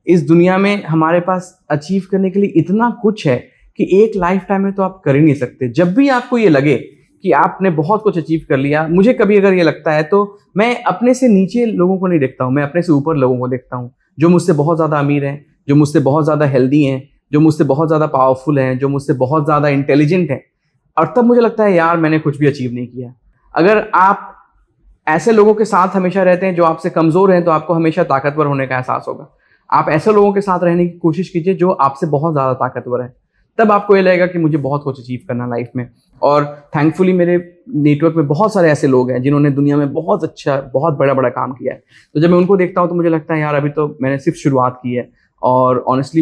इस दुनिया में हमारे पास achieve करने के लिए इतना कुछ है कि एक लाइफ टाइम में तो आप कर ही नहीं सकते. जब भी आपको ये लगे कि आपने बहुत कुछ अचीव कर लिया, मुझे कभी अगर ये लगता है तो मैं अपने से नीचे लोगों को नहीं देखता हूँ, मैं अपने से ऊपर लोगों को देखता हूँ, जो मुझसे बहुत ज़्यादा अमीर हैं, जो मुझसे बहुत ज़्यादा हेल्दी हैं, जो मुझसे बहुत ज़्यादा पावरफुल हैं, जो मुझसे बहुत ज़्यादा इंटेलिजेंट हैं. और तब मुझे लगता है यार मैंने कुछ भी अचीव नहीं किया. अगर आप ऐसे लोगों के साथ हमेशा रहते हैं जो आपसे कमज़ोर हैं, तो आपको हमेशा ताकतवर होने का एहसास होगा. आप ऐसे लोगों के साथ रहने की कोशिश कीजिए जो आपसे बहुत ज़्यादा ताकतवर है, तब आपको ये लगेगा कि मुझे बहुत कुछ अचीव करना लाइफ में. और थैंकफुली मेरे नेटवर्क में बहुत सारे ऐसे लोग हैं जिन्होंने दुनिया में बहुत अच्छा, बहुत बड़ा बड़ा काम किया है. तो जब मैं उनको देखता हूँ तो मुझे लगता है यार अभी तो मैंने सिर्फ शुरुआत की है. और ऑनेस्टली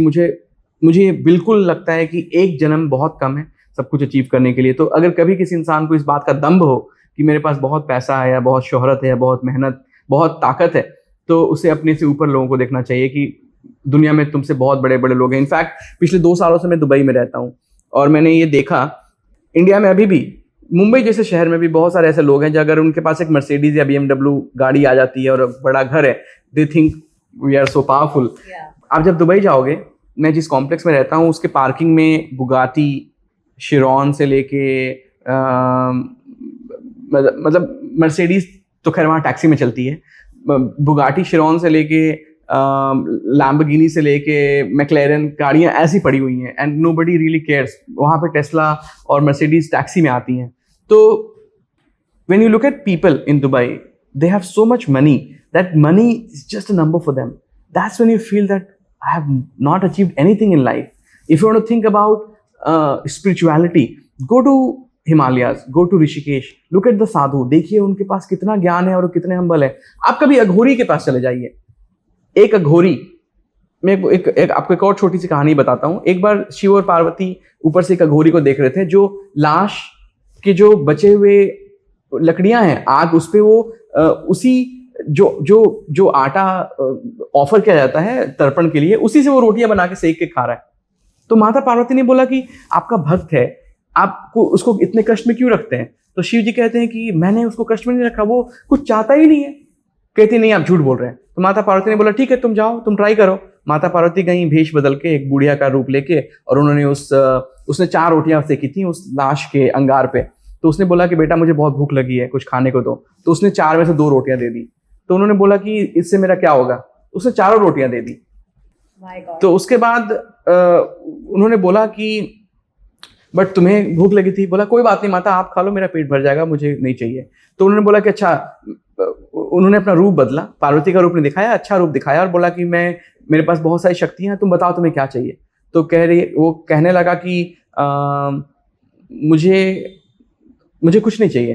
मुझे बिल्कुल लगता है कि एक जन्म बहुत कम है सब कुछ अचीव करने के लिए. तो अगर कभी किसी इंसान को इस बात का दम्भ हो कि मेरे पास बहुत पैसा है या बहुत शोहरत है या बहुत मेहनत, बहुत ताकत है, तो उसे अपने से ऊपर लोगों को देखना चाहिए कि दुनिया में तुमसे बहुत बड़े बड़े लोग हैं. इनफैक्ट पिछले 2 सालों से मैं दुबई में रहता हूँ और मैंने ये देखा, इंडिया में अभी भी मुंबई जैसे शहर में भी बहुत सारे ऐसे लोग हैं जो अगर उनके पास एक मर्सिडीज या BMW गाड़ी आ जाती है और बड़ा घर है, they think we are so powerful. आप जब दुबई जाओगे, मैं जिस कॉम्प्लेक्स में रहता हूँ उसके पार्किंग में बुगाटी, शिरॉन से लेके मतलब मर्सिडीज तो खैर वहाँ टैक्सी में चलती है, बुगाटी शिरॉन से लेके लैम्बोर्गिनी से लेके मैक्लेरन गाड़ियाँ ऐसी पड़ी हुई हैं एंड नोबडी रियली केयर्स. वहाँ पे टेस्ला और मर्सिडीज टैक्सी में आती हैं. तो when you look at people in Dubai, they have so much money that money is just a number for them. That's when you feel that I have not achieved anything in life. If you want to think about spirituality, go to Himalayas, go to Rishikesh, look at the sadhu, देखिए उनके पास कितना ज्ञान है और कितने humble है. आप कभी अघोरी के पास चले जाइए. एक अघोरी, मैं एक आपको एक और छोटी सी कहानी बताता हूँ. एक बार शिव और पार्वती ऊपर से एक अघोरी को देख रहे थे जो लाश के जो बचे हुए लकड़ियां हैं, आग उस पे वो उसी जो आटा ऑफर किया जाता है तर्पण के लिए, उसी से वो रोटियां बना के सेक के खा रहा है. तो माता पार्वती ने बोला कि आपका भक्त है, आपको उसको इतने कष्ट में क्यों रखते हैं? तो शिव जी कहते हैं कि मैंने उसको कष्ट में नहीं रखा, वो कुछ चाहता ही नहीं है. कहती नहीं, आप झूठ बोल रहे हैं. तो माता पार्वती ने बोला ठीक है, तुम जाओ, तुम ट्राई करो. माता पार्वती गई भेष बदल के एक बुढ़िया का रूप लेके, और उन्होंने उसने 4 रोटियां सेकी थी उस लाश के अंगार पे. तो उसने बोला कि बेटा मुझे बहुत भूख लगी है, कुछ खाने को दो. तो उसने 4 में से 2 रोटियां दे दी. तो उन्होंने बोला कि इससे मेरा क्या होगा? उसने 4 रोटियां दे दी. तो उसके बाद उन्होंने बोला कि बट तुम्हें भूख लगी थी. बोला कोई बात नहीं माता, आप खा लो, मेरा पेट भर जाएगा, मुझे नहीं चाहिए. तो उन्होंने बोला कि अच्छा, उन्होंने अपना रूप बदला, पार्वती का रूप नहीं दिखाया, अच्छा रूप दिखाया और बोला कि मेरे पास बहुत सारी शक्तियां हैं, तुम बताओ तुम्हें क्या चाहिए. तो वो कहने लगा कि मुझे कुछ नहीं चाहिए.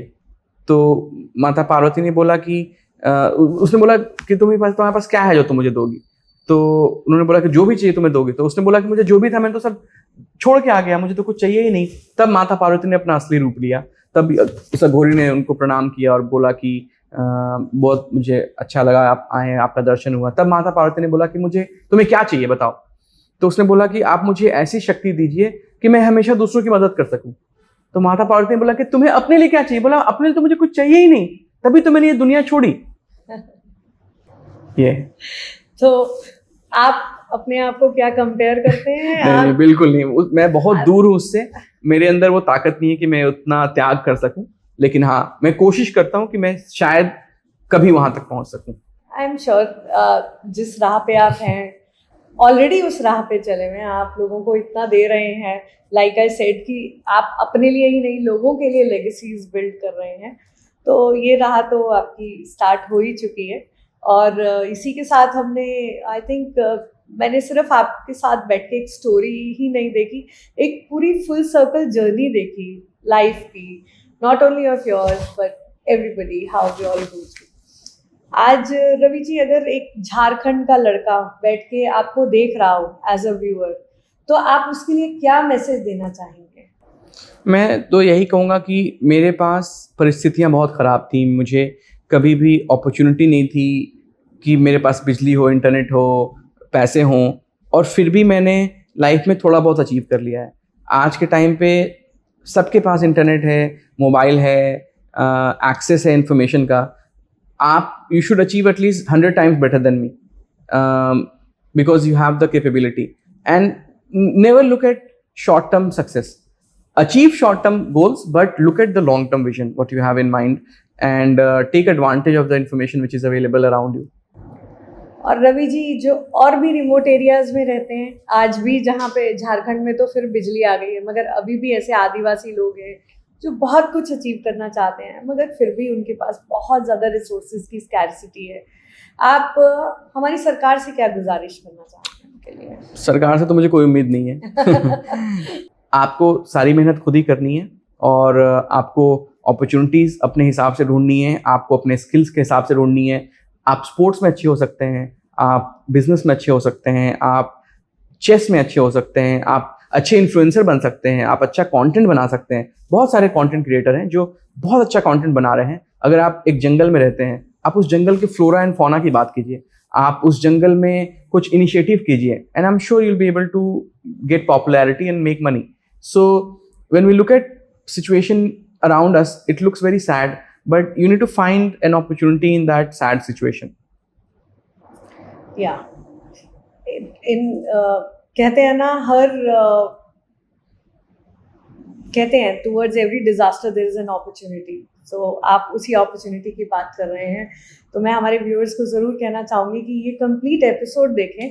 तो माता पार्वती ने बोला कि उसने बोला कि तुम्हारे पास क्या है जो तुम मुझे दोगी? तो उन्होंने बोला कि जो भी चाहिए तुम्हें दोगी. तो उसने बोला कि मुझे जो भी था मैंने तो सब छोड़ के आ गया, मुझे तो कुछ चाहिए ही नहीं. तब माता पार्वती ने अपना असली रूप लिया. तब उस अघोरी ने उनको प्रणाम किया और बोला कि बहुत मुझे अच्छा लगा आप आए, आपका दर्शन हुआ. तब माता पार्वती ने बोला कि तुम्हें क्या चाहिए बताओ. तो उसने बोला कि आप मुझे ऐसी शक्ति दीजिए कि मैं हमेशा दूसरों की मदद कर सकूं. तो माता पार्वती ने बोला कि तुम्हें अपने लिए क्या चाहिए? बोला अपने लिए तो मुझे कुछ चाहिए ही नहीं, तभी तो मैंने ये दुनिया छोड़ी. ये तो आप अपने आप को क्या कंपेयर करते हैं? नहीं, बिल्कुल नहीं. मैं बहुत दूर हूँ उससे. मेरे अंदर वो ताकत नहीं है कि मैं उतना त्याग कर सकूं. लेकिन हाँ, मैं कोशिश करता हूँ कि मैं शायद कभी वहां तक पहुंच सकूं. आई एम श्योर जिस राह पे आप हैं ऑलरेडी उस राह पे चले हुए हैं. आप लोगों को इतना दे रहे हैं, लाइक आई सेड कि आप अपने लिए ही नहीं लोगों के लिए लेगेसीज बिल्ड कर रहे हैं. तो ये राह तो आपकी स्टार्ट हो ही चुकी है. और इसी के साथ हमने आई थिंक मैंने सिर्फ आपके साथ बैठ के एक स्टोरी ही नहीं देखी, एक पूरी फुल सर्कल जर्नी देखी लाइफ की, not only of yours but everybody, how we all go through. आज रवि जी, अगर एक झारखंड का लड़का बैठ के आपको देख रहा हो एज अ व्यूअर, तो आप उसके लिए क्या मैसेज देना चाहेंगे? मैं तो यही कहूँगा कि मेरे पास परिस्थितियाँ बहुत ख़राब थी. मुझे कभी भी अपॉर्चुनिटी नहीं थी कि मेरे पास बिजली हो, इंटरनेट हो, पैसे हों, और फिर भी मैंने लाइफ में थोड़ा बहुत अचीव कर लिया है। आज के टाइम पे सबके पास इंटरनेट है, मोबाइल है, एक्सेस है इन्फॉर्मेशन का। आप you should achieve at least 100 times better than me, because you have the capability, and never look at short term success. Achieve short term goals, but look at the long term vision, what you have in mind, and take advantage of the information which is available around you. और रवि जी, जो और भी remote areas में रहते हैं, आज भी जहाँ पे झारखंड में तो फिर बिजली आ गई है, मगर अभी भी ऐसे आदिवासी लोग हैं जो बहुत कुछ अचीव करना चाहते हैं, मगर फिर भी उनके पास बहुत ज़्यादा रिसोर्सेज की स्कैर्सिटी है. आप हमारी सरकार से क्या गुजारिश करना चाहते हैं उनके लिए? सरकार से तो मुझे कोई उम्मीद नहीं है. आपको सारी मेहनत खुद ही करनी है, और आपको अपॉर्चुनिटीज़ अपने हिसाब से ढूंढनी है, आपको अपने स्किल्स के हिसाब से ढूंढनी है. आप स्पोर्ट्स में अच्छे हो सकते हैं, आप बिजनेस में अच्छे हो सकते हैं, आप चेस में अच्छे हो सकते हैं, आप अच्छे इन्फ्लुएंसर बन सकते हैं, आप अच्छा कंटेंट बना सकते हैं. बहुत सारे कंटेंट क्रिएटर हैं जो बहुत अच्छा कंटेंट बना रहे हैं. अगर आप एक जंगल में रहते हैं, आप उस जंगल के फ्लोरा एंड फौना की बात कीजिए, आप उस जंगल में कुछ इनिशिएटिव कीजिए, and I am sure you will be able to get popularity and make money. So when we look at situation around us, it looks very sad, but you need to find an opportunity in that sad situation. Yeah. कहते हैं ना, कहते हैं towards every disaster there is an opportunity. So आप उसी opportunity की बात कर रहे हैं, तो मैं हमारे viewers को ज़रूर कहना चाहूँगी कि ये complete episode देखें.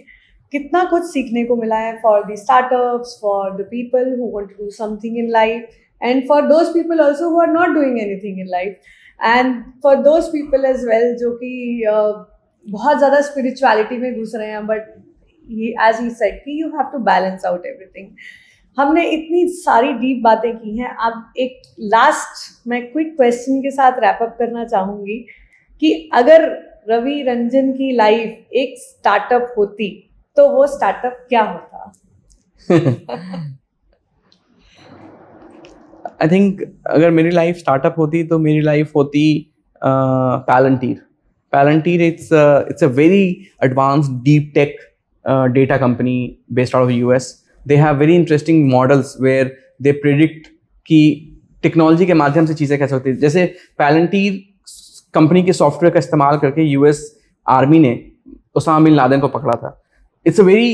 कितना कुछ सीखने को मिला है for the startups, for the people who want to do something in life, and for those people also who are not doing anything in life, and for those people as well जो कि बहुत ज़्यादा spirituality में घुस रहे हैं, but as he said कि you have to balance out everything. हमने इतनी सारी डीप बातें की हैं. अब एक लास्ट मैं क्विक क्वेश्चन के साथ रैप अप करना चाहूँगी कि अगर रवि रंजन की लाइफ एक स्टार्टअप होती तो वो स्टार्टअप क्या होता? आई थिंक अगर मेरी लाइफ स्टार्टअप होती तो मेरी लाइफ होती पैलंटीर. पैलंटीर it's a very advanced deep tech data company based out of the US. They have very interesting models where they predict कि टेक्नोलॉजी के माध्यम से चीज़ें कैसे होती है. जैसे पैलंटीर कंपनी के सॉफ्टवेयर का इस्तेमाल करके यूएस आर्मी ने उसामा बिन लादेन को पकड़ा था. It's a very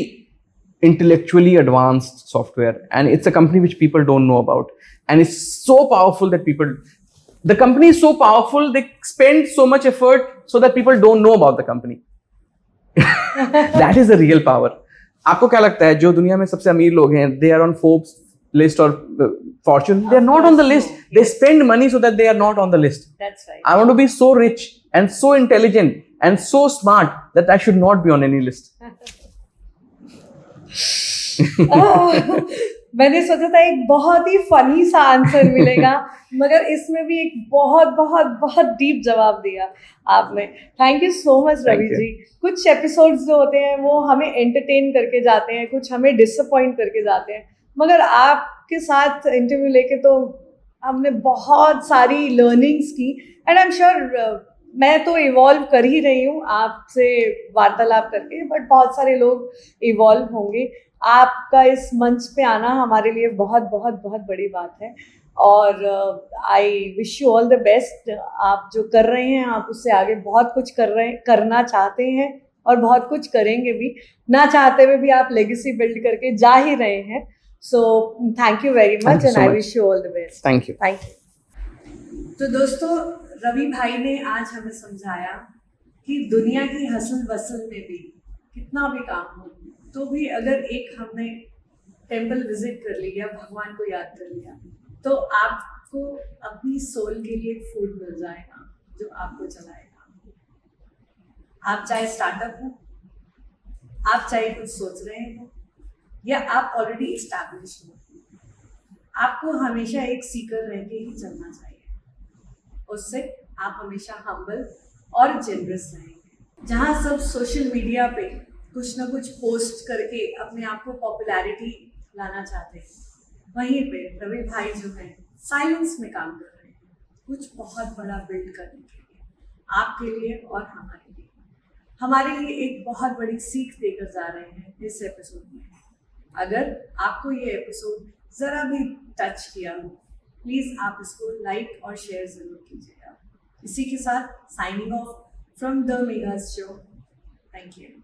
intellectually advanced software, and it's a company which people don't know about, and it's so powerful that the company is so powerful, they spend so much effort so that people don't know about the company. That is the real power. आपको क्या लगता है, जो दुनिया में सबसे अमीर लोग हैं, they are on Forbes list or Fortune, they are not on the list. They spend money so that they are not on the list. That's right. I want to be so rich and so intelligent and so smart that I should not be on any list. मैंने सोचा था एक बहुत ही funny सा answer मिलेगा, मगर इसमें भी एक बहुत बहुत बहुत डीप जवाब दिया आपने. Thank you so much Ravi ji. कुछ एपिसोड्स जो होते हैं वो हमें एंटरटेन करके जाते हैं, कुछ हमें डिसअपॉइंट करके जाते हैं, मगर आपके साथ इंटरव्यू लेके तो हमने बहुत सारी लर्निंग्स की, एंड आई एम श्योर मैं तो इवॉल्व कर ही रही हूँ आपसे वार्तालाप करके, बट बहुत सारे लोग इवॉल्व होंगे. आपका इस मंच पे आना हमारे लिए बहुत बहुत बहुत बड़ी बात है, और I wish you all the best. आप जो कर रहे हैं आप उससे आगे बहुत कुछ करना चाहते हैं, और बहुत कुछ करेंगे भी. ना चाहते हुए भी आप लेगेसी बिल्ड करके जा ही रहे हैं. So thank you very much, and I wish you all the best. Thank you. तो दोस्तों, रवि भाई ने आज हमें समझाया कि दुनिया की हसल बसल में भी कितना भी काम हो, तो भी अगर एक हमने टेंपल विजिट कर लिया, भगवान को याद कर लिया, तो आपको अपनी सोल के लिए फूड मिल जाएगा जो आपको चलाएगा. आप चाहे स्टार्टअप हो, आप चाहे कुछ सोच रहे हो, या आप ऑलरेडी एस्टैब्लिश हो, आपको हमेशा एक सीकर रह के ही चलना चाहिए. उससे आप हमेशा हम्बल और जेनरस रहेंगे. जहाँ सब सोशल मीडिया पे कुछ ना कुछ पोस्ट करके अपने आप को पॉपुलैरिटी लाना चाहते हैं, वहीं पे रवि भाई जो है साइलेंस में काम कर रहे हैं कुछ बहुत बड़ा बिल्ड करने के लिए. आपके लिए और हमारे लिए एक बहुत बड़ी सीख देकर जा रहे हैं इस एपिसोड में। अगर आपको ये एपिसोड ज़रा भी टच किया हो, प्लीज़ आप इसको लाइक और शेयर ज़रूर कीजिएगा। इसी के साथ signing off from the Megas show. Thank you.